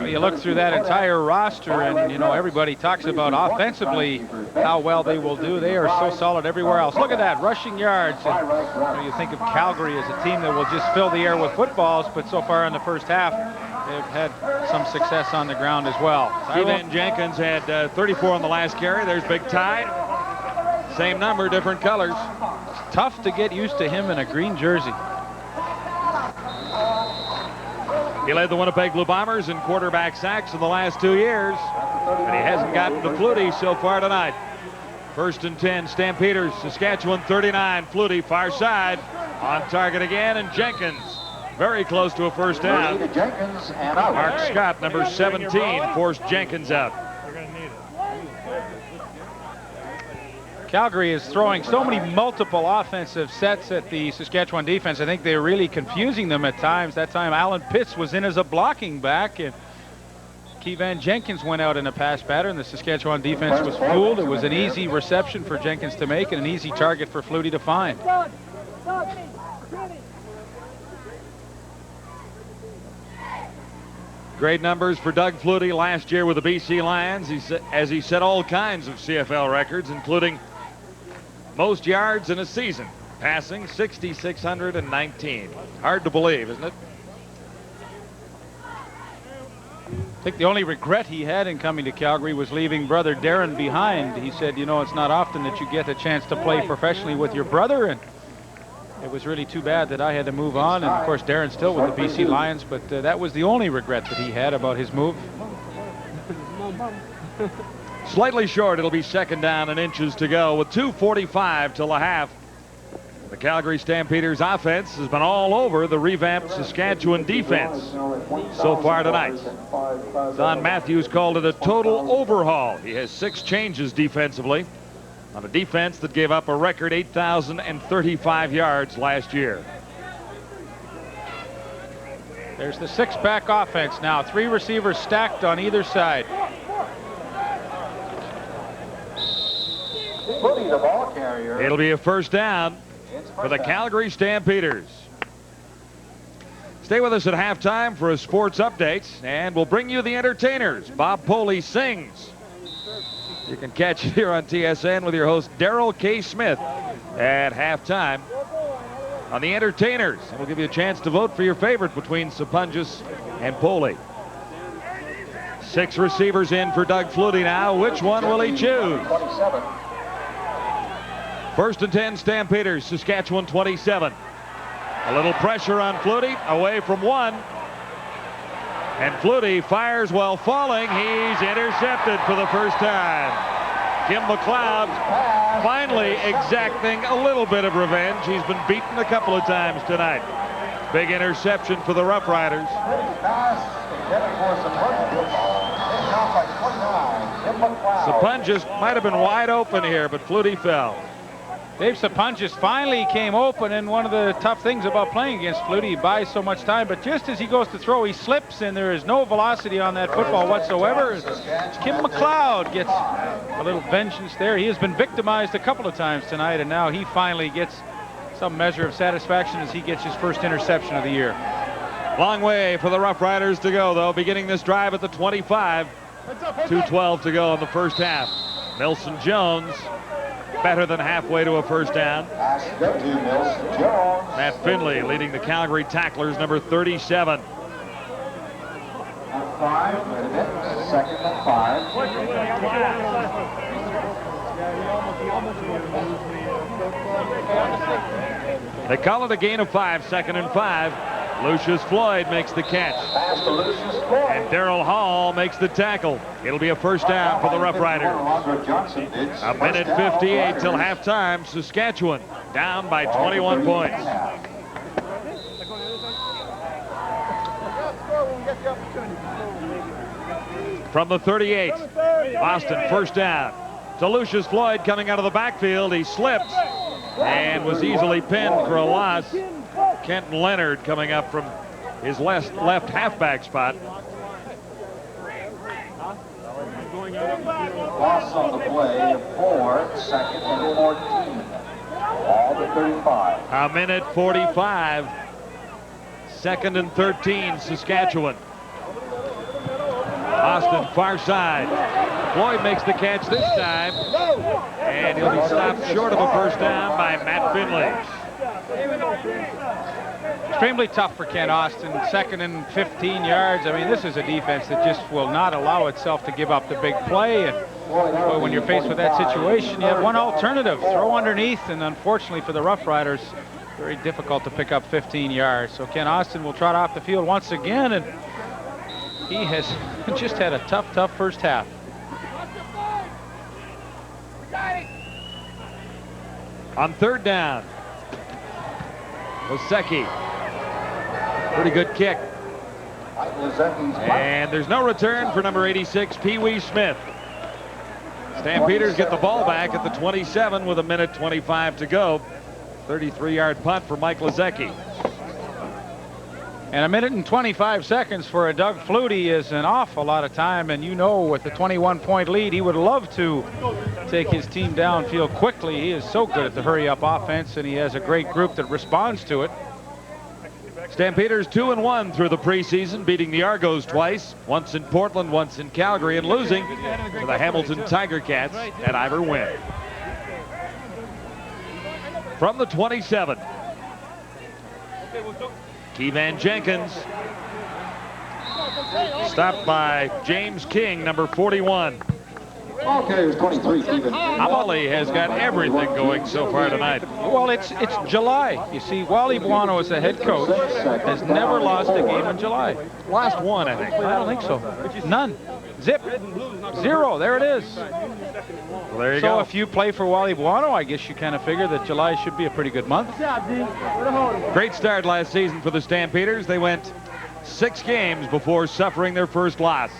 You look through that entire roster, and you know everybody talks about offensively how well they will do. They are so solid everywhere else. Look at that, rushing yards. And, you think of Calgary as a team that will just fill the air with footballs, but so far in the first half, they've had some success on the ground as well. Keevan Jenkins had 34 on the last carry. There's Big Ty. Same number, different colors. It's tough to get used to him in a green jersey. He led the Winnipeg Blue Bombers in quarterback sacks in the last 2 years, but he hasn't gotten to Flutie so far tonight. 1st and 10, Stampeders, Saskatchewan 39. Flutie far side, on target again, and Jenkins very close to a first down. Mark Scott, number 17, forced Jenkins out. Calgary is throwing so many multiple offensive sets at the Saskatchewan defense. I think they're really confusing them at times. That time Alan Pitts was in as a blocking back, and Keevan Jenkins went out in a pass pattern. The Saskatchewan defense was fooled. It was an easy reception for Jenkins to make and an easy target for Flutie to find. Great numbers for Doug Flutie last year with the BC Lions, as he set all kinds of CFL records, including most yards in a season, passing 6,619. Hard to believe, isn't it? I think the only regret he had in coming to Calgary was leaving brother Darren behind. He said, you know, it's not often that you get a chance to play professionally with your brother, and it was really too bad that I had to move on. And of course, Darren's still with the BC Lions, but that was the only regret that he had about his move. Slightly short. It'll be second down and inches to go with 2:45 till the half. The Calgary Stampeders offense has been all over the revamped Saskatchewan defense so far tonight. Don Matthews called it a total overhaul. He has 6 changes defensively on a defense that gave up a record 8,035 yards last year. There's the 6-back offense now. 3 receivers stacked on either side. The ball carrier. It'll be a first down for the Calgary Stampeders. Stay with us at halftime for a sports update, and we'll bring you the entertainers. Bob Poley sings. You can catch it here on TSN with your host Daryl K. Smith at halftime on the entertainers. And we'll give you a chance to vote for your favorite between Sapunjas and Poley. 6 receivers in for Doug Flutie now. Which one will he choose? 27. First and 10, Stampeders, Saskatchewan 27. A little pressure on Flutie, away from 1. And Flutie fires while falling. He's intercepted for the first time. Kim McLeod finally exacting a little bit of revenge. He's been beaten a couple of times tonight. Big interception for the Roughriders. Sapunjas might have been wide open here, but Flutie fell. Dave Sapunjas finally came open, and one of the tough things about playing against Flutie, he buys so much time, but just as he goes to throw, he slips, and there is no velocity on that football whatsoever. Kim McLeod gets a little vengeance there. He has been victimized a couple of times tonight, and now he finally gets some measure of satisfaction as he gets his first interception of the year. Long way for the Roughriders to go, though, beginning this drive at the 25. 2:12 to go in the first half. Nelson Jones better than halfway to a first down. Matt Finley leading the Calgary tacklers, number 37. 5, second and 5. They call it a gain of 5, second and 5. Lucius Floyd makes the catch. And Darrell Hall makes the tackle. It'll be a first down for the Roughriders. A minute 58 till halftime. Saskatchewan down by 21 points. From the 38, Boston first down. To Lucius Floyd coming out of the backfield. He slips and was easily pinned for a loss. Kenton Leonard coming up from his left halfback spot. Loss on the play of 4, second and 14. All to 35. A minute 45. Second and 13, Saskatchewan. Austin far side. Floyd makes the catch this time, and he'll be stopped short of a first down by Matt Finley. Extremely tough for Ken Austin. Second and 15 yards. I mean, this is a defense that just will not allow itself to give up the big play. And boy, when you're faced with that situation, you have one alternative: throw underneath. And unfortunately for the Roughriders, very difficult to pick up 15 yards. So Ken Austin will trot off the field once again, and he has just had a tough first half. On third down, Osecki. Pretty good kick. And there's no return for number 86, Pee Wee Smith. Stampeders get the ball back at the 27 with a minute 25 to go. 33-yard punt for Mike Lezecki. And a minute and 25 seconds for a Doug Flutie is an awful lot of time. And you know, with the 21-point lead, he would love to take his team downfield quickly. He is so good at the hurry-up offense, and he has a great group that responds to it. Stampeders 2-1 through the preseason, beating the Argos twice, once in Portland, once in Calgary, and losing to the Hamilton Tiger Cats at Ivor Wynn. From the 27, Keevan Jenkins, stopped by James King, number 41. Okay, it was 23, Stephen. Wally has got everything going so far tonight. Well, it's July. You see, Wally Buono as the head coach has never lost a game in July. Lost one, I think. I don't think so. None. Zip. 0. There it is. Well, there you so go. if you play for Wally Buono, I guess you kind of figure that July should be a pretty good month. Great start last season for the Stampeders. They went 6 games before suffering their first loss.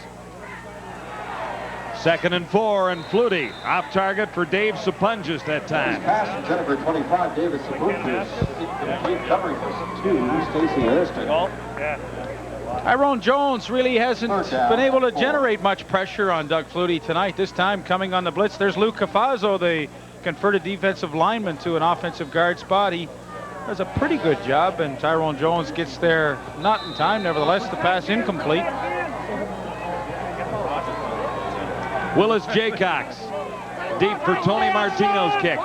2nd and 4, and Flutie off target for Dave Sapungis that time. Pass to number 25, David Sapungis. Covering for 2, Stacey Erskine. Tyrone Jones really hasn't been able to generate much pressure on Doug Flutie tonight. This time coming on the blitz, there's Luke Cafazzo, the converted defensive lineman, to an offensive guard spot. He does a pretty good job, and Tyrone Jones gets there not in time. Nevertheless, the pass incomplete. Willis Jaycox deep for Tony Martino's kick.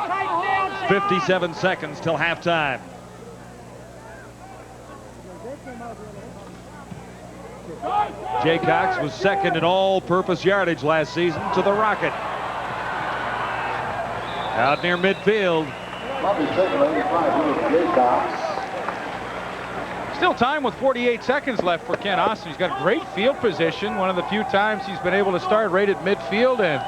57 seconds till halftime. Jaycox was 2nd in all-purpose yardage last season to the Rocket. Out near midfield. Still time with 48 seconds left for Ken Austin. He's got great field position. One of the few times he's been able to start right at midfield, and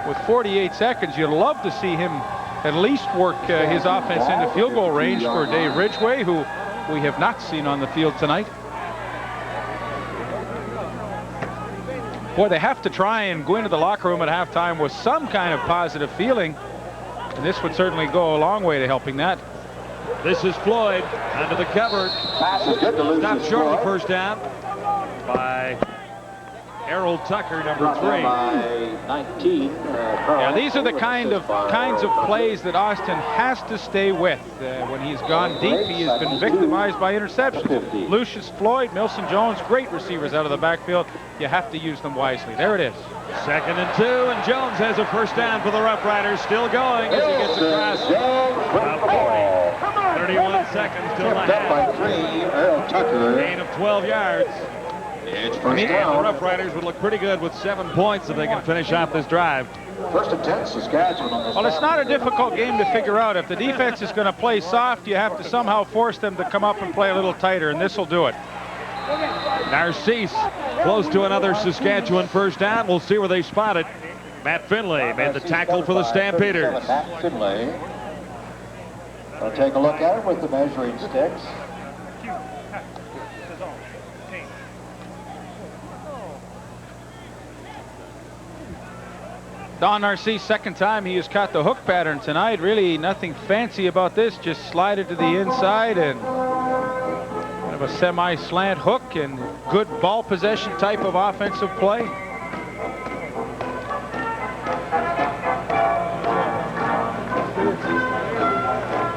with 48 seconds, you'd love to see him at least work his offense into field goal range for Dave Ridgway, who we have not seen on the field tonight. Boy, they have to try and go into the locker room at halftime with some kind of positive feeling, and this would certainly go a long way to helping that. This is Floyd under the cover. Stopped short of the first down by Errol Tucker, number 3. 19. Yeah, these are the kinds of plays that Austin has to stay with. When he's gone deep, he has been victimized by interceptions. Lucius Floyd, Milson Jones, great receivers out of the backfield. You have to use them wisely. There it is. 2nd and 2, and Jones has a first down for the Roughriders. Still going as he gets across about 40. 31 seconds till the half. Gain of 12 yards. It's The first down. Roughriders would look pretty good with 7 points if they can finish off this drive. 1st and 10, Saskatchewan on this. Well, it's not a difficult game to figure out. If the defense is going to play soft, you have to somehow force them to come up and play a little tighter, and this will do it. Narcisse close to another Saskatchewan first down. We'll see where they spot it. Matt Finlay made the tackle for the Stampeders. Matt Finlay. We'll take a look at it with the measuring sticks. Don Narcisse, 2nd time he has caught the hook pattern tonight. Really nothing fancy about this. Just slide it to the inside and kind of a semi-slant hook and good ball possession type of offensive play.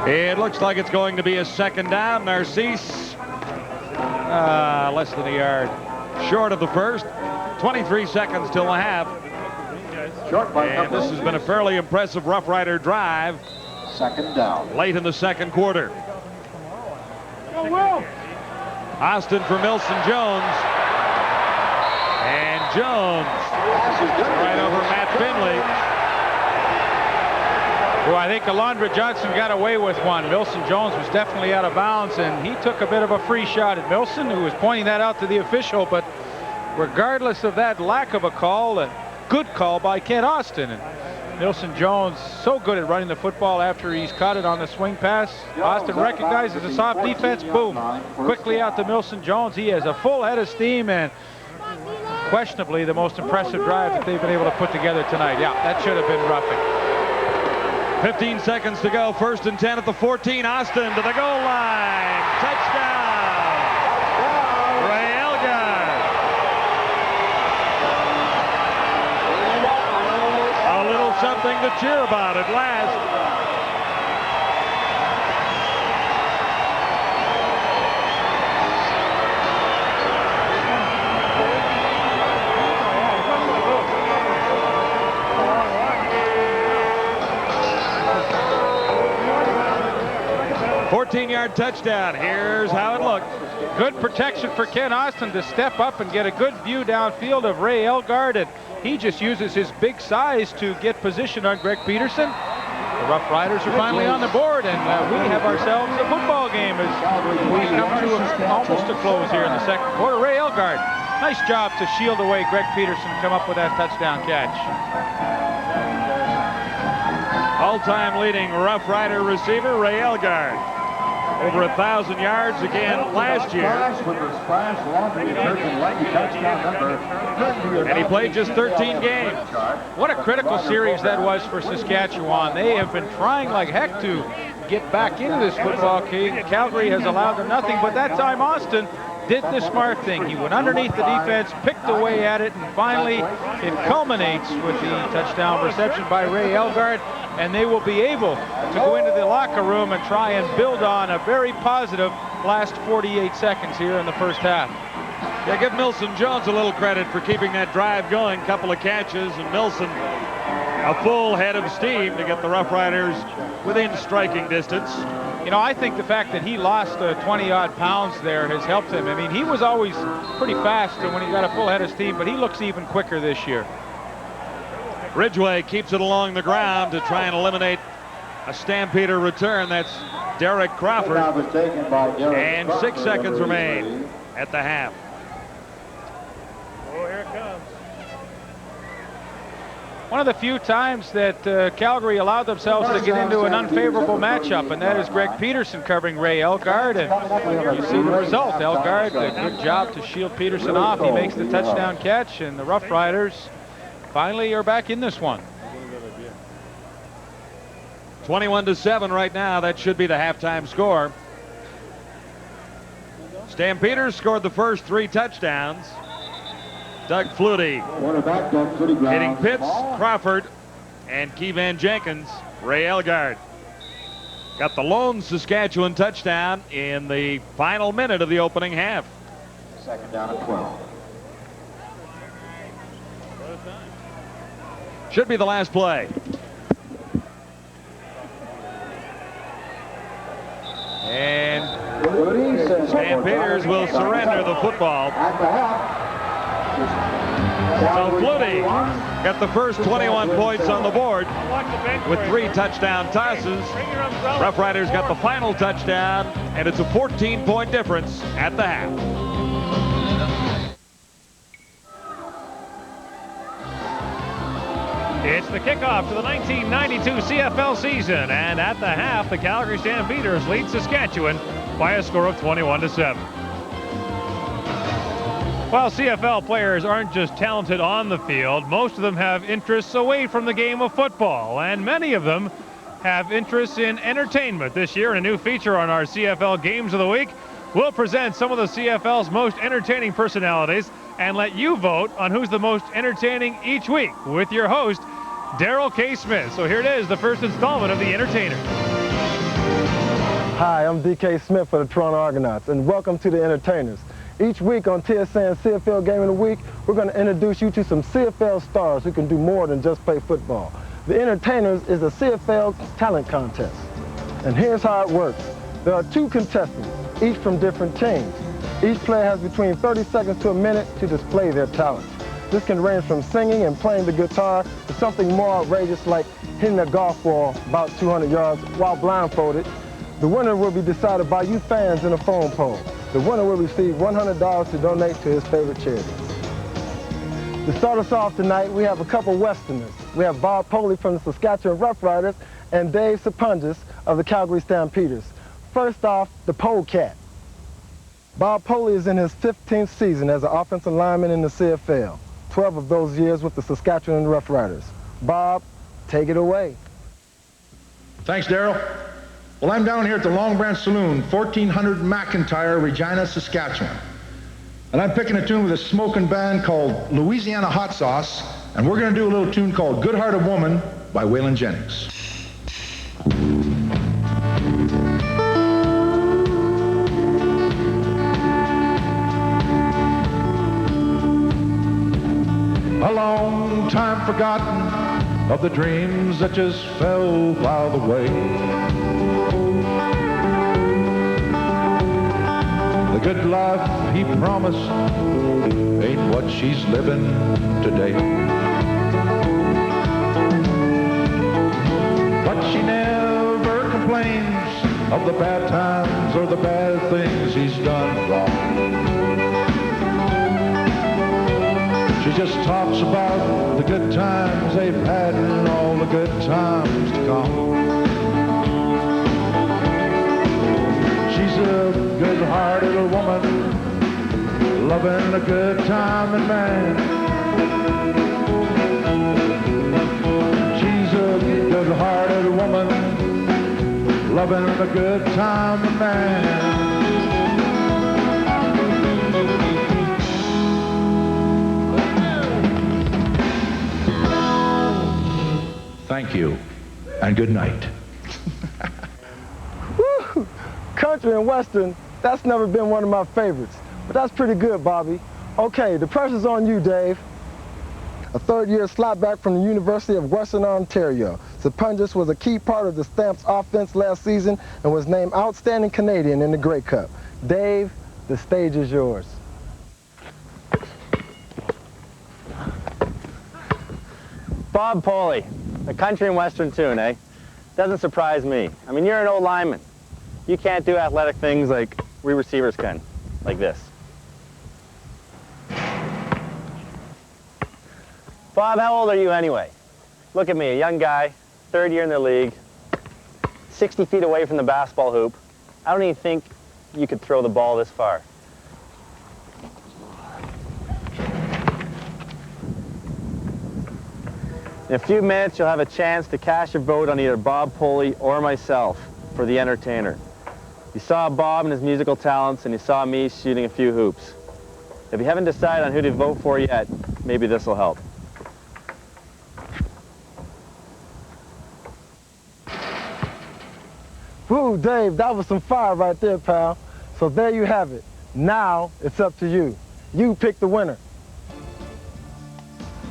It looks like it's going to be a 2nd down. Narcisse less than a yard short of the first. 23 seconds till the half. And this has been a fairly impressive Rough Rider drive. 2nd down. Late in the 2nd quarter. Austin for Milson Jones. And Jones right over Matt Finlay. Well, I think Alondra Johnson got away with one. Milson Jones was definitely out of bounds, and he took a bit of a free shot at Milson, who was pointing that out to the official. But regardless of that lack of a call, a good call by Ken Austin. And Milson Jones so good at running the football after he's caught it on the swing pass. Austin recognizes a soft defense. Boom. Quickly out to Milson Jones. He has a full head of steam, and questionably the most impressive drive that they've been able to put together tonight. Yeah, that should have been roughing. 15 seconds to go. 1st and 10 at the 14. Austin to the goal line. Touchdown. Ray Elgard. A little something to cheer about at last. 14-yard touchdown. Here's how it looked. Good protection for Ken Austin to step up and get a good view downfield of Ray Elgard, and he just uses his big size to get position on Greg Peterson. The Roughriders are finally on the board, and we have ourselves a football game as we come to almost a close here in the second quarter. Ray Elgard, nice job to shield away Greg Peterson, come up with that touchdown catch. All-time leading Rough Rider receiver, Ray Elgard. Over 1,000 yards again last year. And he played just 13 games. What a critical series that was for Saskatchewan. They have been trying like heck to get back into this football game. Calgary has allowed them nothing, but that time Austin did the smart thing. He went underneath the defense, picked away at it, and finally it culminates with the touchdown reception by Ray Elgard, and they will be able to go into the locker room and try and build on a very positive last 48 seconds here in the first half. Yeah, give Milson Jones a little credit for keeping that drive going. Couple of catches, and Milson a full head of steam to get the Rough Riders within striking distance. You know, I think the fact that he lost 20-odd pounds there has helped him. I mean, he was always pretty fast when he got a full head of steam, but he looks even quicker this year. Ridgway keeps it along the ground to try and eliminate a Stampeder return. That's Derek Crawford. And 6 seconds remain at the half. Oh, here it comes. One of the few times that Calgary allowed themselves to get into an unfavorable matchup, and that is Greg Peterson covering Ray Elgard, and you see the result. Elgard, a good job to shield Peterson off. He makes the touchdown catch, and the Rough Riders finally are back in this one. 21-7 right now. That should be the halftime score. Stampeders scored the first 3 touchdowns. Doug Flutie hitting Pitts, Crawford, and Keevan Jenkins. Ray Elgard got the lone Saskatchewan touchdown in the final minute of the opening half. Second down at 12. Should be the last play. And Stampeders will surrender the football. So Flutie got the first 21 points on the board with 3 touchdown tosses. Rough Riders got the final touchdown, and it's a 14-point difference at the half. It's the kickoff to the 1992 CFL season, and at the half, the Calgary Stampeders lead Saskatchewan by a score of 21-7. While CFL players aren't just talented on the field, most of them have interests away from the game of football, and many of them have interests in entertainment. This year, in a new feature on our CFL Games of the Week, we'll present some of the CFL's most entertaining personalities and let you vote on who's the most entertaining each week with your host, Daryl K. Smith. So here it is, the first installment of The Entertainer. Hi, I'm DK Smith for the Toronto Argonauts, and welcome to The Entertainers. Each week on TSN's CFL Game of the Week, we're going to introduce you to some CFL stars who can do more than just play football. The Entertainers is a CFL talent contest. And here's how it works. There are 2 contestants, each from different teams. Each player has between 30 seconds to a minute to display their talent. This can range from singing and playing the guitar to something more outrageous like hitting a golf ball about 200 yards while blindfolded. The winner will be decided by you fans in a phone poll. The winner will receive $100 to donate to his favorite charity. To start us off tonight, we have a couple Westerners. We have Bob Poley from the Saskatchewan Roughriders and Dave Sapunjas of the Calgary Stampeders. First off, the Polecat. Bob Poley is in his 15th season as an offensive lineman in the CFL. 12 of those years with the Saskatchewan Roughriders. Bob, take it away. Thanks, Daryl. Well, I'm down here at the Long Branch Saloon, 1400 McIntyre, Regina, Saskatchewan. And I'm picking a tune with a smoking band called Louisiana Hot Sauce, and we're going to do a little tune called Good Hearted Woman by Waylon Jennings. A long time forgotten of the dreams that just fell by the way. good life he promised ain't what she's living today. But she never complains of the bad times or the bad things he's done wrong. She just talks about the good times they've had and all the good times to come. She's a good-hearted woman, loving a good time and man. She's a good-hearted woman, loving a good time and man. Thank you, and good night. Woo! Country and Western, that's never been one of my favorites, but that's pretty good, Bobby. Okay, the pressure's on you, Dave. A third-year slapback from the University of Western Ontario. Saskatchewan was a key part of the Stamps offense last season and was named Outstanding Canadian in the Grey Cup. Dave, the stage is yours. Bob Poley, a country and western tune, eh? Doesn't surprise me. I mean, you're an old lineman. You can't do athletic things like we receivers can, like this. Bob, how old are you anyway? Look at me, a young guy, third year in the league, 60 feet away from the basketball hoop. I don't even think you could throw the ball this far. In a few minutes, you'll have a chance to cast your vote on either Bob Poley or myself for the entertainer. You saw Bob and his musical talents, and you saw me shooting a few hoops. If you haven't decided on who to vote for yet, maybe this will help. Woo, Dave, that was some fire right there, pal. So there you have it. Now it's up to you. You pick the winner.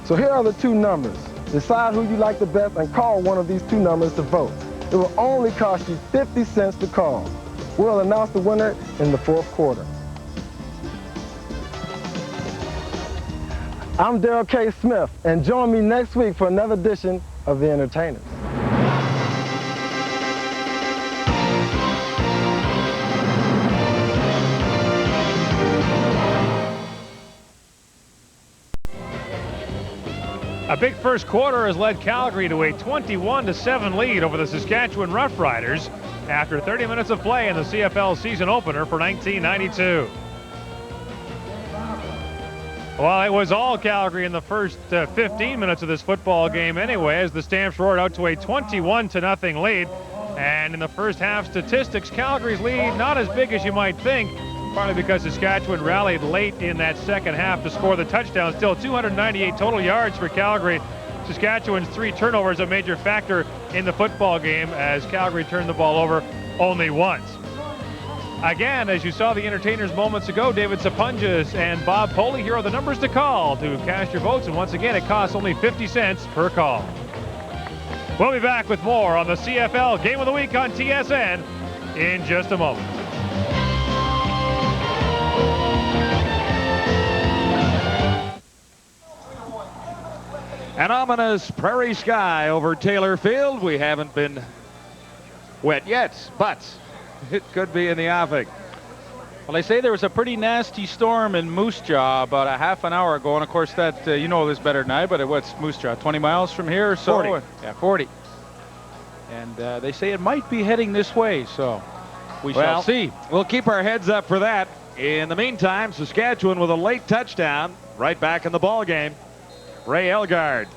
So here are the two numbers. Decide who you like the best and call one of these two numbers to vote. It will only cost you 50 cents to call. We'll announce the winner in the fourth quarter. I'm Daryl K. Smith, and join me next week for another edition of The Entertainers. A big first quarter has led Calgary to a 21-7 lead over the Saskatchewan Roughriders after 30 minutes of play in the CFL season opener for 1992. Well, it was all Calgary in the first 15 minutes of this football game anyway, as the Stamps roared out to a 21-0 lead. And in the first half statistics, Calgary's lead not as big as you might think, partly because Saskatchewan rallied late in that second half to score the touchdown. Still 298 total yards for Calgary. Saskatchewan's 3 turnovers a major factor in the football game as Calgary turned the ball over only once. Again, as you saw the entertainers moments ago, David Sapunjas and Bob Poley, here are the numbers to call to cast your votes. And once again, it costs only 50 cents per call. We'll be back with more on the CFL Game of the Week on TSN in just a moment. An ominous prairie sky over Taylor Field. We haven't been wet yet, but it could be in the offing. Well, they say there was a pretty nasty storm in Moose Jaw about a half an hour ago, and of course that, you know this better than I, but what's Moose Jaw, 20 miles from here or so? 40. Yeah, 40. And they say it might be heading this way, so we shall see. We'll keep our heads up for that. In the meantime, Saskatchewan with a late touchdown, right back in the ball game. Ray Elgard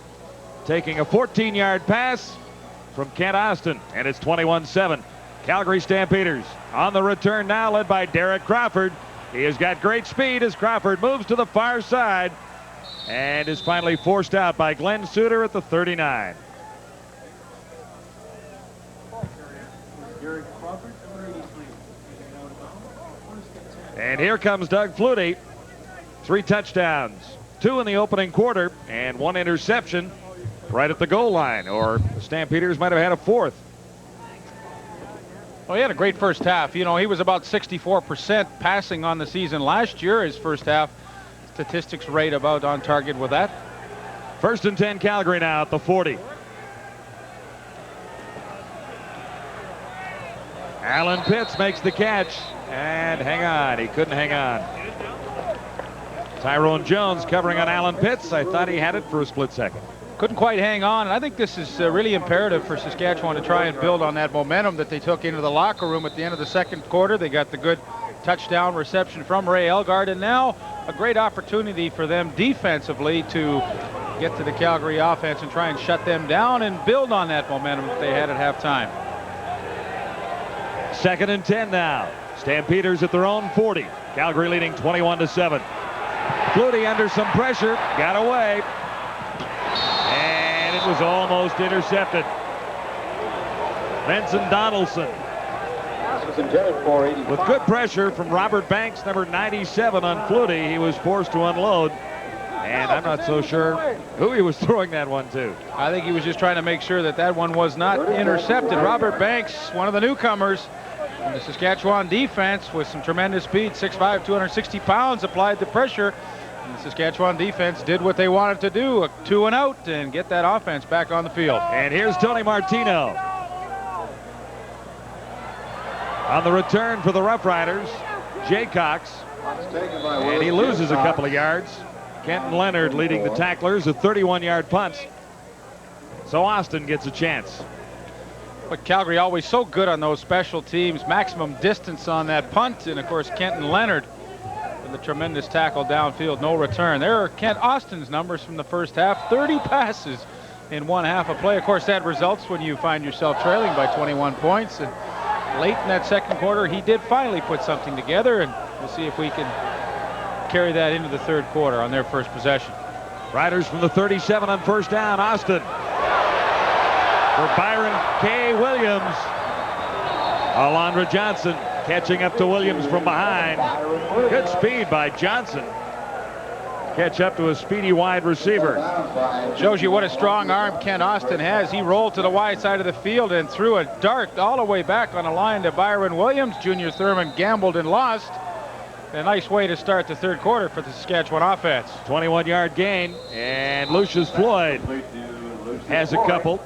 taking a 14-yard pass from Kent Austin, and it's 21-7. Calgary Stampeders on the return now, led by Derek Crawford. He has got great speed as Crawford moves to the far side and is finally forced out by Glenn Suter at the 39. And here comes Doug Flutie. 3 touchdowns, 2 in the opening quarter, and 1 interception right at the goal line, or the Stampeders might have had a 4th. Well, he had a great first half. You know, he was about 64% passing on the season last year. His first half statistics rate about on target with that. 1st and 10 Calgary now at the 40. Alan Pitts makes the catch, and hang on, he couldn't hang on. Tyrone Jones covering on Alan Pitts. I thought he had it for a split second. Couldn't quite hang on, and I think this is really imperative for Saskatchewan to try and build on that momentum that they took into the locker room at the end of the second quarter. They got the good touchdown reception from Ray Elgard, and now a great opportunity for them defensively to get to the Calgary offense and try and shut them down and build on that momentum that they had at halftime. 2nd and 10 now. Stampeders at their own 40. Calgary leading 21-7. Flutie under some pressure, got away, and it was almost intercepted. Benson Donaldson with good pressure from Robert Banks, number 97 on Flutie. He was forced to unload, and I'm not so sure who he was throwing that one to. I think he was just trying to make sure that that one was not intercepted. Robert Banks, one of the newcomers in the Saskatchewan defense with some tremendous speed, 6'5", 260 pounds, applied the pressure. And the Saskatchewan defense did what they wanted to do, a 2 and out, and get that offense back on the field. And here's Tony Martino. On the return for the Roughriders, Jay Cox. And he loses a couple of yards. Kenton Leonard leading the tacklers, a 31-yard punt. So Austin gets a chance. But Calgary always so good on those special teams, maximum distance on that punt, and of course Kenton Leonard with a tremendous tackle downfield, no return. There are Kent Austin's numbers from the first half, 30 passes in one half of play. Of course that results when you find yourself trailing by 21 points, and late in that second quarter he did finally put something together, and we'll see if we can carry that into the third quarter on their first possession. Riders from the 37 on first down. Austin for Byron K. Williams. Alondra Johnson catching up to Williams from behind. Good speed by Johnson. Catch up to a speedy wide receiver. Shows you what a strong arm Ken Austin has. He rolled to the wide side of the field and threw a dart all the way back on the line to Byron Williams. Junior Thurman gambled and lost. A nice way to start the third quarter for the Saskatchewan offense. 21-yard gain, and Lucius Floyd has a couple.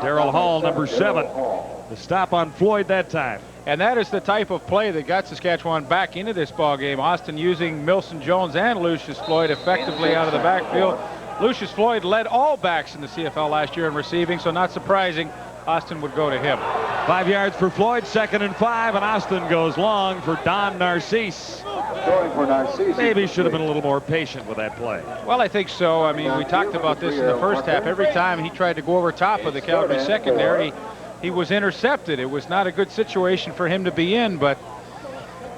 Darrell Hall, number 7. The stop on Floyd that time. And that is the type of play that got Saskatchewan back into this ball game. Austin using Milson Jones and Lucius Floyd effectively out of the backfield. Lucius Floyd led all backs in the CFL last year in receiving, so not surprising Austin would go to him. 5 yards for Floyd, 2nd and 5, and Austin goes long for Don Narcisse. Maybe should have been a little more patient with that play. Well, I think so. I mean, we talked about this in the first half. Every time he tried to go over top of the Calgary secondary, he was intercepted. It was not a good situation for him to be in, but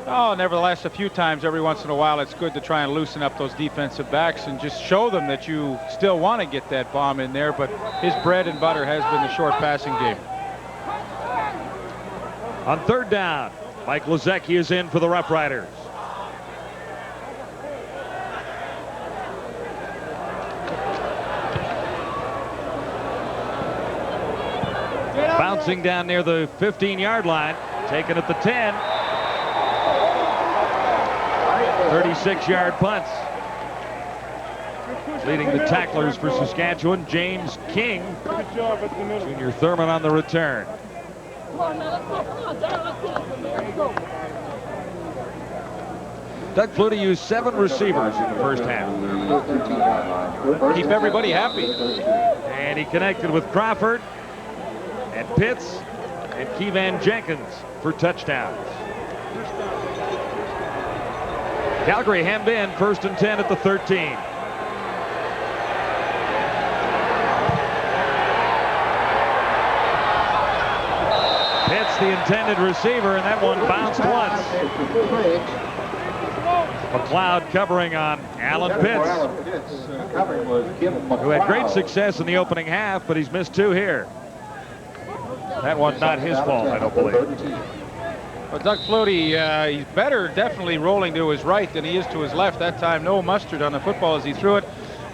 nevertheless, a few times every once in a while it's good to try and loosen up those defensive backs and just show them that you still want to get that bomb in there. But his bread and butter has been the short passing game. On third down, Mike Lozecki is in for the Roughriders. Bouncing down near the 15-yard line, taken at the 10. 36-yard punts. Leading the tacklers for Saskatchewan, James King. Junior Thurman on the return. Doug Flutie used 7 receivers in the first half. Keep everybody happy. And he connected with Crawford and Pitts and Keevan Jenkins for touchdowns. Calgary hemmed in, 1st and 10 at the 13. Pitts the intended receiver, and that one bounced once. McLeod covering on Alan Pitts, who had great success in the opening half, but he's missed 2 here. That one not his fault, I don't believe. Well, Doug Flutie, he's better definitely rolling to his right than he is to his left. That time, no mustard on the football as he threw it.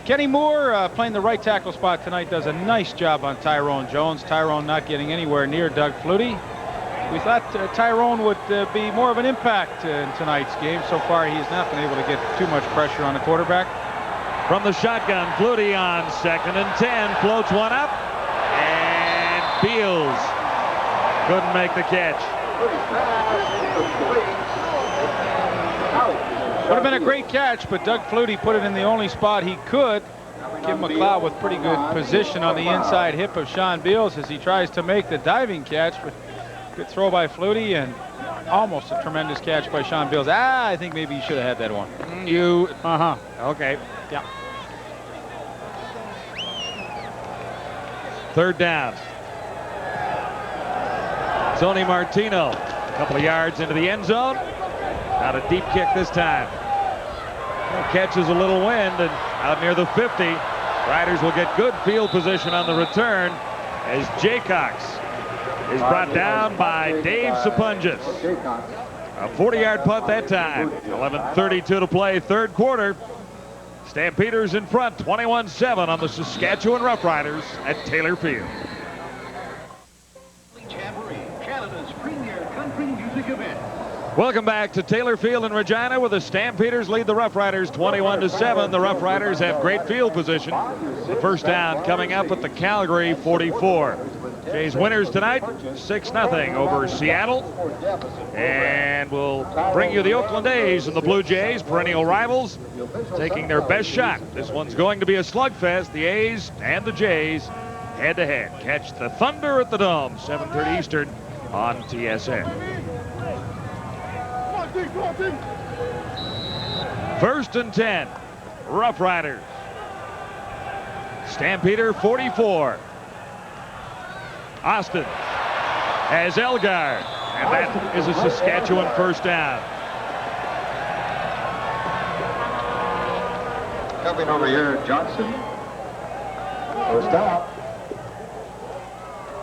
Kenny Moore playing the right tackle spot tonight does a nice job on Tyrone Jones. Tyrone not getting anywhere near Doug Flutie. We thought Tyrone would be more of an impact in tonight's game. So far, he has not been able to get too much pressure on the quarterback. From the shotgun, Flutie on 2nd and 10, floats one up, and Beals couldn't make the catch. Would have been a great catch, but Doug Flutie put it in the only spot he could. Kim McLeod with pretty good position on the inside hip of Sean Beals as he tries to make the diving catch, but good throw by Flutie and almost a tremendous catch by Sean Beals. I think maybe he should have had that one. Okay. Yeah. 3rd down. Tony Martino, a couple of yards into the end zone. Not a deep kick this time. Catches a little wind and out near the 50. Riders will get good field position on the return as Jaycox is brought down by Dave Sapunjas. A 40-yard punt that time. 11:32 to play, 3rd quarter. Stampeders in front, 21-7 on the Saskatchewan Roughriders at Taylor Field. Canada's premier country music event. Welcome back to Taylor Field in Regina, where the Stampeders lead the Roughriders 21-7. The Roughriders have great field position. The first down coming up at the Calgary 44. Jays winners tonight, 6-0 over Seattle. And we'll bring you the Oakland A's and the Blue Jays, perennial rivals, taking their best shot. This one's going to be a slugfest. The A's and the Jays head-to-head. Catch the Thunder at the Dome, 7:30 Eastern on TSN. 1st and 10. Roughriders. Stampeder 44. Austin has Elgard, and that is a Saskatchewan first down. Coming over here, Johnson. First down.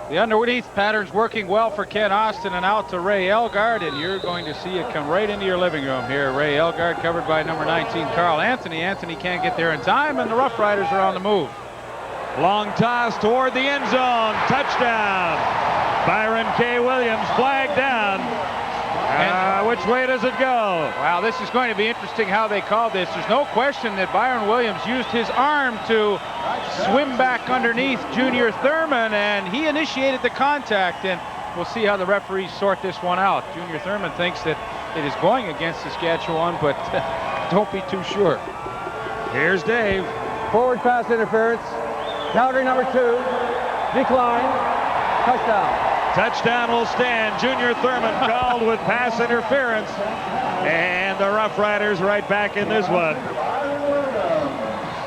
The underneath pattern's working well for Ken Austin and out to Ray Elgard, and you're going to see it come right into your living room here. Ray Elgard covered by number 19, Carl Anthony. Anthony can't get there in time, and the Rough Riders are on the move. Long toss toward the end zone. Touchdown. Byron K. Williams flagged down. Which way does it go? Wow, this is going to be interesting how they called this. There's no question that Byron Williams used his arm to swim back underneath Junior Thurman, and he initiated the contact, and we'll see how the referees sort this one out. Junior Thurman thinks that it is going against Saskatchewan, but don't be too sure. Here's Dave. Forward pass interference. Calgary number 2. Decline. Touchdown. Touchdown will stand. Junior Thurman called with pass interference. And the Rough Riders right back in this one.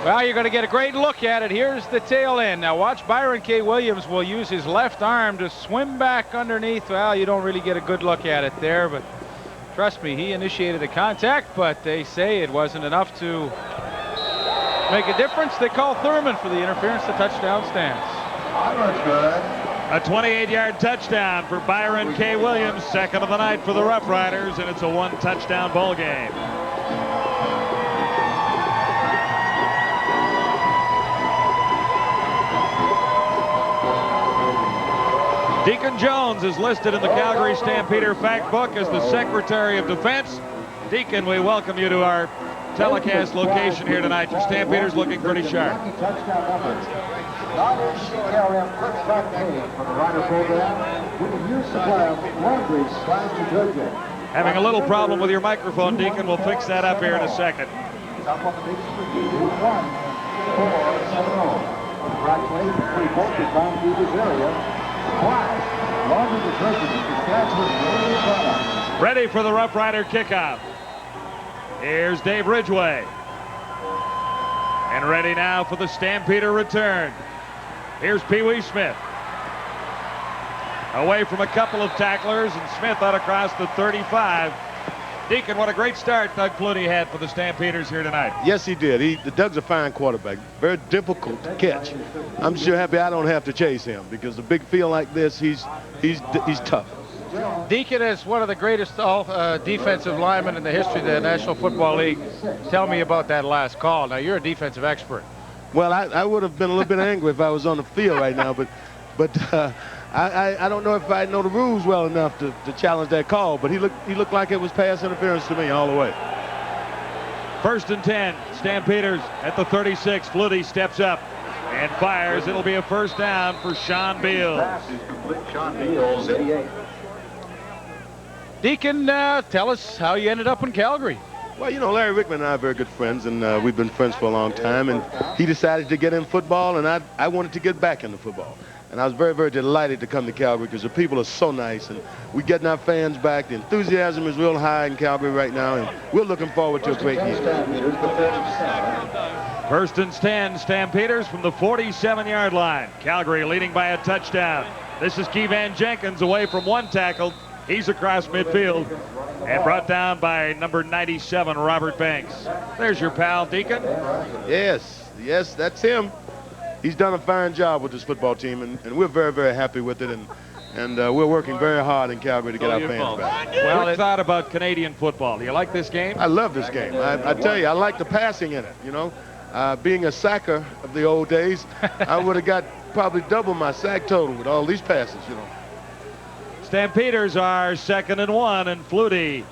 Well, you're going to get a great look at it. Here's the tail end. Now watch, Byron K. Williams will use his left arm to swim back underneath. Well, you don't really get a good look at it there, but trust me, he initiated the contact, but they say it wasn't enough to make a difference. They call Thurman for the interference. The touchdown stands. A 28-yard touchdown for Byron K. Williams, 2nd of the night for the Rough Riders, and it's a 1-touchdown ball game. Deacon Jones is listed in the Calgary Stampeder fact book as the Secretary of Defense. Deacon, we welcome you to our telecast location here tonight. Your Stampeders looking pretty sharp. Having a little problem with your microphone, Deacon. We'll fix that up here in a second. Ready for the Rough Rider kickoff. Here's Dave Ridgway. And ready now for the Stampeder return. Here's Pee Wee Smith. Away from a couple of tacklers, and Smith out across the 35. Deacon, what a great start Doug Flutie had for the Stampeders here tonight. Yes, he did. Doug's a fine quarterback. Very difficult to catch. I'm sure happy I don't have to chase him, because a big field like this, he's tough. Deacon is one of the greatest defensive linemen in the history of the National Football League. Tell me about that last call. Now, you're a defensive expert. Well, I would have been a little bit angry if I was on the field right now, but I don't know if I know the rules well enough to challenge that call, but he looked like it was pass interference to me all the way. 1st and 10. Stampeders at the 36. Flutie steps up and fires. It'll be a first down for Sean Beals. Sean Beals, 88. Deacon, tell us how you ended up in Calgary. Well, you know, Larry Rickman and I are very good friends, and we've been friends for a long time, and he decided to get in football, and I wanted to get back into football. And I was very, very delighted to come to Calgary because the people are so nice, and we're getting our fans back. The enthusiasm is real high in Calgary right now, and we're looking forward to a great year. 1st and 10. Stampeders from the 47-yard line. Calgary leading by a touchdown. This is Keevan Jenkins away from one tackle. He's across midfield and brought down by number 97, Robert Banks. There's your pal, Deacon. Yes, that's him. He's done a fine job with this football team, and we're very, very happy with it, and we're working very hard in Calgary to get our fans back. Well, quick thought about Canadian football. Do you like this game? I love this game. I tell you, I like the passing in it, you know. Being a sacker of the old days, I would have got probably double my sack total with all these passes, you know. Stampeders are 2nd and 1, and Flutie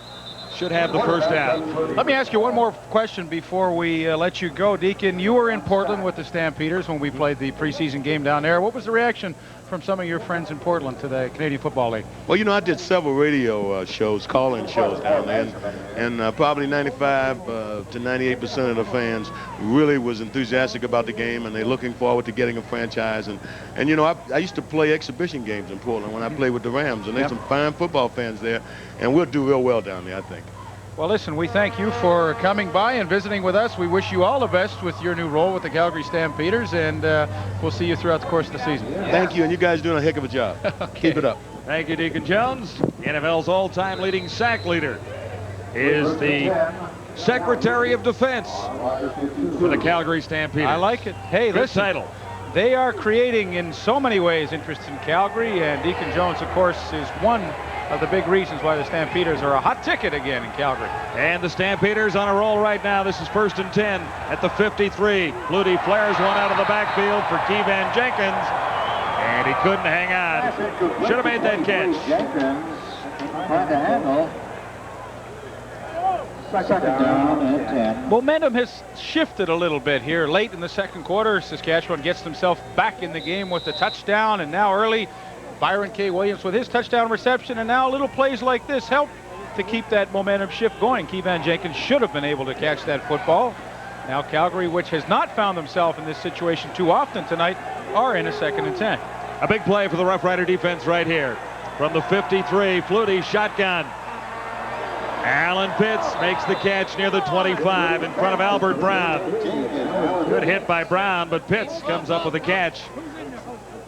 should have the first down. Let me ask you one more question before we let you go. Deacon, you were in Portland with the Stampeders when we played the preseason game down there. What was the reaction from some of your friends in Portland to the Canadian Football League? Well, you know, I did several radio shows, call-in shows down there, and probably 95 to 98% of the fans really was enthusiastic about the game, and they're looking forward to getting a franchise. And you know, I used to play exhibition games in Portland when I played with the Rams, and there's some fine football fans there, and we'll do real well down there, I think. Well, listen, we thank you for coming by and visiting with us. We wish you all the best with your new role with the Calgary Stampeders, and we'll see you throughout the course of the season. Thank you, and you guys are doing a heck of a job. Keep it up. Thank you, Deacon Jones. The NFL's all-time leading sack leader is the Secretary of Defense for the Calgary Stampeders. I like it. Hey, good listen, title. They are creating in so many ways interest in Calgary, and Deacon Jones, of course, is one of the big reasons why the Stampeders are a hot ticket again in Calgary. And the Stampeders on a roll right now. This is 1st and 10 at the 53. Flutie flares one out of the backfield for Keevan Jenkins, and he couldn't hang on. Should have made that catch. Jenkins trying to handle. 2nd down and 10. Momentum has shifted a little bit here late in the second quarter. Saskatchewan gets themselves back in the game with the touchdown, and now early Byron K. Williams with his touchdown reception, and now little plays like this help to keep that momentum shift going. Keevan Jenkins should have been able to catch that football. Now Calgary, which has not found themselves in this situation too often tonight, are in a 2nd and 10. A big play for the Rough Rider defense right here. From the 53, Flutie shotgun. Alan Pitts makes the catch near the 25 in front of Albert Brown. Good hit by Brown, but Pitts comes up with a catch.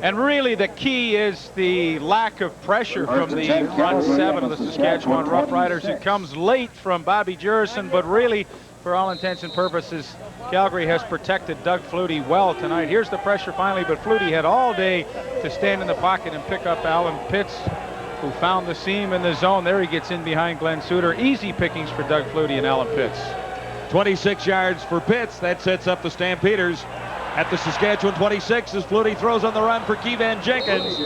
And really the key is the lack of pressure from the front seven of the Saskatchewan Roughriders. It comes late from Bobby Jurison, but really, for all intents and purposes, Calgary has protected Doug Flutie well tonight. Here's the pressure finally, but Flutie had all day to stand in the pocket and pick up Alan Pitts, who found the seam in the zone. There he gets in behind Glenn Suter. Easy pickings for Doug Flutie and Alan Pitts. 26 yards for Pitts. That sets up the Stampeders at the Saskatchewan 26 as Flutie throws on the run for Keevan Jenkins.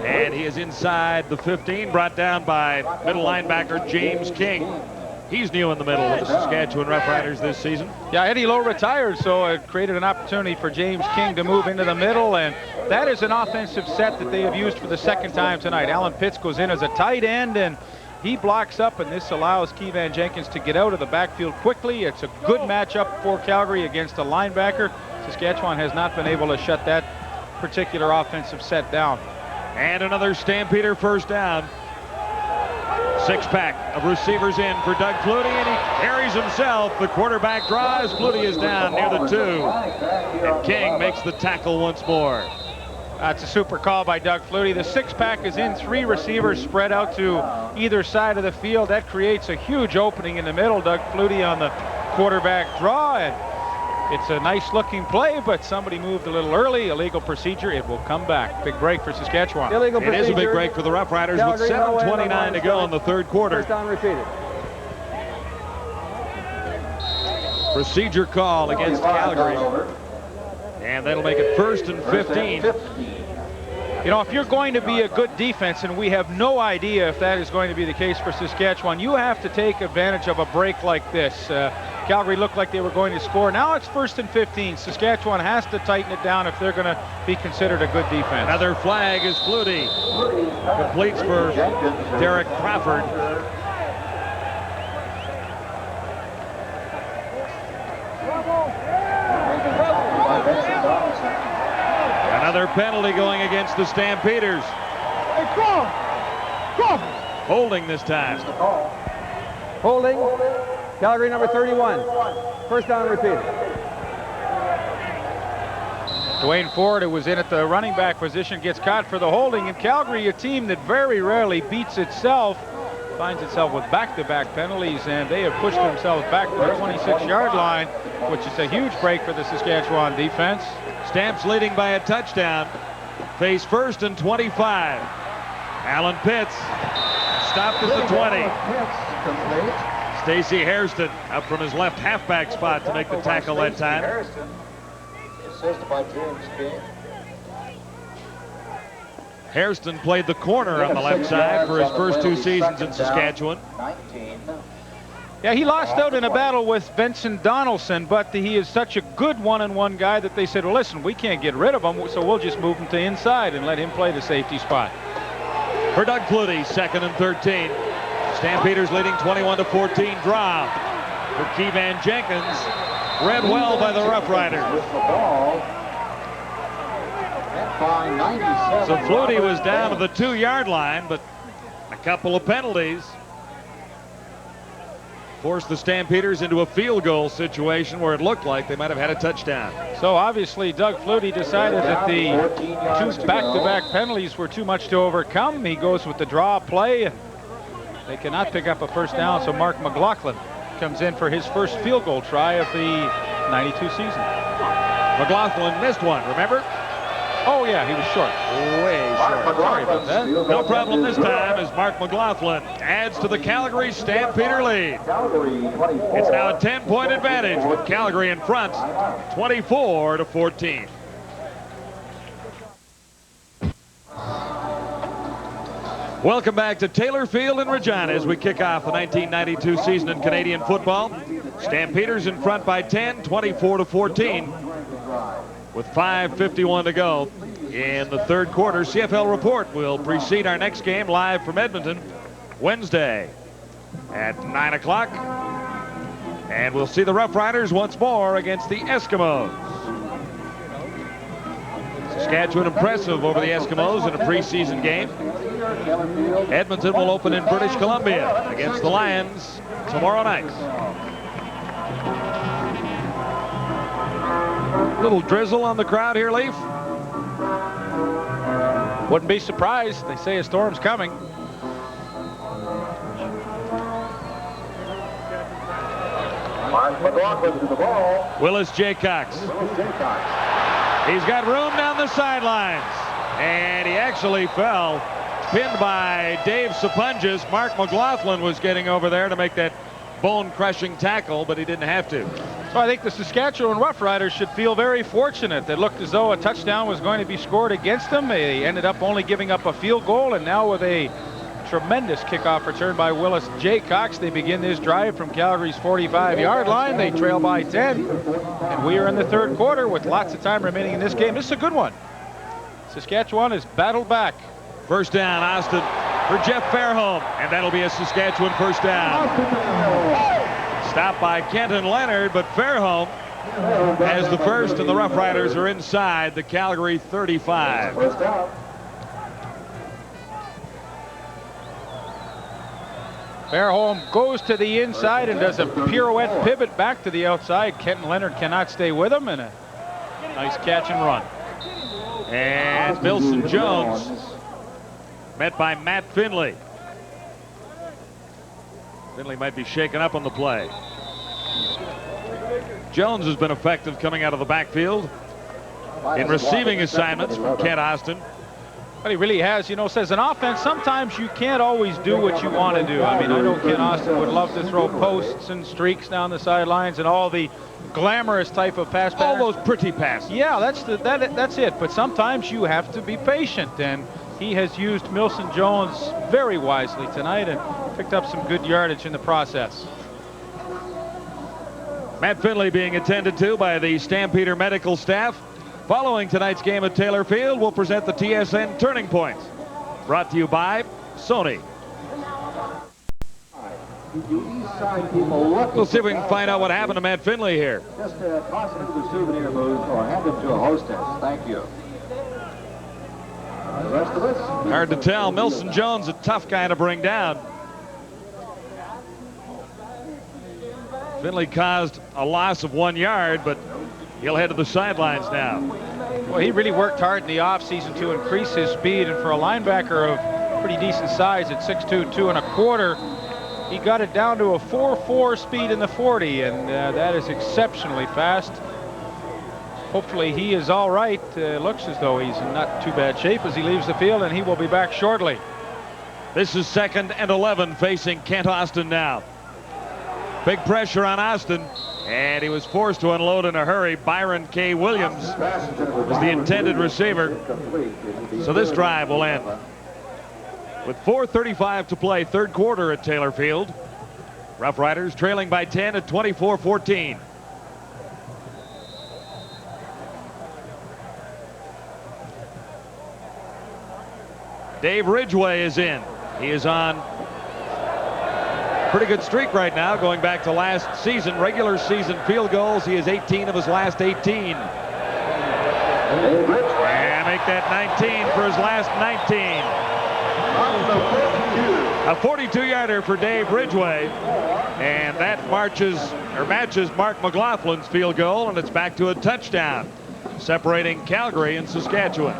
And he is inside the 15, brought down by middle linebacker James King. He's new in the middle with the Saskatchewan Roughriders this season. Yeah, Eddie Lowe retired, so it created an opportunity for James King to move into the middle, and that is an offensive set that they have used for the 2nd time tonight. Alan Pitts goes in as a tight end, and he blocks up, and this allows Keevan Jenkins to get out of the backfield quickly. It's a good matchup for Calgary against a linebacker. Saskatchewan has not been able to shut that particular offensive set down. And another Stampeder first down. 6-pack of receivers in for Doug Flutie, and he carries himself. The quarterback draws. Flutie is down near the 2. And King makes the tackle once more. That's a super call by Doug Flutie. The 6-pack is in, 3 receivers spread out to either side of the field. That creates a huge opening in the middle. Doug Flutie on the quarterback draw, and it's a nice looking play, but somebody moved a little early. Illegal procedure. It will come back. Big break for Saskatchewan. It is a big break for the Roughriders with 7:29 to go in the 3rd quarter. First down repeated. Procedure call against Calgary. And that'll make it 1st and 15. You know, if you're going to be a good defense, and we have no idea if that is going to be the case for Saskatchewan, you have to take advantage of a break like this. Calgary looked like they were going to score. Now it's 1st and 15. Saskatchewan has to tighten it down if they're going to be considered a good defense. Another flag is Flutie. Completes for Derek Crawford. Another penalty going against the Stampeders. Holding this time. Holding. Calgary number 31. First down repeated. Dwayne Ford, who was in at the running back position, gets caught for the holding. And Calgary, a team that very rarely beats itself, finds itself with back-to-back penalties, and they have pushed themselves back to the 26-yard line, which is a huge break for the Saskatchewan defense. Stamps leading by a touchdown. Face 1st and 25. Alan Pitts stopped at the 20. Stacey Hairston up from his left halfback spot to make the tackle that time. Assist by James King. Hairston played the corner on the left side for his first 2 seasons in Saskatchewan. 19. Yeah, he lost out in a battle with Benson Donaldson, but he is such a good one-on-one guy that they said, well, listen, we can't get rid of him, so we'll just move him to inside and let him play the safety spot. For Doug Flutie, 2nd and 13. Stampeders leading 21-14. Draw for Keevan Jenkins. Read well by the Roughriders. So Flutie was down to the 2-yard line, but a couple of penalties forced the Stampeders into a field goal situation where it looked like they might have had a touchdown. So obviously Doug Flutie decided that the 2 back-to-back penalties were too much to overcome. He goes with the draw play. They cannot pick up a first down, so Mark McLaughlin comes in for his first field goal try of the 92 season. McLaughlin missed one, remember? Oh, yeah, he was short. Way short. Sorry about that. No problem this time as Mark McLaughlin adds to the Calgary Stampeder lead. It's now a 10-point advantage with Calgary in front, 24-14. Welcome back to Taylor Field in Regina as we kick off the 1992 season in Canadian football. Stampeders in front by 10, 24-14. With 5:51 to go in the 3rd quarter. CFL Report will precede our next game live from Edmonton Wednesday at 9 o'clock. And we'll see the Roughriders once more against the Eskimos. Saskatchewan impressive over the Eskimos in a preseason game. Edmonton will open in British Columbia against the Lions tomorrow night. Little drizzle on the crowd here, Leaf. Wouldn't be surprised. They say a storm's coming. Willis Jaycox. He's got room down the sidelines. And he actually fell, pinned by Dave Sapunjas. Mark McLaughlin was getting over there to make that bone-crushing tackle, but he didn't have to. So I think the Saskatchewan Roughriders should feel very fortunate. It looked as though a touchdown was going to be scored against them. They ended up only giving up a field goal, and now with a tremendous kickoff return by Willis Jaycox, they begin this drive from Calgary's 45-yard line. They trail by 10, and we are in the 3rd quarter with lots of time remaining in this game. This is a good one. Saskatchewan has battled back. First down, Austin for Jeff Fairholm, and that'll be a Saskatchewan first down. Stopped by Kenton Leonard, but Fairholm has the first, and the Roughriders are inside the Calgary 35. Fairholm goes to the inside and does a pirouette pivot back to the outside. Kenton Leonard cannot stay with him, and a nice catch and run. And Bilson Jones met by Matt Finley. Finley might be shaken up on the play. Jones has been effective coming out of the backfield in receiving assignments from Kent Austin. But he really has, you know, says an offense, sometimes you can't always do what you want to do. I mean, I know Ken Austin would love to throw posts and streaks down the sidelines and all the glamorous type of pass patterns. All those pretty passes. Yeah, that's it. But sometimes you have to be patient, and he has used Milson Jones very wisely tonight and picked up some good yardage in the process. Matt Finley being attended to by the Stampeder medical staff. Following tonight's game at Taylor Field, we'll present the TSN Turning Points. Brought to you by Sony. We'll see if we can find out what happened to Matt Finley here. Just toss it into the souvenir booth or hand it to a hostess. Thank you. The rest of us. Hard to tell. Milson Jones, a tough guy to bring down. Finley caused a loss of 1 yard, but he'll head to the sidelines now. Well, he really worked hard in the offseason to increase his speed, and for a linebacker of pretty decent size at 6'2", 2 1/4, he got it down to a 4.4 speed in the 40, and that is exceptionally fast. Hopefully he is all right. Looks as though he's in not too bad shape as he leaves the field, and he will be back shortly. This is 2nd and 11 facing Kent Austin now. Big pressure on Austin, and he was forced to unload in a hurry. Byron K. Williams was the intended receiver. So this drive will end with 4:35 to play, third quarter at Taylor Field. Roughriders trailing by 10 at 24-14. Dave Ridgway is in. He is on pretty good streak right now, going back to last season. Regular season field goals, he has 18 of his last 18. And make that 19 for his last 19. A 42-yarder for Dave Ridgway, and that matches Mark McLaughlin's field goal, and it's back to a touchdown, separating Calgary and Saskatchewan.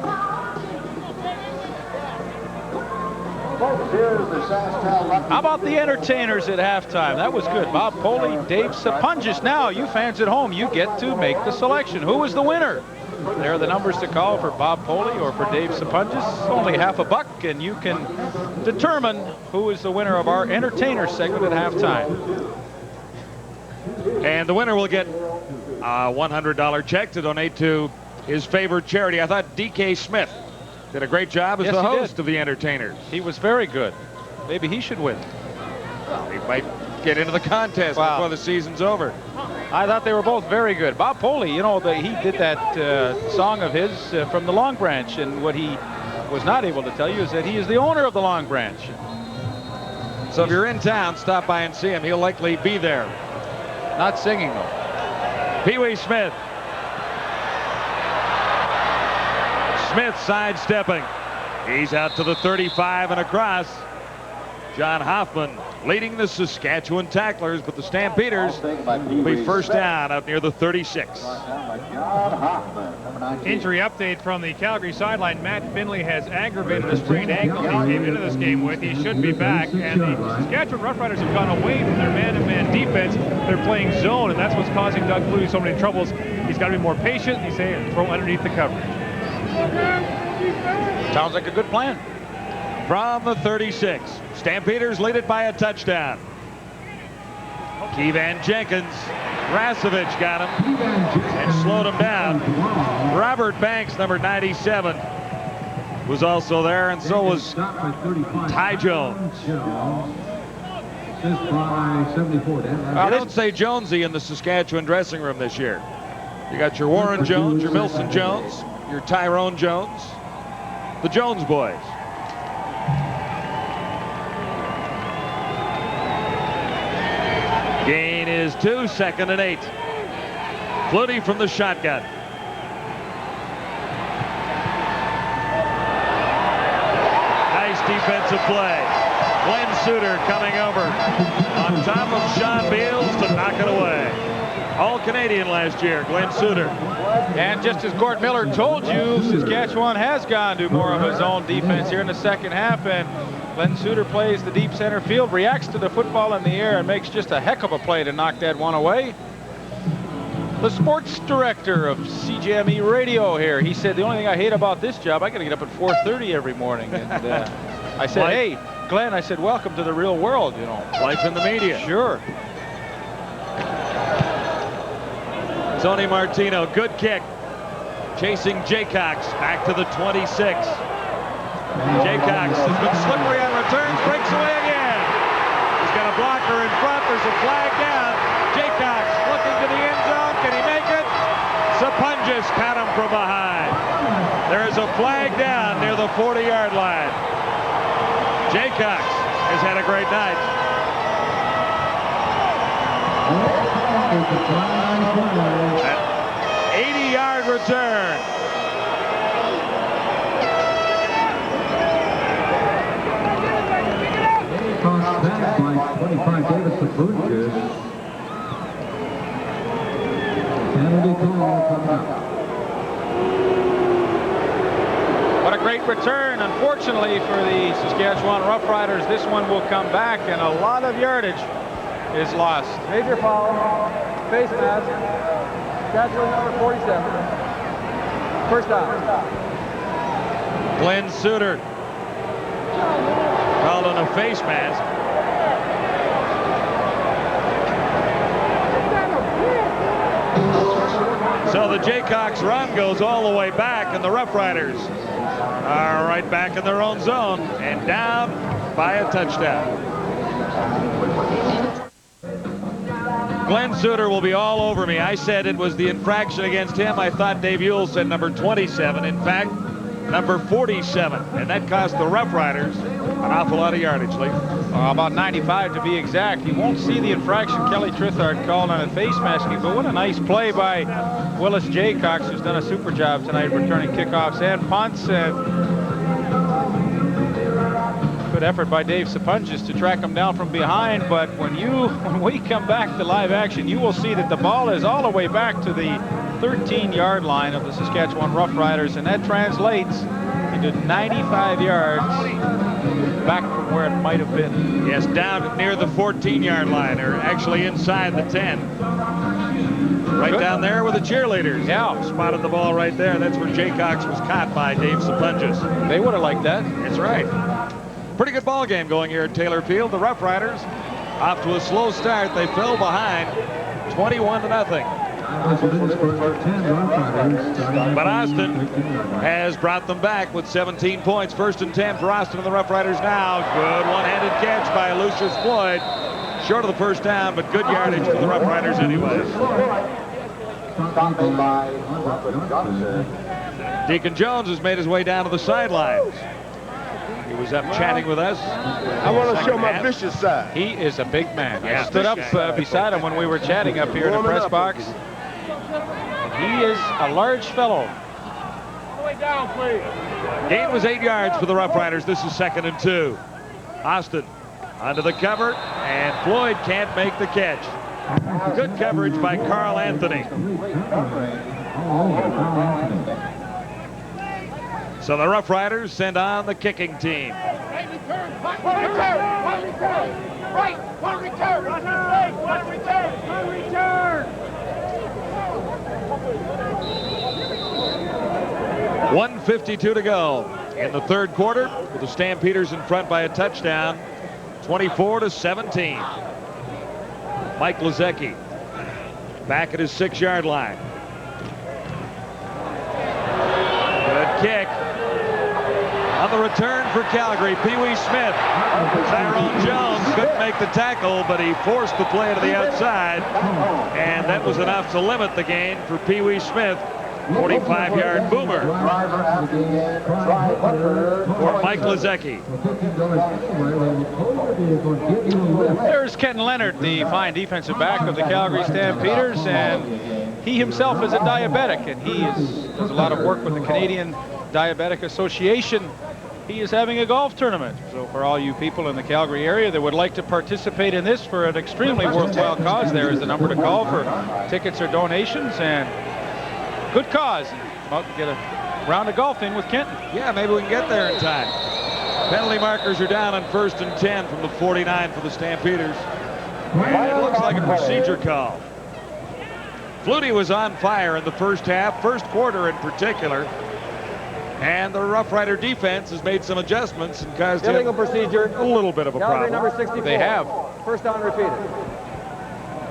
How about the entertainers at halftime? That was good. Bob Poley, Dave Sapungis. Now, you fans at home, you get to make the selection. Who was the winner? There are the numbers to call for Bob Poley or for Dave Sapungis. Only $50, and you can determine who is the winner of our entertainer segment at halftime. And the winner will get a $100 check to donate to his favorite charity. I thought D.K. Smith did a great job as the host of the entertainers. He was very good. Maybe he should win. Well, he might get into the contest before the season's over. I thought they were both very good. Bob Poley, you know, he did that song of his from the Long Branch, and what he was not able to tell you is that he is the owner of the Long Branch. So if you're in town, stop by and see him. He'll likely be there. Not singing, though. Pee Wee Smith. Smith sidestepping. He's out to the 35 and across. John Hoffman leading the Saskatchewan tacklers, but the Stampeders will be first down out near the 36. Injury update from the Calgary sideline. Matt Finley has aggravated a sprained ankle he came into this game with. He should be back, and the Saskatchewan Roughriders have gone away from their man-to-man defense. They're playing zone, and that's what's causing Doug Flutie so many troubles. He's got to be more patient. He's saying throw underneath the coverage. Sounds like a good plan. From the 36, Stampeders lead it by a touchdown. Keevan Jenkins, Rasevich got him and slowed him down. Robert Banks, number 97, was also there, and so was Ty Jones. You don't say Jonesy in the Saskatchewan dressing room this year. You got your Warren Jones, your Milson Jones, your Tyrone Jones, the Jones boys. Gain is 2, 2nd and 8. Flutie from the shotgun. Nice defensive play. Glenn Suter coming over on top of Sean Beals to knock it away. All-Canadian last year, Glenn Suter. And just as Gord Miller told you, Saskatchewan has gone to more of his own defense here in the second half, and Glenn Suter plays the deep center field, reacts to the football in the air, and makes just a heck of a play to knock that one away. the sports director of CJME Radio here. He said, the only thing I hate about this job, I got to get up at 4:30 every morning. And I said, hey, Glenn, I said, welcome to the real world, you know. Life in the media. Sure. Tony Martino, good kick. Chasing Jaycox back to the 26. Jaycox has been slippery on returns, breaks away again. He's got a blocker in front. There's a flag down. Jaycox looking to the end zone. Can he make it? Sapunjas caught him from behind. There is a flag down near the 40-yard line. Jaycox has had a great night. 80-yard return. Tossed back by 25 Davis Sapunjas. Penalty call coming up. What a great return. Unfortunately for the Saskatchewan Roughriders, this one will come back and a lot of yardage is lost. Major foul. Face mask. Saskatchewan number 47. First down. Glenn Suter called on a face mask. So the Jaycox run goes all the way back, and the Roughriders are right back in their own zone and down by a touchdown. Glenn Suter will be all over me. I said it was the infraction against him. I thought Dave Ewell said number 27. In fact, number 47. And that cost the Roughriders an awful lot of yardage, Lee. About 95 to be exact. You won't see the infraction Kelly Trithard called on a face masking, but what a nice play by Willis Jaycox, who's done a super job tonight returning kickoffs and punts. Good effort by Dave Sapunjas to track him down from behind, but when we come back to live action, you will see that the ball is all the way back to the 13-yard line of the Saskatchewan Roughriders, and that translates into 95 yards back from where it might have been. Yes, down near the 14-yard line, or actually inside the 10. Right down there with the cheerleaders. Yeah. Spotted the ball right there. That's where Jaycox was caught by Dave Sapunjas. They would have liked that. That's right. Pretty good ball game going here at Taylor Field. The Roughriders off to a slow start. They fell behind 21-0. But Austin has brought them back with 17 points. 1st and 10 for Austin and the Roughriders now. Good one-handed catch by Lucius Floyd. Short of the first down, but good yardage for the Roughriders anyways. Deacon Jones has made his way down to the sidelines. He was up chatting with us. I want to show my vicious side. He is a big man. Yeah, I stood up beside him when we were chatting up here in the press box. He is a large fellow. Down, please. Gain was 8 yards for the Roughriders. This is 2nd and 2. Austin under the cover, and Floyd can't make the catch. Good coverage by Carl Anthony. So the Roughriders send on the kicking team. One return. 1:52 to go in the 3rd quarter, with the Stampeders in front by a touchdown, 24-17. Mike Lazecki back at his 6-yard line. Good kick. On the return for Calgary, Pee Wee Smith. Tyrone Jones couldn't make the tackle, but he forced the play to the outside, and that was enough to limit the gain for Pee Wee Smith. 45-yard boomer for Mike Lazecki. There's Ken Leonard, the fine defensive back of the Calgary Stampeders, and he himself is a diabetic, and he does a lot of work with the Canadian Diabetic Association. He is having a golf tournament. So for all you people in the Calgary area that would like to participate in this for an extremely worthwhile cause, there is the number to call for tickets or donations, and good cause. About to get a round of golf in with Kenton. Yeah, maybe we can get there in time. Penalty markers are down on 1st and 10 from the 49 for the Stampeders. It looks like a procedure call. Flutie was on fire in the first half, first quarter in particular. And the Rough Rider defense has made some adjustments and caused him Illegal procedure. a little bit of a Calgary problem. number 64. They have. First down repeated.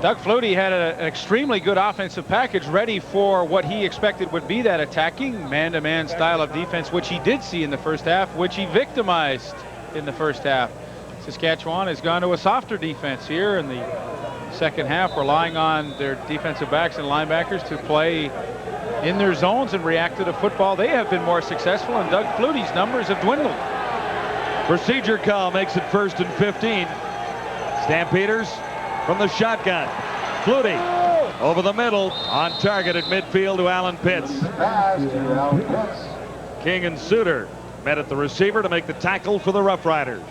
Doug Flutie had an extremely good offensive package ready for what he expected would be that attacking man-to-man style of defense, which he did see in the first half, which he victimized in the first half. Saskatchewan has gone to a softer defense here in the second half, relying on their defensive backs and linebackers to play in their zones and react to the football. They have been more successful, and Doug Flutie's numbers have dwindled. Procedure call makes it 1st and 15. Stampeders from the shotgun. Flutie over the middle, on target at midfield to Alan Pitts. King and Suter met at the receiver to make the tackle for the Rough Riders.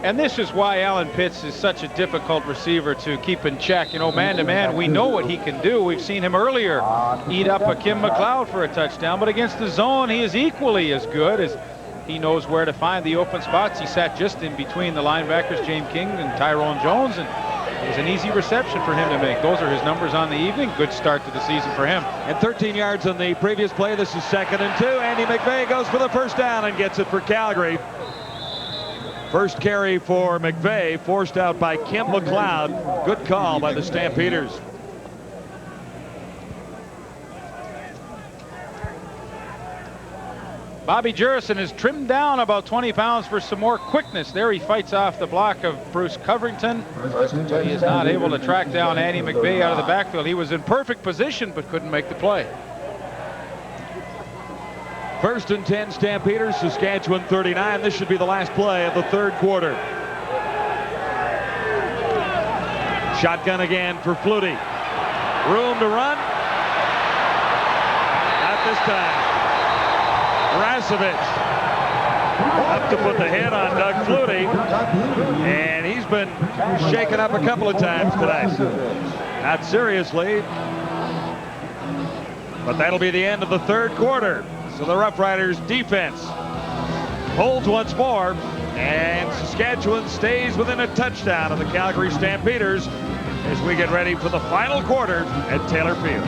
And this is why Alan Pitts is such a difficult receiver to keep in check. You know, man-to-man, we know what he can do. We've seen him earlier eat up a Kim McLeod for a touchdown, but against the zone, he is equally as good. As he knows where to find the open spots. He sat just in between the linebackers, James King and Tyrone Jones, and it was an easy reception for him to make. Those are his numbers on the evening. Good start to the season for him. And 13 yards on the previous play. This is 2nd and 2. Andy McVeigh goes for the first down and gets it for Calgary. First carry for McVeigh, forced out by Kim McLeod. Good call by the Stampeders. Bobby Jurison is trimmed down about 20 pounds for some more quickness. There he fights off the block of Bruce Covington. He is not able to track down Andy McVeigh out of the backfield. He was in perfect position but couldn't make the play. 1st and 10 Stampeders, Saskatchewan 39. This should be the last play of the third quarter. Shotgun again for Flutie. Room to run. Not this time. Rasevich up to put the head on Doug Flutie, and he's been shaken up a couple of times tonight. Not seriously, but that'll be the end of the third quarter. So the Rough Riders defense holds once more, and Saskatchewan stays within a touchdown of the Calgary Stampeders as we get ready for the final quarter at Taylor Field.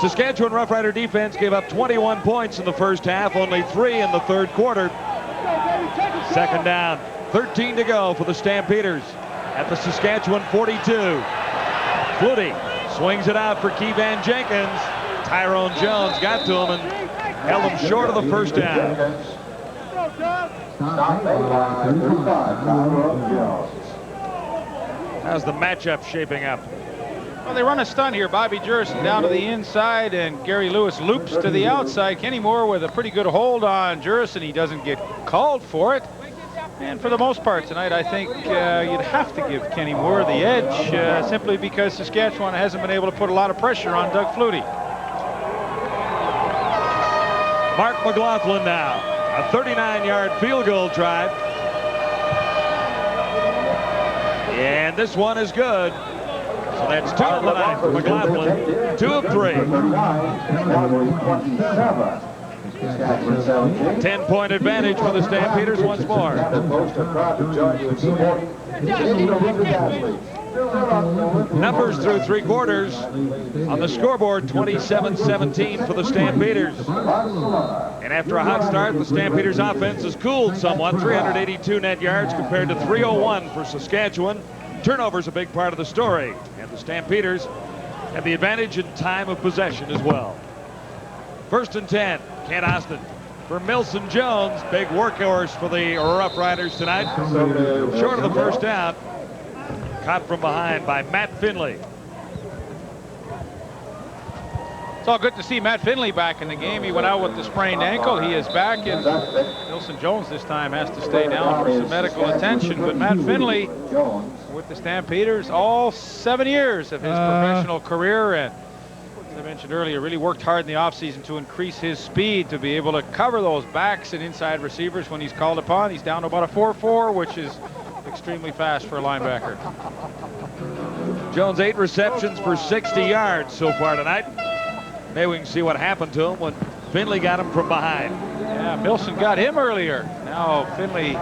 Saskatchewan Rough Rider defense gave up 21 points in the first half, only 3 in the third quarter. Second down, 13 to go for the Stampeders at the Saskatchewan 42. Flutie swings it out for Keevan Jenkins. Tyrone Jones got to him and held him short of the first down. How's the matchup shaping up? Well, they run a stunt here. Bobby Jurison down to the inside, and Gary Lewis loops to the outside. Kenny Moore with a pretty good hold on Jurison. He doesn't get called for it. And for the most part tonight, I think you'd have to give Kenny Moore the edge simply because Saskatchewan hasn't been able to put a lot of pressure on Doug Flutie. Mark McLaughlin now. A 39-yard field goal drive. And this one is good. So that's 2 of the night for McLaughlin. 2 of 3. 10-point advantage for the Stampeders once more. Numbers through 3 quarters on the scoreboard, 27-17 for the Stampeders. And after a hot start, the Stampeders offense has cooled somewhat. 382 net yards compared to 301 for Saskatchewan. Turnovers a big part of the story, and the Stampeders have the advantage in time of possession as well. 1st and 10, Kent Austin for Milson Jones. Big workhorse for the Rough Riders tonight. Short of the first down. Caught from behind by Matt Finley. It's all good to see Matt Finley back in the game. He went out with the sprained ankle. He is back, and Milson Jones this time has to stay down for some medical attention. But Matt Finley with the Stampeders all 7 years of his professional career, and as I mentioned earlier, really worked hard in the offseason to increase his speed to be able to cover those backs and inside receivers when he's called upon. He's down to about a 4.4, which is extremely fast for a linebacker. Jones 8 receptions for 60 yards so far tonight. Maybe we can see what happened to him when Finley got him from behind. Yeah, Milson got him earlier. Now Finley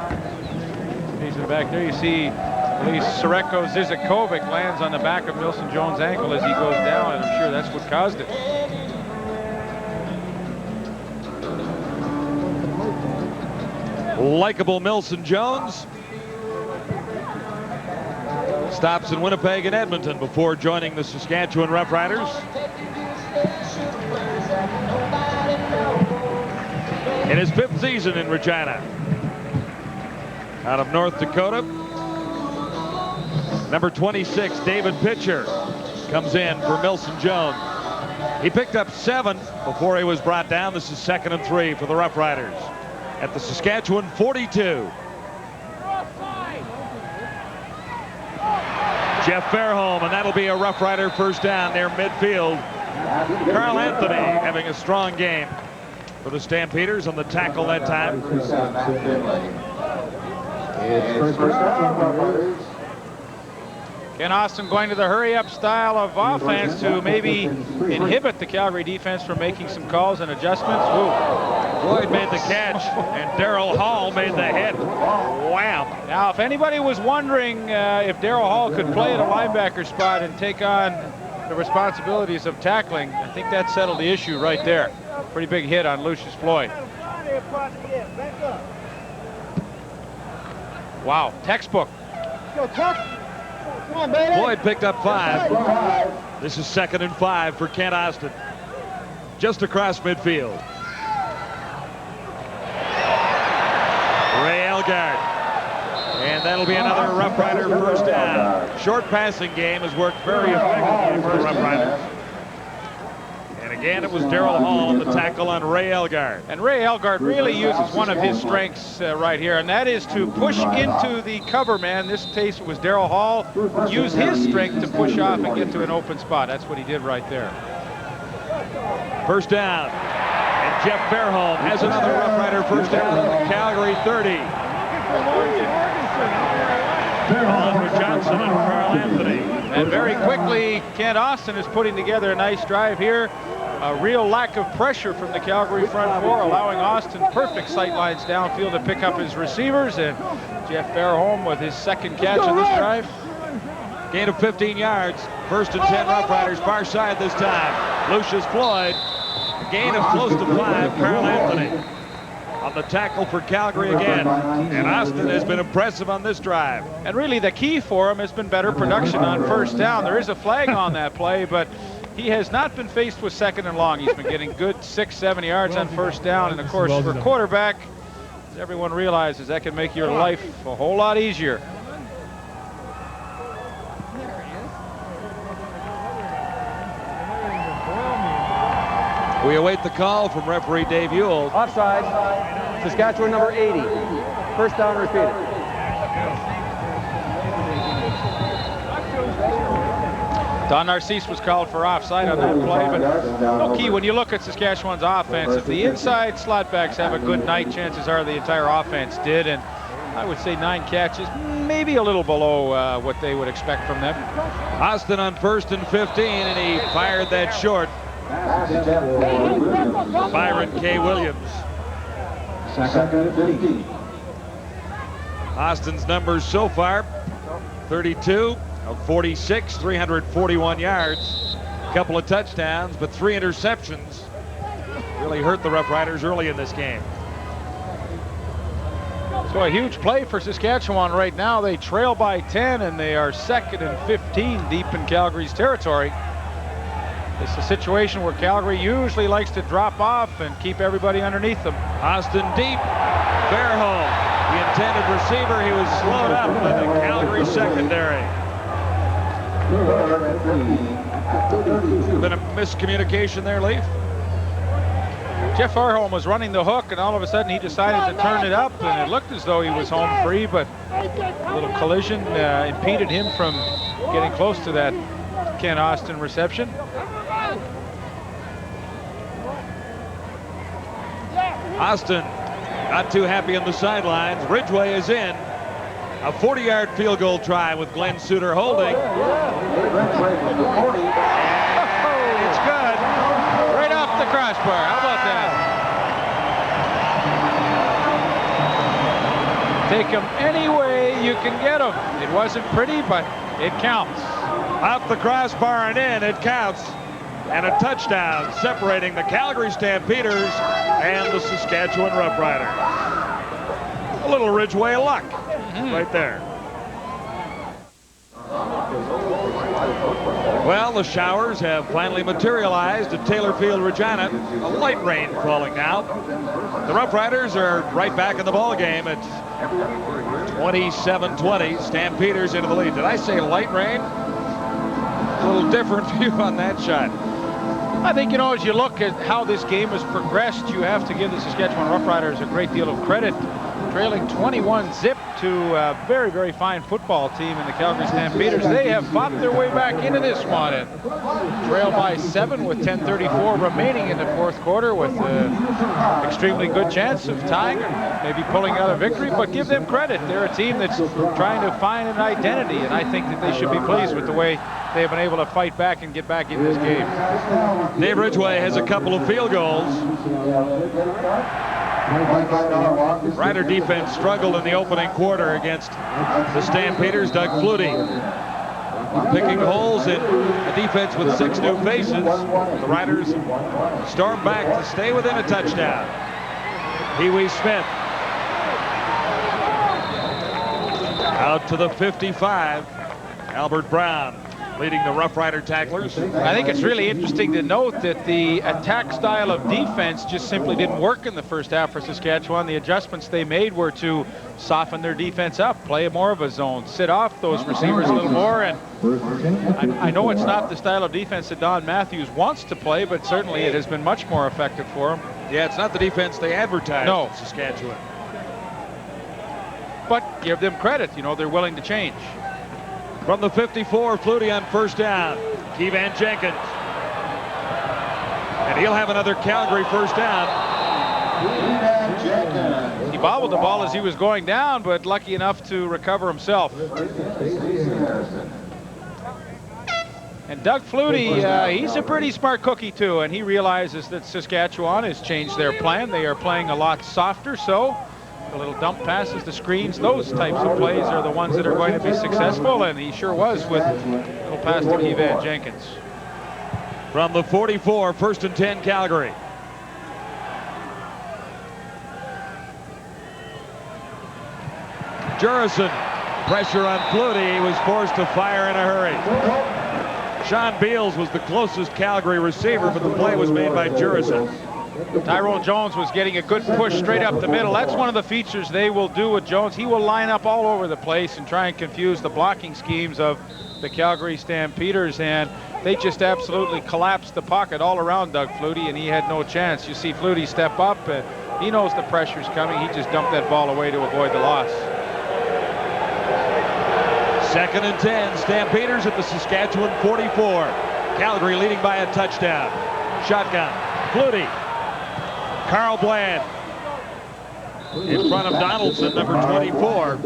And back there you see, I believe, Sreko Zizakovic lands on the back of Milson Jones' ankle as he goes down, and I'm sure that's what caused it. Likeable Milson Jones stops in Winnipeg and Edmonton before joining the Saskatchewan Roughriders. In his 5th season in Regina. Out of North Dakota, number 26, David Pitcher, comes in for Milson Jones. He picked up 7 before he was brought down. This is 2nd and 3 for the Roughriders at the Saskatchewan 42. Jeff Fairholm, and that'll be a Rough Rider first down near midfield. Carl Anthony having a strong game for the Stampeders on the tackle that time. Ken Austin going to the hurry-up style of offense to maybe inhibit the Calgary defense from making some calls and adjustments. Ooh. Floyd made the catch, and Daryl Hall made the hit. Wow. Now, if anybody was wondering if Daryl Hall could play at a linebacker spot and take on the responsibilities of tackling, I think that settled the issue right there. Pretty big hit on Lucius Floyd. Wow, textbook. Floyd picked up 5. This is 2nd and 5 for Kent Austin. Just across midfield. Ray Elgard. And that'll be another Rough Rider first down. Short passing game has worked very effectively for the Rough Riders. And again, it was Daryl Hall on the tackle on Ray Elgard. And Ray Elgard really uses one of his strengths right here, and that is to push into the cover man. This case was Daryl Hall. Use his strength to push off and get to an open spot. That's what he did right there. First down. And Jeff Fairholm has another Rough Rider first down at the Calgary 30. Oliver Johnson and Carl Anthony. And very quickly, Kent Austin is putting together a nice drive here. A real lack of pressure from the Calgary front four, allowing Austin perfect sight lines downfield to pick up his receivers. And Jeff Fairholm with his 2nd catch of this drive. Gain of 15 yards. 1st and 10 Rough Riders, far side this time. Lucius Floyd. A gain of close to 5. Carl Anthony on the tackle for Calgary again. And Austin has been impressive on this drive. And really the key for him has been better production on first down. There is a flag on that play, but he has not been faced with 2nd and long. He's been getting good 6-7 yards on first down. And of course, for a quarterback, as everyone realizes, that can make your life a whole lot easier. We await the call from referee Dave Ewell. Offside. Saskatchewan number 80. First down repeated. Don Narcisse was called for offside on that play, but no key when you look at Saskatchewan's offense. If the inside slot backs have a good night, chances are the entire offense did, and I would say 9 catches, maybe a little below what they would expect from them. Austin on 1st and 15, and he fired that short. Byron K. Williams. 2nd and 15. Austin's numbers so far, 32 of 46, 341 yards, a couple of touchdowns, but 3 interceptions. Really hurt the Rough Riders early in this game. So a huge play for Saskatchewan right now. They trail by 10, and they are 2nd and 15 deep in Calgary's territory. It's a situation where Calgary usually likes to drop off and keep everybody underneath them. Austin deep. Fairholm, the intended receiver. He was slowed up in the Calgary secondary. Been a miscommunication there, Leaf. Jeff Fairholm was running the hook, and all of a sudden he decided to turn it up, and it looked as though he was home free, but a little collision impeded him from getting close to that Ken Austin reception. Austin not too happy on the sidelines. Ridgway is in. A 40-yard field goal try with Glenn Suter holding. And it's good. Right off the crossbar. How about that? Take him any way you can get them. It wasn't pretty, but it counts. Off the crossbar and in, it counts. And a touchdown separating the Calgary Stampeders and the Saskatchewan Roughriders. A little Ridgeway luck right there. Well, the showers have finally materialized at Taylor Field, Regina. A light rain falling now. The Roughriders are right back in the ball game at 27-20. Stampeders into the lead. Did I say light rain? A little different view on that shot. I think, you know, as you look at how this game has progressed, you have to give the Saskatchewan Roughriders a great deal of credit. Trailing 21-0 to a very, very fine football team in the Calgary Stampeders. They have fought their way back into this one and trail by 7 with 10:34 remaining in the fourth quarter with an extremely good chance of tying or maybe pulling out a victory, but give them credit. They're a team that's trying to find an identity, and I think that they should be pleased with the way they've been able to fight back and get back in this game. Dave Ridgeway has a couple of field goals. Rider defense struggled in the opening quarter against the Stampeders. Doug Flutie picking holes in a defense with 6 new faces. The Riders storm back to stay within a touchdown. Pee-wee Smith out to the 55. Albert Brown leading the Rough Rider tacklers. I think it's really interesting to note that the attack style of defense just simply didn't work in the first half for Saskatchewan. The adjustments they made were to soften their defense up, play more of a zone, sit off those receivers a little more. And I know it's not the style of defense that Don Matthews wants to play, but certainly it has been much more effective for him. Yeah, it's not the defense they advertised in Saskatchewan. But give them credit, you know, they're willing to change. From the 54, Flutie on first down. Keevan Jenkins. And he'll have another Calgary first down. He bobbled the ball as he was going down, but lucky enough to recover himself. And Doug Flutie, he's a pretty smart cookie too, and he realizes that Saskatchewan has changed their plan. They are playing a lot softer, so the little dump passes, the screens, those types of plays are the ones that are going to be successful, and he sure was with a little pass to Keevan Jenkins. From the 44, first and 10, Calgary. Jurison, pressure on Flutie. He was forced to fire in a hurry. Sean Beals was the closest Calgary receiver, but the play was made by Jurison. Tyrone Jones was getting a good push straight up the middle. That's one of the features they will do with Jones. He will line up all over the place and try and confuse the blocking schemes of the Calgary Stampeders, and they just absolutely collapsed the pocket all around Doug Flutie, and he had no chance. You see Flutie step up, and he knows the pressure's coming. He just dumped that ball away to avoid the loss. Second and 10, Stampeders at the Saskatchewan 44. Calgary leading by a touchdown. Shotgun, Flutie. Carl Bland in front of Donaldson, number 24.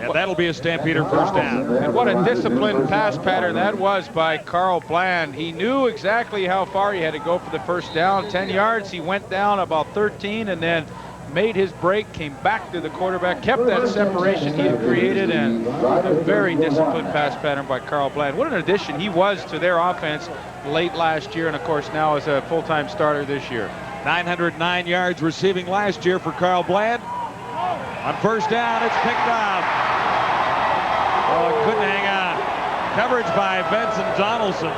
And that'll be a Stampeder first down. And what a disciplined pass pattern that was by Carl Bland. He knew exactly how far he had to go for the first down. 10 yards, he went down about 13 and then made his break, came back to the quarterback, kept that separation he had created, and a very disciplined pass pattern by Carl Bland. What an addition he was to their offense late last year, and of course now as a full-time starter this year. 909 yards receiving last year for Carl Bland. On first down, it's picked up. Oh, couldn't hang on. Coverage by Benson Donaldson.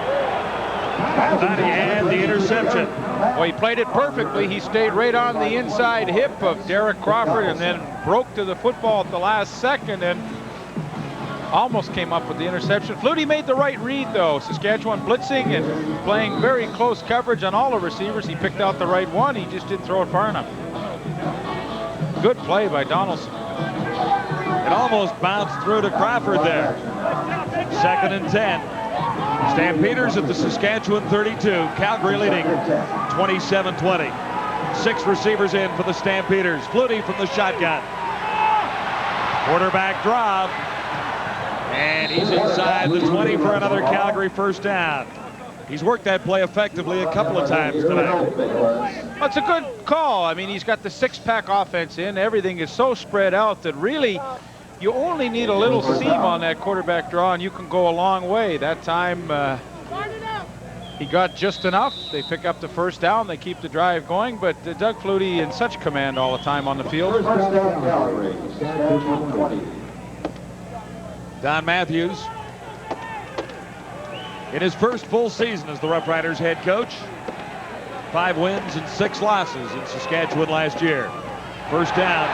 Thought he had the interception. Well, he played it perfectly. He stayed right on the inside hip of Derek Crawford and then broke to the football at the last second and almost came up with the interception. Flutie made the right read, though. Saskatchewan blitzing and playing very close coverage on all the receivers. He picked out the right one. He just didn't throw it far enough. Good play by Donaldson. It almost bounced through to Crawford there. Second and 10. Stampeders at the Saskatchewan 32. Calgary leading 27-20. 6 receivers in for the Stampeders. Flutie from the shotgun. Quarterback drop. And he's inside the 20 for another Calgary first down. He's worked that play effectively a couple of times tonight. Well, it's a good call. I mean, he's got the six-pack offense in. Everything is so spread out that really you only need a little seam on that quarterback draw, and you can go a long way. That time he got just enough. They pick up the first down. They keep the drive going, but Doug Flutie in such command all the time on the field. Don Matthews, in his first full season as the Roughriders head coach, 5 wins and 6 losses in Saskatchewan last year. First down.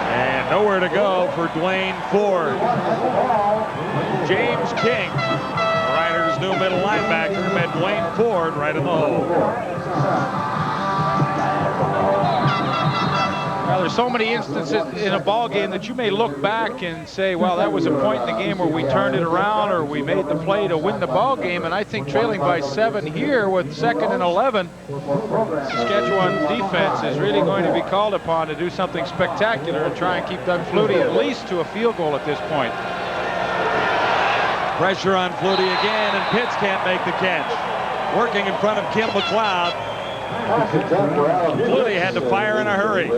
And nowhere to go for Dwayne Ford. James King, the Riders' new middle linebacker, met Dwayne Ford right in the hole. Well, there's so many instances in a ball game that you may look back and say, well, that was a point in the game where we turned it around or we made the play to win the ball game. And I think trailing by 7 here with 2nd and 11, Saskatchewan defense is really going to be called upon to do something spectacular and try and keep Doug Flutie at least to a field goal at this point. Pressure on Flutie again, and Pitts can't make the catch. Working in front of Kim McLeod. Flutie had to fire in a hurry.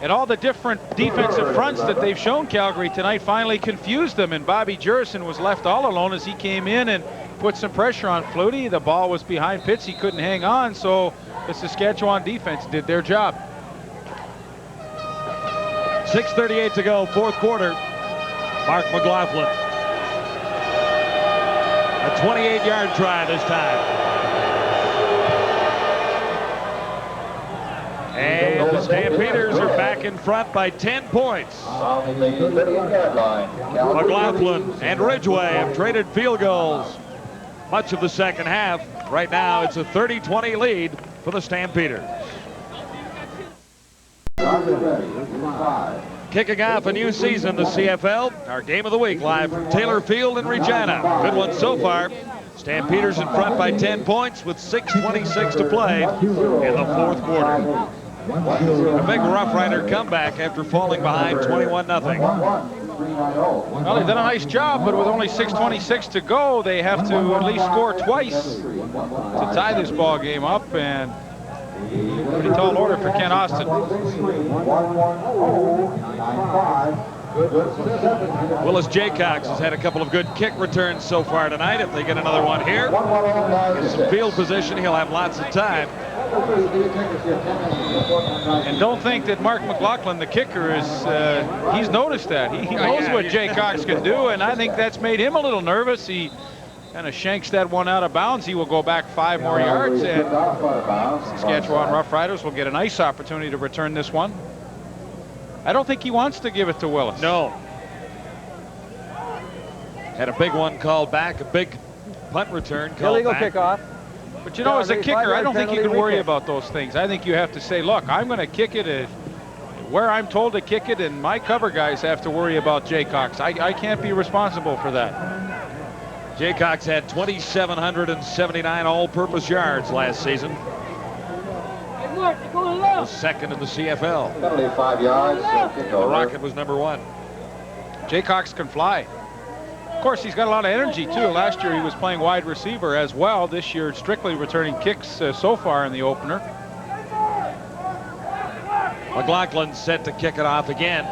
And all the different defensive fronts that they've shown Calgary tonight finally confused them, and Bobby Jurison was left all alone as he came in and put some pressure on Flutie. The ball was behind Pitts. He couldn't hang on, so the Saskatchewan defense did their job. 6:38 to go, 4th quarter. Mark McLaughlin. A 28-yard try this time. And the Stampeders are back in front by 10 points. McLaughlin and Ridgway have traded field goals much of the second half. Right now, it's a 30-20 lead for the Stampeders. Kicking off a new season, the CFL. Our game of the week live from Taylor Field in Regina. Good one so far. Stampeders in front by 10 points with 6:26 to play in the 4th quarter. A big Roughrider comeback after falling behind 21-0. Well, they did a nice job, but with only 6:26 to go, they have to at least score twice to tie this ball game up, and pretty tall order for Ken Austin. Willis Jaycox has had a couple of good kick returns so far tonight. If they get another one here, get some field position, he'll have lots of time. And don't think that Mark McLaughlin, the kicker, is he's noticed that. He knows what Jaycox can do, and I think that's made him a little nervous. He kind of shanks that one out of bounds. He will go back 5 more yards, and Saskatchewan Roughriders will get a nice opportunity to return this one. I don't think he wants to give it to Willis. No. Had a big one called back, a big punt return called Illegal back. kickoff. But you know, as a kicker, I don't think you can worry about those things. I think you have to say, look, I'm going to kick it where I'm told to kick it, and my cover guys have to worry about Jaycox. I can't be responsible for that. Jaycox had 2,779 all-purpose yards last season. Was second in the CFL. Penalty 5 yards. The Rocket was number 1. Jaycox can fly. Of course, he's got a lot of energy, too. Last year, he was playing wide receiver as well. This year, strictly returning kicks so far in the opener. McLaughlin set to kick it off again.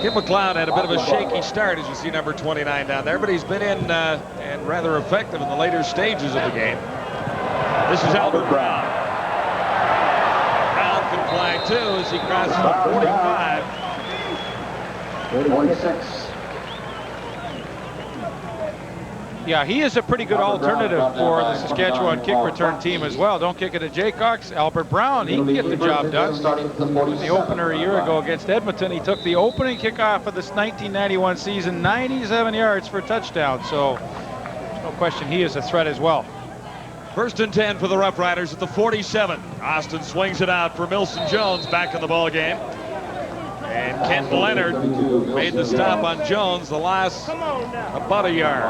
Kim McLeod had a bit of a shaky start, as you see number 29 down there, but he's been in and rather effective in the later stages of the game. This is Albert Brown. Brown can fly too as he crosses the 45. 46. Yeah, he is a pretty good alternative for the Saskatchewan kick return team as well. Don't kick it at Jaycox. Albert Brown, he can get the job done. In the opener a year ago against Edmonton, he took the opening kickoff of this 1991 season, 97 yards for a touchdown. So, no question, he is a threat as well. 1st and 10 for the Roughriders at the 47. Austin swings it out for Milson Jones back in the ball game. And Kent Leonard made the stop on Jones, the last about a yard.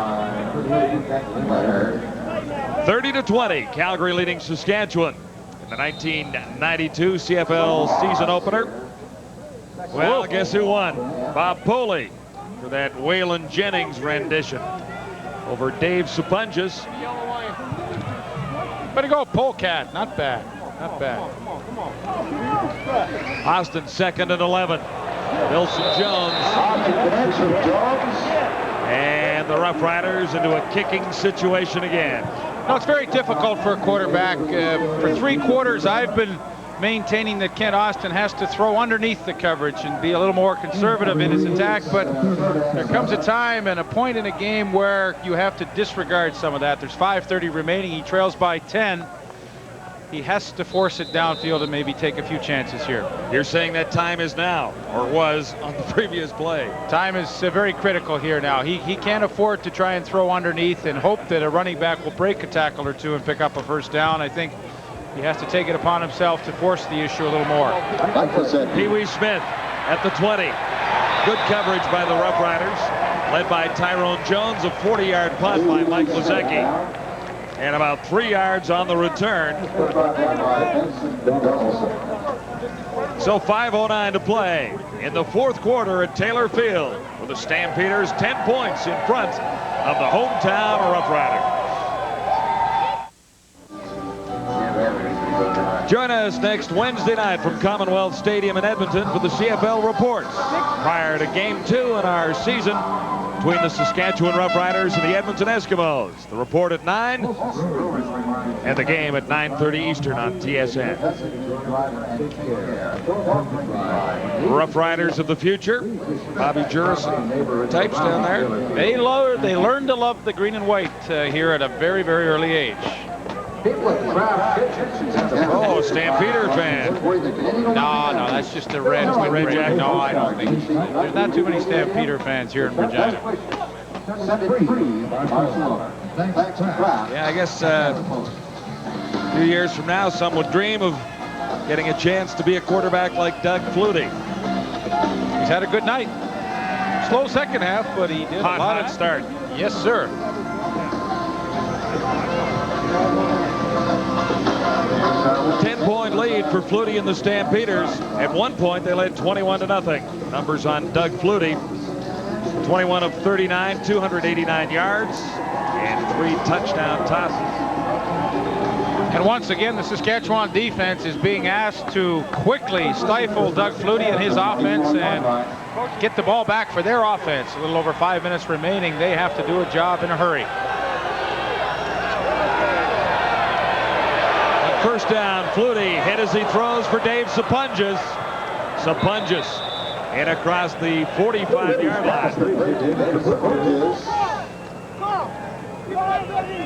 30-20, Calgary leading Saskatchewan in the 1992 CFL season opener. Well, guess who won? Bob Poley for that Waylon Jennings rendition over Dave Sapunjas. Better go Polecat. Not bad. Not bad. Austin second and 11. Wilson Jones. And the Rough Riders into a kicking situation again. No, it's very difficult for a quarterback. For 3 quarters, I've been maintaining that Kent Austin has to throw underneath the coverage and be a little more conservative in his attack, but there comes a time and a point in a game where you have to disregard some of that. There's 5:30 remaining. He trails by 10. He has to force it downfield and maybe take a few chances here. You're saying that time is now, or was on the previous play. Time is very critical here now. He can't afford to try and throw underneath and hope that a running back will break a tackle or two and pick up a first down. I think he has to take it upon himself to force the issue a little more. Pee Wee Smith at the 20. Good coverage by the Rough Riders, led by Tyrone Jones, a 40-yard punt by Mike Lozecki. And about 3 yards on the return. So 5:09 to play in the 4th quarter at Taylor Field, with the Stampeders 10 points in front of the hometown Rough Riders. Join us next Wednesday night from Commonwealth Stadium in Edmonton for the CFL reports prior to Game 2 in our season between the Saskatchewan Roughriders and the Edmonton Eskimos. The report at 9 and the game at 9:30 Eastern on TSN. Rough Riders of the future. Bobby Jurison types down there. They learn to love the green and white here at a very, very early age. Oh, Stampeder fan. No, that's just the red jacket. No, I don't think. There's not too many Stampeder fans here in Regina. Yeah, I guess a few years from now, some would dream of getting a chance to be a quarterback like Doug Flutie. He's had a good night. Slow second half, but he did a lot of start. Yes, sir. A 10-point lead for Flutie and the Stampeders. At one point, they led 21-0. Numbers on Doug Flutie: 21 of 39, 289 yards, and 3 touchdown tosses. And once again, the Saskatchewan defense is being asked to quickly stifle Doug Flutie and his offense and get the ball back for their offense. A little over 5 minutes remaining. They have to do a job in a hurry. First down, Flutie hit as he throws for Dave Sapunjas. Sapunjas in across the 45-yard line.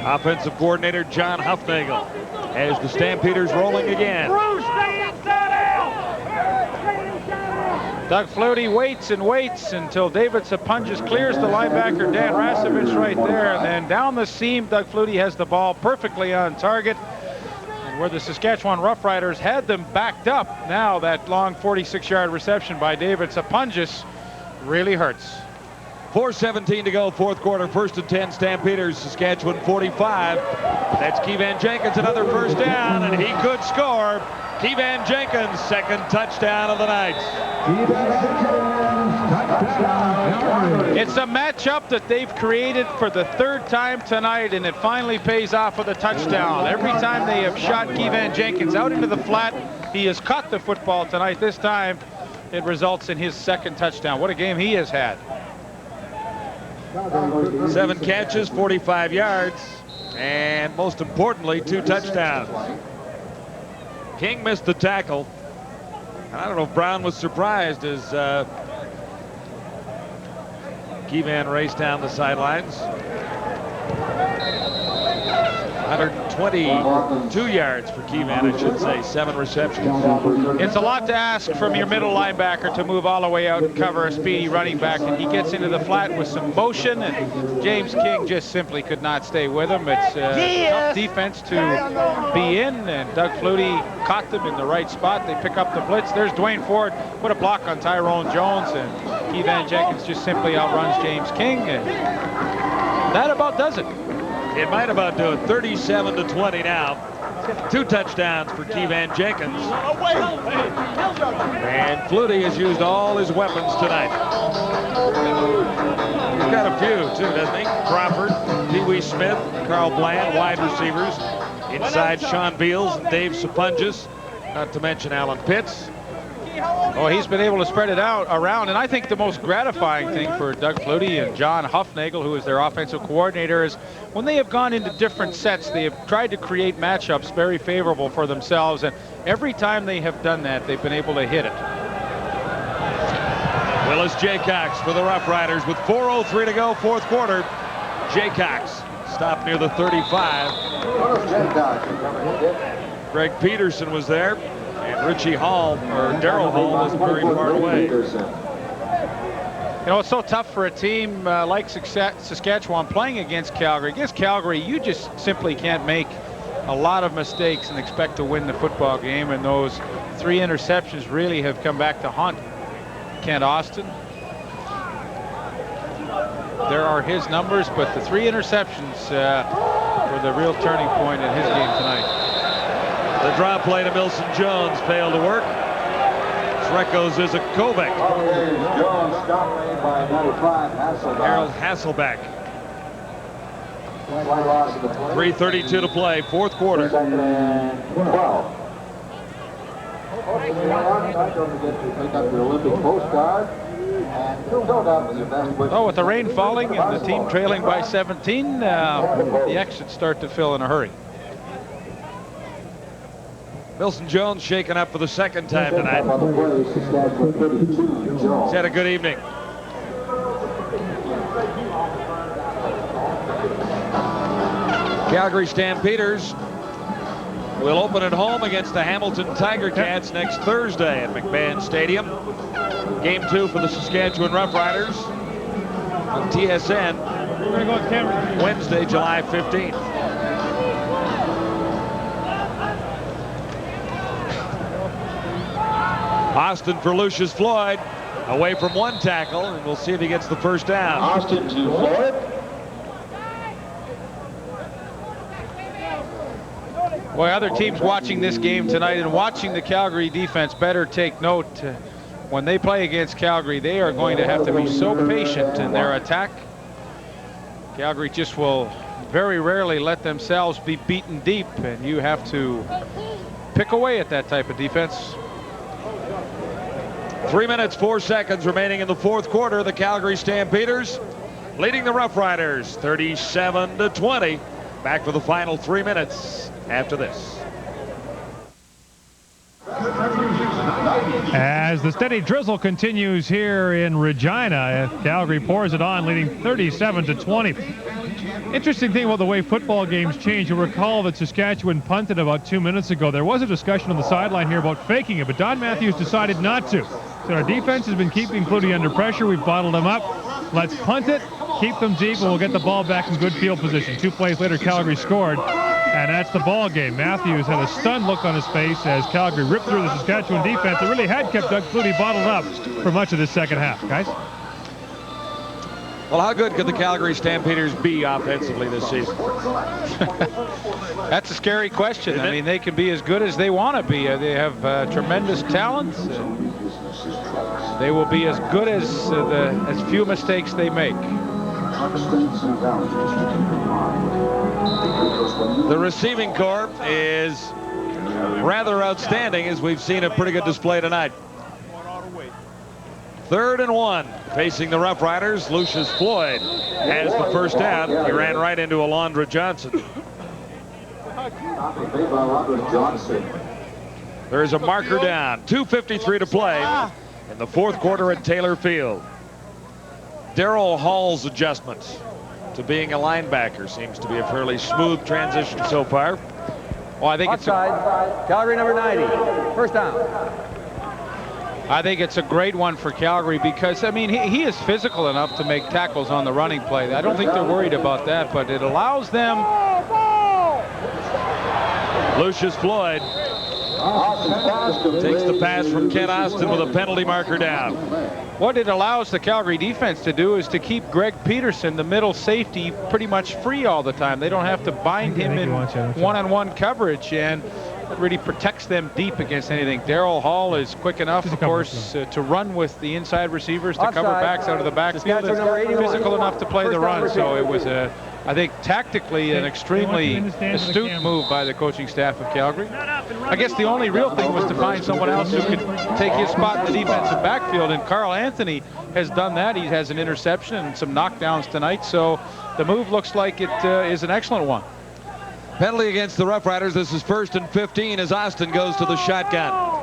Offensive coordinator John Huffnagel as the Stampeders rolling again. Doug Flutie waits and waits until David Sapunjas clears the linebacker Dan Rasevich right there, and then down the seam, Doug Flutie has the ball perfectly on target. Where the Saskatchewan Roughriders had them backed up, now that long 46-yard reception by David Sapunjas really hurts. 4:17 to go, 4th quarter, 1st and 10, Stampeders, Saskatchewan 45. That's Keevan Jenkins, another first down, and he could score. Keevan Jenkins, 2nd touchdown of the night. It's a matchup that they've created for the 3rd time tonight, and it finally pays off with a touchdown. Every time they have shot Keevan Jenkins out into the flat, he has caught the football tonight. This time, it results in his 2nd touchdown. What a game he has had. 7 catches, 45 yards, and most importantly, 2 touchdowns. King missed the tackle. I don't know if Brown was surprised as Keevan raced down the sidelines. 122 yards for Keevan, I should say, 7 receptions. It's a lot to ask from your middle linebacker to move all the way out and cover a speedy running back, and he gets into the flat with some motion, and James King just simply could not stay with him. It's tough defense to be in, and Doug Flutie caught them in the right spot. They pick up the blitz. There's Dwayne Ford, put a block on Tyrone Jones, and Keevan Jenkins just simply outruns James King, and that about does it. It might about do it. 37-20 now. 2 touchdowns for Keevan Jenkins. And Flutie has used all his weapons tonight. He's got a few, too, doesn't he? Crawford, Pee Wee Smith, Carl Bland, wide receivers. Inside, Sean Beals and Dave Sapunjas, not to mention Alan Pitts. Oh, he's been able to spread it out around, and I think the most gratifying thing for Doug Flutie and John Huffnagel, who is their offensive coordinator, is when they have gone into different sets, they have tried to create matchups very favorable for themselves, and every time they have done that, they've been able to hit it. Willis Jaycox for the Roughriders with 4:03 to go, 4th quarter. Jaycox stopped near the 35. Greg Peterson was there. And Richie Hall, or Darryl Hall, was very far away. You know, it's so tough for a team like Saskatchewan playing against Calgary. Against Calgary, you just simply can't make a lot of mistakes and expect to win the football game. And those 3 interceptions really have come back to haunt Kent Austin. There are his numbers, but the 3 interceptions were the real turning point in his game tonight. The drop play to Milson Jones failed to work. Sreko's Izakovic. Harold Hasselbeck. 3:32 to play, 4th quarter. Oh, with the rain falling and the team trailing by 17, the exits start to fill in a hurry. Milson Jones shaken up for the 2nd time tonight. He's had a good evening. Calgary Stampeders will open at home against the Hamilton Tiger Cats next Thursday at McMahon Stadium. Game 2 for the Saskatchewan Roughriders on TSN Wednesday, July 15th. Austin for Lucius Floyd, away from 1 tackle, and we'll see if he gets the first down. Austin to Floyd. Boy, other teams watching this game tonight and watching the Calgary defense better take note. When they play against Calgary, they are going to have to be so patient in their attack. Calgary just will very rarely let themselves be beaten deep, and you have to pick away at that type of defense. 3 minutes, 4 seconds remaining in the 4th quarter. The Calgary Stampeders leading the Roughriders 37-20. Back for the final 3 minutes after this. As the steady drizzle continues here in Regina, Calgary pours it on, leading 37-20. Interesting thing about the way football games change. You'll recall that Saskatchewan punted about 2 minutes ago. There was a discussion on the sideline here about faking it, but Don Matthews decided not to. So our defense has been keeping Flutie under pressure. We've bottled them up. Let's punt it, keep them deep, and we'll get the ball back in good field position. 2 plays later, Calgary scored, and that's the ball game. Matthews had a stunned look on his face as Calgary ripped through the Saskatchewan defense. It really had kept Doug Flutie bottled up for much of this 2nd half, guys. Well, how good could the Calgary Stampeders be offensively this season? That's a scary question. I mean, they can be as good as they want to be. They have tremendous talent. They will be as good as few mistakes they make. The receiving corps is rather outstanding, as we've seen a pretty good display tonight. 3rd and 1, facing the Roughriders. Lucius Floyd has the first down. He ran right into Alondra Johnson. There's a marker down. 2:53 to play in the 4th quarter at Taylor Field. Darryl Hall's adjustment to being a linebacker seems to be a fairly smooth transition so far. Well, I think Offside. Calgary number 90. First down. I think it's a great one for Calgary because, I mean, he is physical enough to make tackles on the running play. I don't think they're worried about that, but it allows them. Lucius Floyd Takes the pass from Kent Austin with a penalty marker down. What it allows the Calgary defense to do is to keep Greg Peterson, the middle safety, pretty much free all the time. They don't have to bind him in one-on-one coverage, and it really protects them deep against anything. Darryl Hall is quick enough, of course, to run with the inside receivers, to cover backs out of the backfield. It's physical enough to play the run, so it was I think tactically an extremely astute move by the coaching staff of Calgary. I guess the only real thing was to find someone else who could take his spot in the defensive backfield, and Carl Anthony has done that. He has an interception and some knockdowns tonight, so the move looks like it is an excellent one. Penalty against the Roughriders. This is 1st and 15 as Austin goes to the shotgun.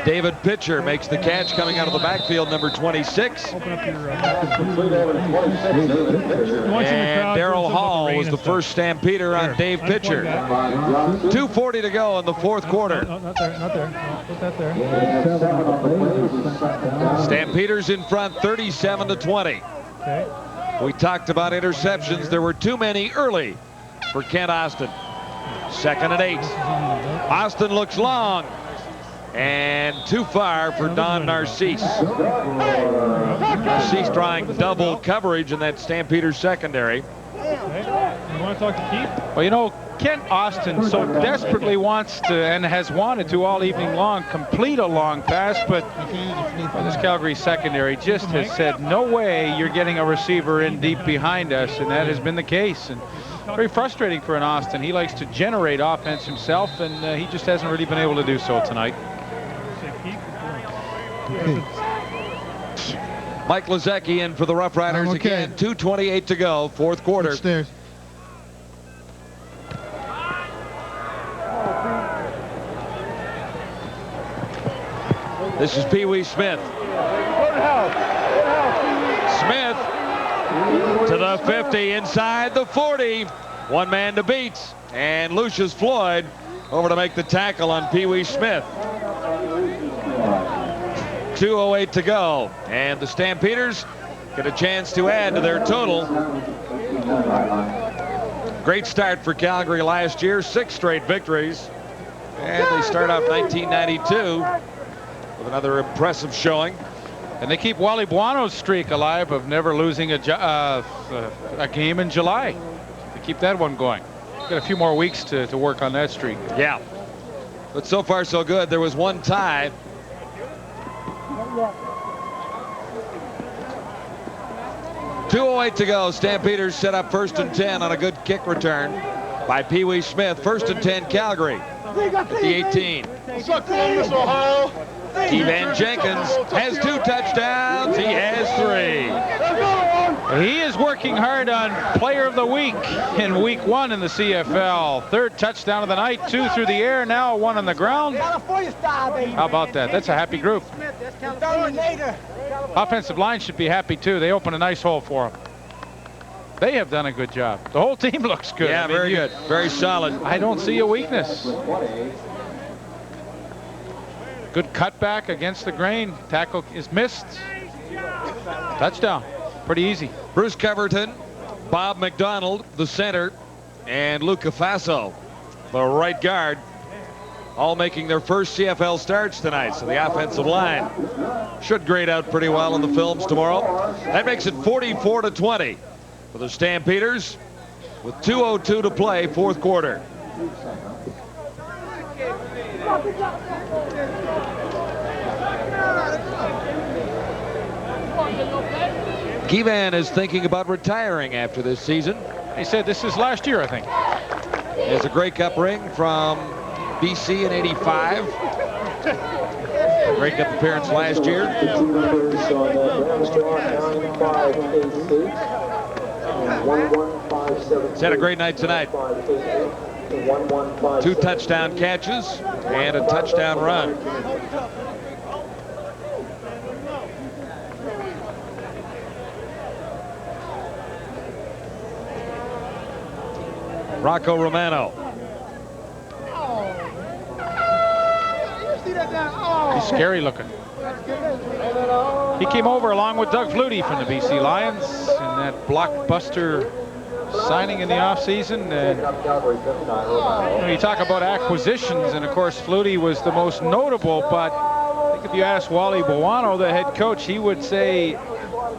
David Pitcher makes the catch coming out of the backfield, number 26. And Darryl Hall was the first Stampeder on Dave Pitcher. 2:40 to go in the fourth quarter. Not there, not there. Put that there. Stampeders in front, 37-20. Okay. We talked about interceptions. There were too many early for Kent Austin. 2nd and 8. Austin looks long. And too far for Don Narcisse. Narcisse drawing double coverage in that Stampeder secondary. Okay. You want to talk to Keith? Well, you know, Kent Austin so desperately wants to, and has wanted to all evening long, complete a long pass, but this Calgary secondary just has said, no way you're getting a receiver in deep behind us, and that has been the case. And very frustrating for an Austin. He likes to generate offense himself, and he just hasn't really been able to do so tonight. Mike Lozecki in for the Roughriders again. 2:28 to go, fourth quarter. Upstairs. This is Pee Wee Smith. Smith to the 50, inside the 40. One man to beat. And Lucius Floyd over to make the tackle on Pee Wee Smith. 2:08 to go, and the Stampeders get a chance to add to their total. Great start for Calgary last year, 6 straight victories, and they start off 1992 with another impressive showing. And they keep Wally Buono's streak alive of never losing a game in July. They keep that one going. Got a few more weeks to work on that streak. Yeah, but so far so good. There was one tie. 2:08 to go. Stampeders set up 1st and 10 on a good kick return by Pee Wee Smith. 1st and 10 Calgary at the 18. What's up, Columbus, Ohio? Evan Jenkins has 2 touchdowns. He has 3. He is working hard on Player of the Week in Week 1 in the CFL. 3rd touchdown of the night, 2 through the air, now 1 on the ground. How about that? That's a happy group. Offensive line should be happy too. They opened a nice hole for him. They have done a good job. The whole team looks good. Yeah, very good. Very solid. I don't see a weakness. Good cutback against the grain. Tackle is missed. Touchdown. Pretty easy. Bruce Coverton, Bob McDonald, the center, and Luca Faso, the right guard, all making their first CFL starts tonight. So the offensive line should grade out pretty well in the films tomorrow. That makes it 44-20 for the Stampeders with 2:02 to play, fourth quarter. Keevan is thinking about retiring after this season. He said this is last year, I think. He has a Grey Cup ring from BC in -- '85. Grey Cup appearance last year. He's had a great night tonight. 2 touchdown catches and a touchdown run. Rocco Romano. He's scary looking. He came over along with Doug Flutie from the BC Lions in that blockbuster signing in the offseason. And you talk about acquisitions, and of course Flutie was the most notable, but I think if you ask Wally Buono, the head coach, he would say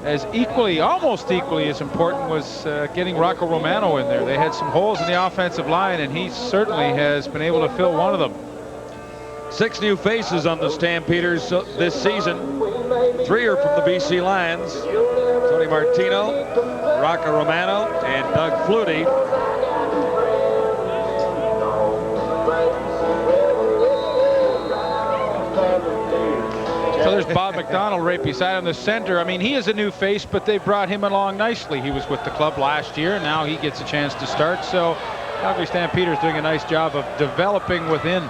as equally, almost equally as important was getting Rocco Romano in there. They had some holes in the offensive line, and he certainly has been able to fill one of them. 6 new faces on the Stampeders this season. 3 are from the BC Lions. Tony Martino, Rocco Romano, and Doug Flutie. So there's Bob McDonald right beside him, the center. I mean, he is a new face, but they brought him along nicely. He was with the club last year, and now he gets a chance to start. So Calgary Stampeders doing a nice job of developing within.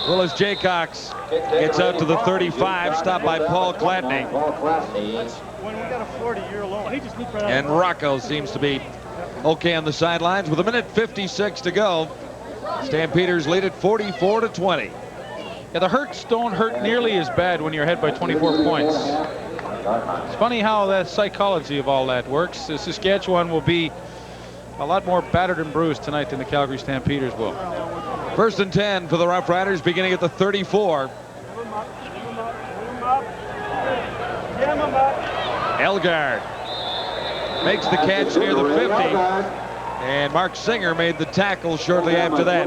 Willis Jaycox gets out to the 35, stopped by Paul Gladney. When we got a 40-year loan, he just looked right And Rocco seems to be okay on the sidelines with 1:56 to go. Stampeders lead at 44-20. Yeah, the hurts don't hurt nearly as bad when you're ahead by 24 points. It's funny how the psychology of all that works. Saskatchewan will be a lot more battered and bruised tonight than the Calgary Stampeders will. 1st and 10 for the Roughriders, beginning at the 34. Elgard makes the catch near the 50. And Mark Singer made the tackle shortly after that.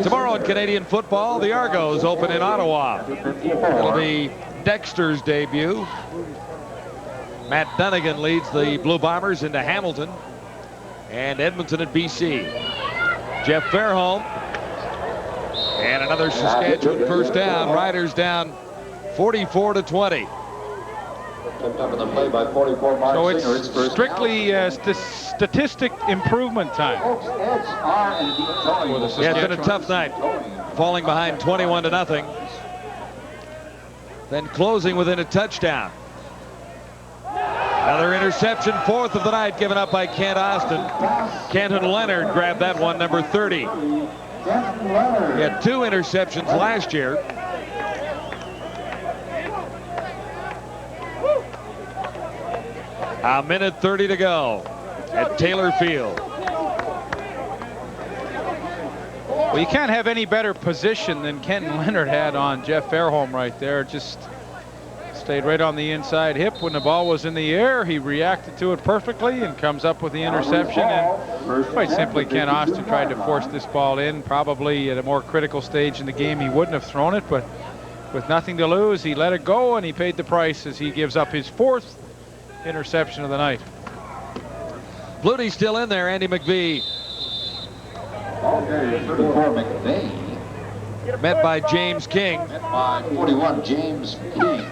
Tomorrow in Canadian football, the Argos open in Ottawa. It'll be Dexter's debut. Matt Dunnigan leads the Blue Bombers into Hamilton and Edmonton at BC. Jeff Fairholm. And another Saskatchewan first down. Riders down 44-20. So it's strictly statistic improvement time. Yeah, it's been a tough night. Falling behind 21-0. Then closing within a touchdown. Another interception, 4th of the night, given up by Kent Austin. Kenton Leonard grabbed that one, number 30. He had 2 interceptions last year. A minute 30 to go at Taylor Field. Well, you can't have any better position than Kenton Leonard had on Jeff Fairholm right there. Just stayed right on the inside hip when the ball was in the air. He reacted to it perfectly and comes up with the interception. And quite simply, Ken Austin tried to force this ball in. Probably at a more critical stage in the game, he wouldn't have thrown it, but with nothing to lose, he let it go, and he paid the price as he gives up his 4th interception of the night. Flutie still in there. Andy McVie. Okay, 34 McVeigh. Met by James King. Met by 41 James King.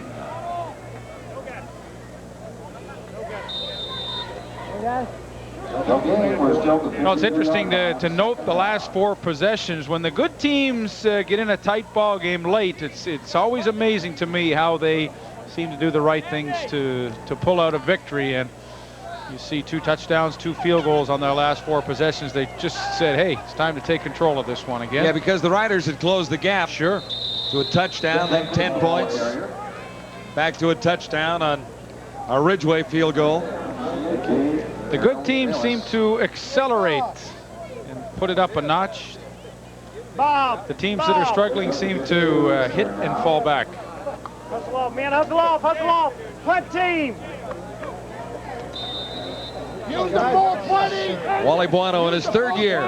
No, it's interesting to note the last 4 possessions. When the good teams get in a tight ball game late, it's always amazing to me how they seem to do the right things to pull out a victory. And you see 2 touchdowns, 2 field goals on their last 4 possessions. They just said, hey, it's time to take control of this one again. Yeah, because the Riders had closed the gap. Sure. To a touchdown, then 10 points. Back to a touchdown on a Ridgeway field goal. The good teams seem to accelerate and put it up a notch. The teams that are struggling seem to hit and fall back. Hustle off, man. Hustle off. Hustle off. Punt team. Use the full 20. Wally Buono in his 3rd year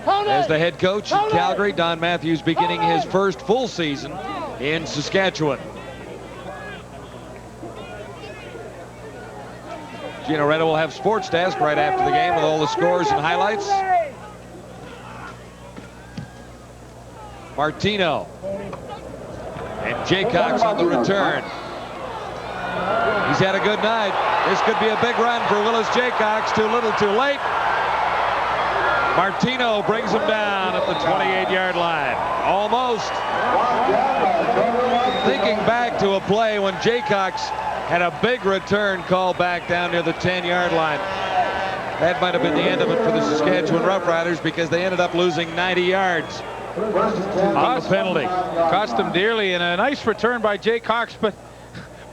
as the head coach in Calgary. Don Matthews beginning his first full season in Saskatchewan. Gino Reda will have Sports Desk right after the game with all the scores and highlights. Martino and Jaycox on the return. He's had a good night. This could be a big run for Willis Jaycox. Too little, too late. Martino brings him down at the 28-yard line. Almost. Thinking back to a play when Jaycox had a big return call back down near the 10-yard line. That might have been the end of it for the Saskatchewan Roughriders because they ended up losing 90 yards on the penalty. Cost them dearly, and a nice return by Jaycox, but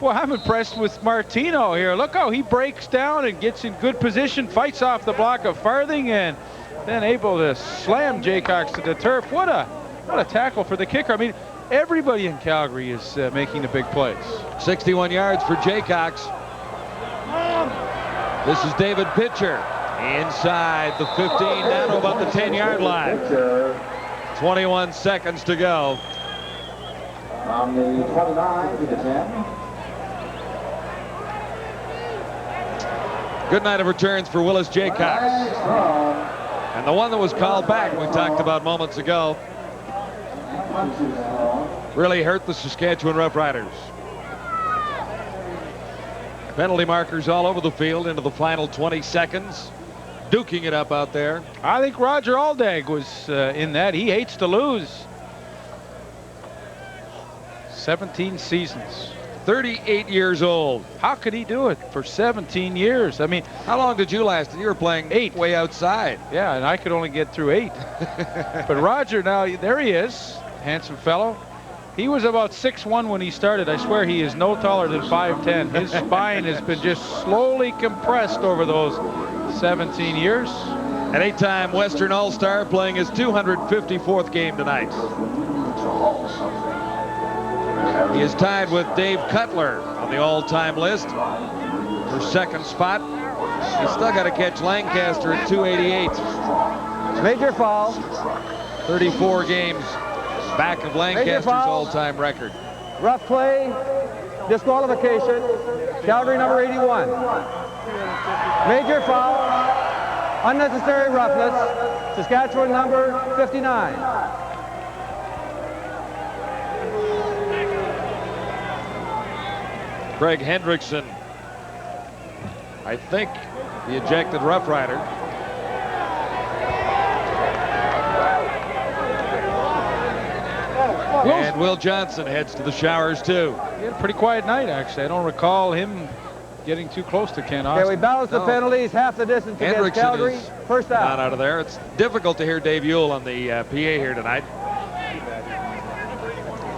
Well, I'm impressed with Martino here. Look how he breaks down and gets in good position, fights off the block of Farthing, and then able to slam Jaycox to the turf. What a tackle for the kicker. I mean, everybody in Calgary is making the big plays. 61 yards for Jaycox. This is David Pitcher inside the 15, down to about the 10-yard line. 21 seconds to go. From the 29 to the 10. Good night of returns for Willis Jaycox. And the one that was called back we talked about moments ago really hurt the Saskatchewan Roughriders. Penalty markers all over the field into the final 20 seconds. Duking it up out there. I think Roger Aldag was in that. He hates to lose. 17 seasons. 38 years old. How could he do it for 17 years? I mean, how long did you last? You were playing 8 way outside. Yeah, and I could only get through 8. But Roger, now there he is, handsome fellow. He was about 6'1" when he started. I swear he is no taller than 5'10". His spine has been just slowly compressed over those 17 years. An 8-time Western All-Star playing his 254th game tonight. He is tied with Dave Cutler on the all-time list for second spot. He's still got to catch Lancaster at 288. Major foul. 34 games back of Lancaster's all-time record. Rough play, disqualification. Calgary number 81. Major foul, unnecessary roughness. Saskatchewan number 59. Craig Hendrickson, I think the ejected Rough Rider. And Will Johnson heads to the showers too. He had a pretty quiet night, actually. I don't recall him getting too close to Ken Austin. Okay, we balance the penalties, half the distance against Calgary. First down. Not out of there. It's difficult to hear Dave Ewell on the PA here tonight.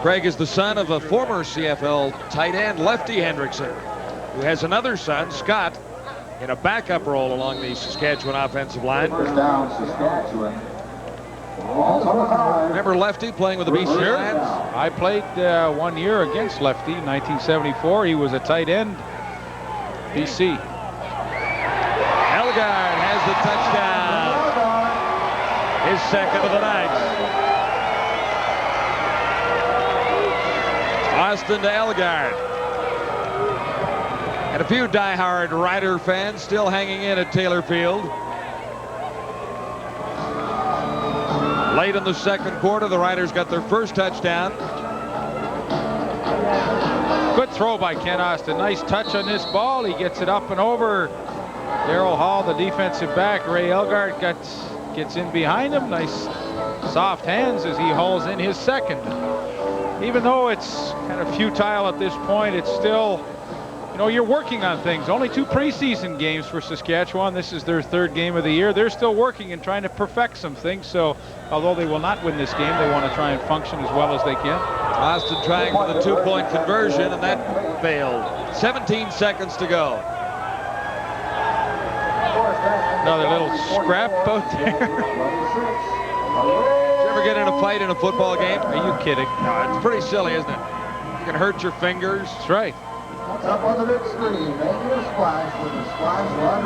Craig is the son of a former CFL tight end, Lefty Hendrickson, who has another son, Scott, in a backup role along the Saskatchewan offensive line. First down, Saskatchewan. Remember Lefty playing with the BC Lions? I played 1 year against Lefty in 1974. He was a tight end, BC. Elgard has the touchdown. His second of the night. Austin to Elgard. And a few diehard Rider fans still hanging in at Taylor Field. Late in the second quarter, the Riders got their first touchdown. Good throw by Ken Austin. Nice touch on this ball. He gets it up and over. Darryl Hall, the defensive back. Ray Elgard gets in behind him. Nice soft hands as he hauls in his second. Even though it's kind of futile at this point, it's still, you know, you're working on things. Only 2 preseason games for Saskatchewan. This is their 3rd game of the year. They're still working and trying to perfect some things. So although they will not win this game, they want to try and function as well as they can. Austin trying for the 2-point conversion, and that failed. 17 seconds to go. Another little scrap out there. Ever get in a fight in a football game? Are you kidding? No, it's pretty silly, isn't it? You can hurt your fingers. That's right.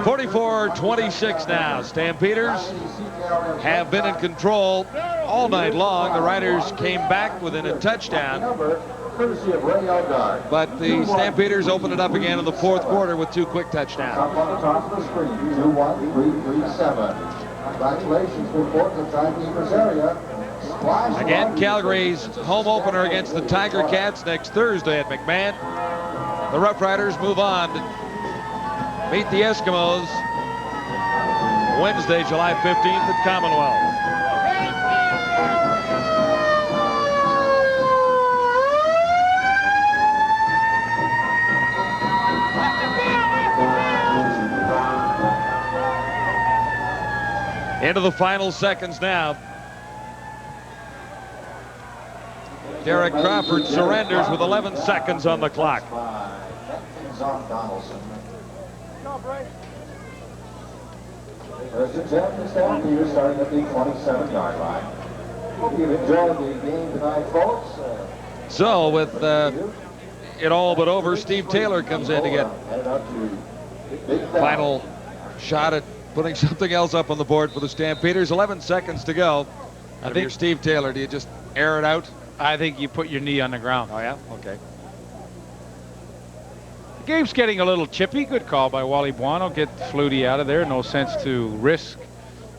44-26 now. Stampeders have been in control all night long. The Riders came back within a touchdown. But the Stampeders opened it up again in the 4th quarter with 2 quick touchdowns. Up on the top of the screen, 2-1-3-3-7. Congratulations, report to the timekeeper's area. Again, Calgary's home opener against the Tiger Cats next Thursday at McMahon. The Rough Riders move on to meet the Eskimos Wednesday, July 15th at Commonwealth. Into the final seconds now. Derek Crawford surrenders with 11 seconds on the clock. Zon Donaldson. No, Bray. First and 10 for Stampeders starting at the 27-yard line. Hope you've enjoyed the game tonight, folks. So with it all but over, Steve Taylor comes in to get final shot at putting something else up on the board for the Stampeders. 11 seconds to go. And if you're Steve Taylor, do you just air it out? I think you put your knee on the ground. Oh, yeah? Okay. The game's getting a little chippy. Good call by Wally Buono. Get Flutie out of there. No sense to risk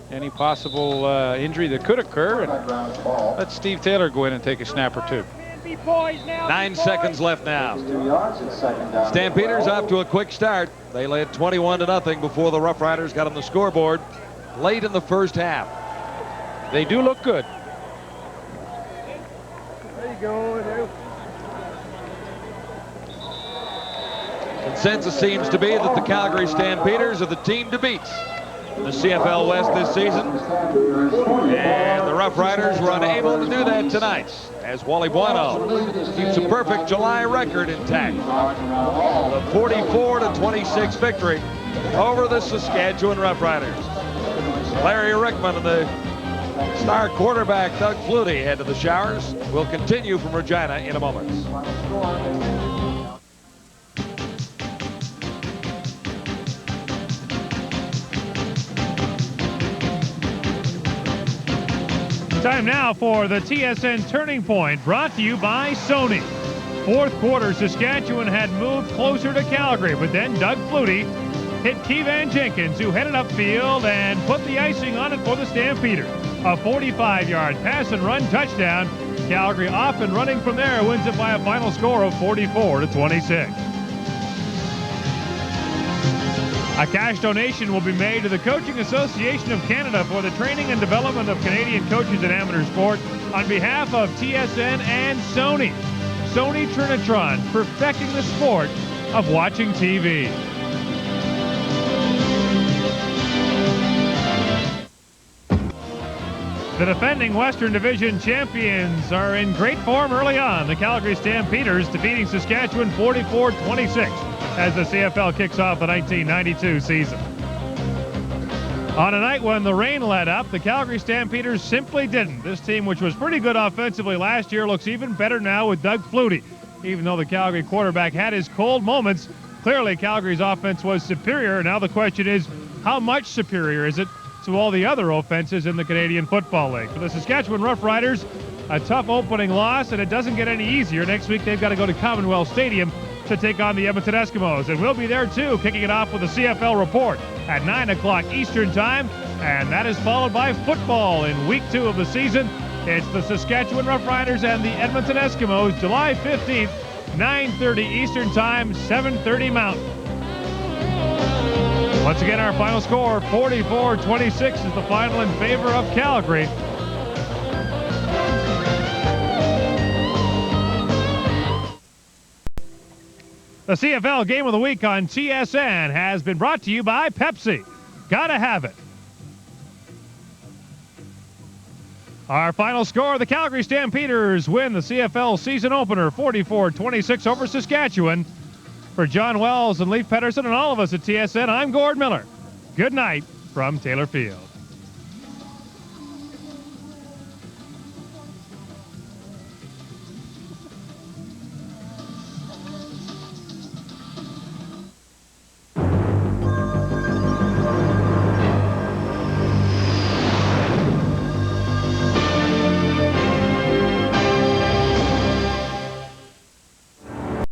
any possible injury that could occur. And let Steve Taylor go in and take a snap or two. 9 seconds left now. Stampeders off to a quick start. They led 21-0 before the Roughriders got on the scoreboard late in the first half. They do look good. There you go. Consensus seems to be that the Calgary Stampeders are the team to beat in the CFL West this season. And the Roughriders were unable to do that tonight, as Wally Buono keeps a perfect July record intact. The 44-26 victory over the Saskatchewan Roughriders. Larry Rickman and the star quarterback Doug Flutie head to the showers. We'll continue from Regina in a moment. Time now for the TSN Turning Point, brought to you by Sony. Fourth quarter, Saskatchewan had moved closer to Calgary, but then Doug Flutie hit Keevan Jenkins, who headed upfield and put the icing on it for the Stampeders. A 45-yard pass and run touchdown. Calgary off and running from there, wins it by a final score of 44-26. A cash donation will be made to the Coaching Association of Canada for the training and development of Canadian coaches in amateur sport on behalf of TSN and Sony. Sony Trinitron, perfecting the sport of watching TV. The defending Western Division champions are in great form early on. The Calgary Stampeders defeating Saskatchewan 44-26 as the CFL kicks off the 1992 season. On a night when the rain let up, the Calgary Stampeders simply didn't. This team, which was pretty good offensively last year, looks even better now with Doug Flutie. Even though the Calgary quarterback had his cold moments, clearly Calgary's offense was superior. Now the question is, how much superior is it to all the other offenses in the Canadian Football League? For the Saskatchewan Roughriders, a tough opening loss, and it doesn't get any easier. Next week they've got to go to Commonwealth Stadium to take on the Edmonton Eskimos, and we'll be there too, kicking it off with a CFL report at 9 o'clock Eastern time, and that is followed by football in week 2 of the season. It's the Saskatchewan Roughriders and the Edmonton Eskimos, July 15th, 9:30 Eastern time, 7:30 Mountain. Once again, our final score, 44-26, is the final in favor of Calgary. The CFL Game of the Week on TSN has been brought to you by Pepsi. Gotta have it. Our final score, the Calgary Stampeders win the CFL season opener 44-26 over Saskatchewan. For John Wells and Leif Pedersen and all of us at TSN, I'm Gord Miller. Good night from Taylor Field.